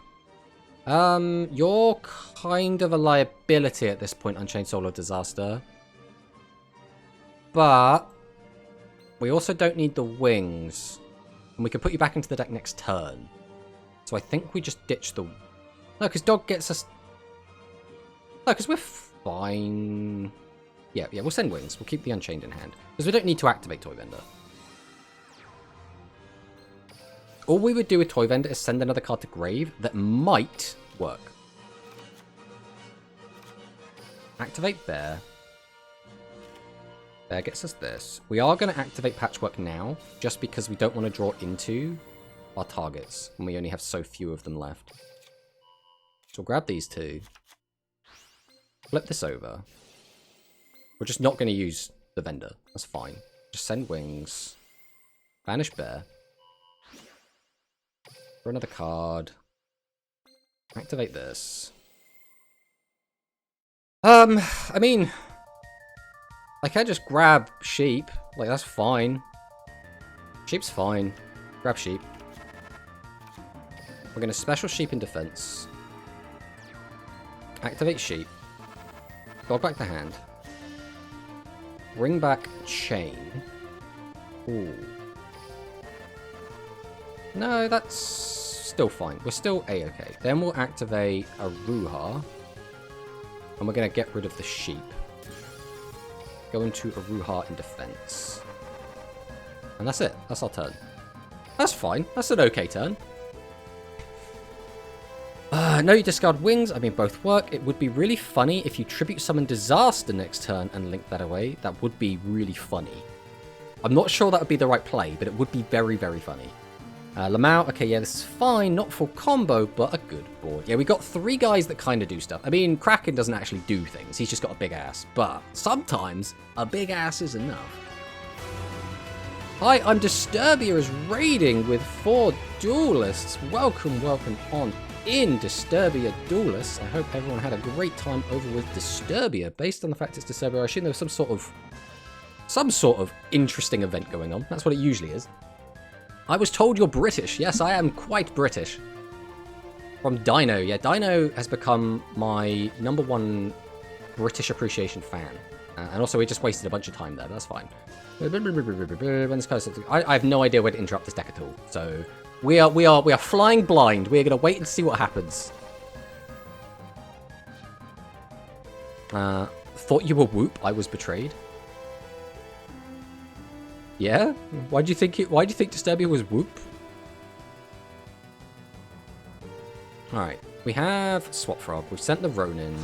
Speaker 1: You're kind of a liability at this point, Unchained Soul of Disaster. But we also don't need the wings. And we can put you back into the deck next turn. So I think we just ditch the... No, because Dog gets us... No, because we're fine... Yeah, we'll send wings. We'll keep the Unchained in hand. Because we don't need to activate Toy Vendor. All we would do with Toy Vendor is send another card to grave that might work. Activate Bear. Bear gets us this. We are going to activate Patchwork now, just because we don't want to draw into our targets, and we only have so few of them left. So we'll grab these two. Flip this over. We're just not going to use the Vendor. That's fine. Just send wings. Banish Bear. For another card. Activate this. I mean, I can just grab Sheep. Like, that's fine. Sheep's fine. Grab Sheep. We're going to special Sheep in defense. Activate Sheep. Dog back the hand. Bring back Chain. Ooh. No, that's still fine. We're still A-okay. Then we'll activate Aruha. And we're going to get rid of the Sheep. Go into Aruha in defense. And that's it. That's our turn. That's fine. That's an okay turn. No, you discard wings. I mean, both work. It would be really funny if you tribute summon Disaster next turn and link that away. That would be really funny. I'm not sure that would be the right play, but it would be very, very funny. Lamau, okay, yeah, this is fine. Not full combo, but a good board. Yeah, we got three guys that kind of do stuff. I mean, Kraken doesn't actually do things. He's just got a big ass. But sometimes a big ass is enough. Hi, I'm Disturbia is raiding with 4 duelists. Welcome, welcome on in Disturbia Duelists. I hope everyone had a great time over with Disturbia. Based on the fact it's Disturbia, I assume there was some sort of interesting event going on. That's what it usually is. I was told you're British. Yes, I am quite British. From Dino. Yeah, Dino has become my #1 British appreciation fan. And also, we just wasted a bunch of time there, but that's fine. When this I have no idea where to interrupt this deck at all. So, We are flying blind. We are going to wait and see what happens. Thought you were Whoop. I was betrayed. Yeah? Why do you think Disturbia was Whoop? Alright. We have Swap Frog. We've sent the Ronin.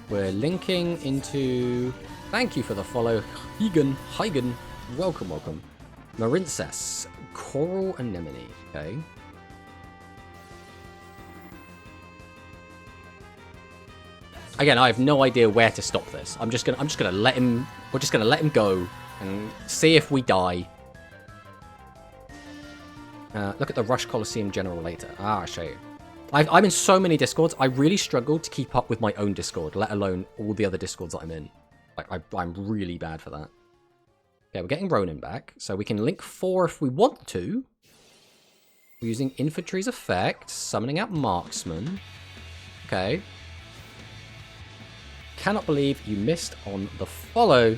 Speaker 1: We're linking into... Thank you for the follow. Hygen. Welcome, welcome. Marincess. Coral Anemone. Okay. Again, I have no idea where to stop this. I'm just gonna let him. We're just gonna let him go and see if we die. Look at the Rush Coliseum General later. I'll show you. I'm in so many Discords. I really struggle to keep up with my own Discord, let alone all the other Discords that I'm in. Like I'm really bad for that. Okay, we're getting Ronin back, so we can link 4 if we want to. We're using Infantry's effect, summoning out Marksman. Okay. Cannot believe you missed on the follow.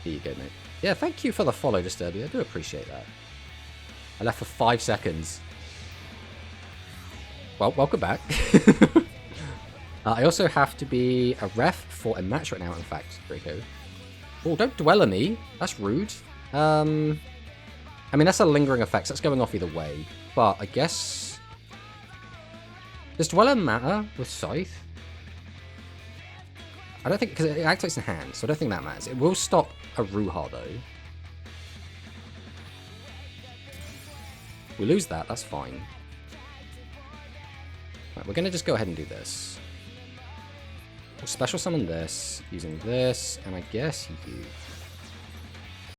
Speaker 1: Here you go, mate. Yeah, thank you for the follow, Disturbia. I do appreciate that. I left for 5 seconds. Well, welcome back. I also have to be a ref for a match right now, in fact, Draco. Oh, don't dwell on me. That's rude. I mean, that's a lingering effect, so that's going off either way. But I guess... Does Dweller matter with Scythe? I don't think... Because it activates in hand, so I don't think that matters. It will stop a Ruha, though. We lose that, that's fine. Right, we're going to just go ahead and do this. We'll special summon this, using this, and I guess you...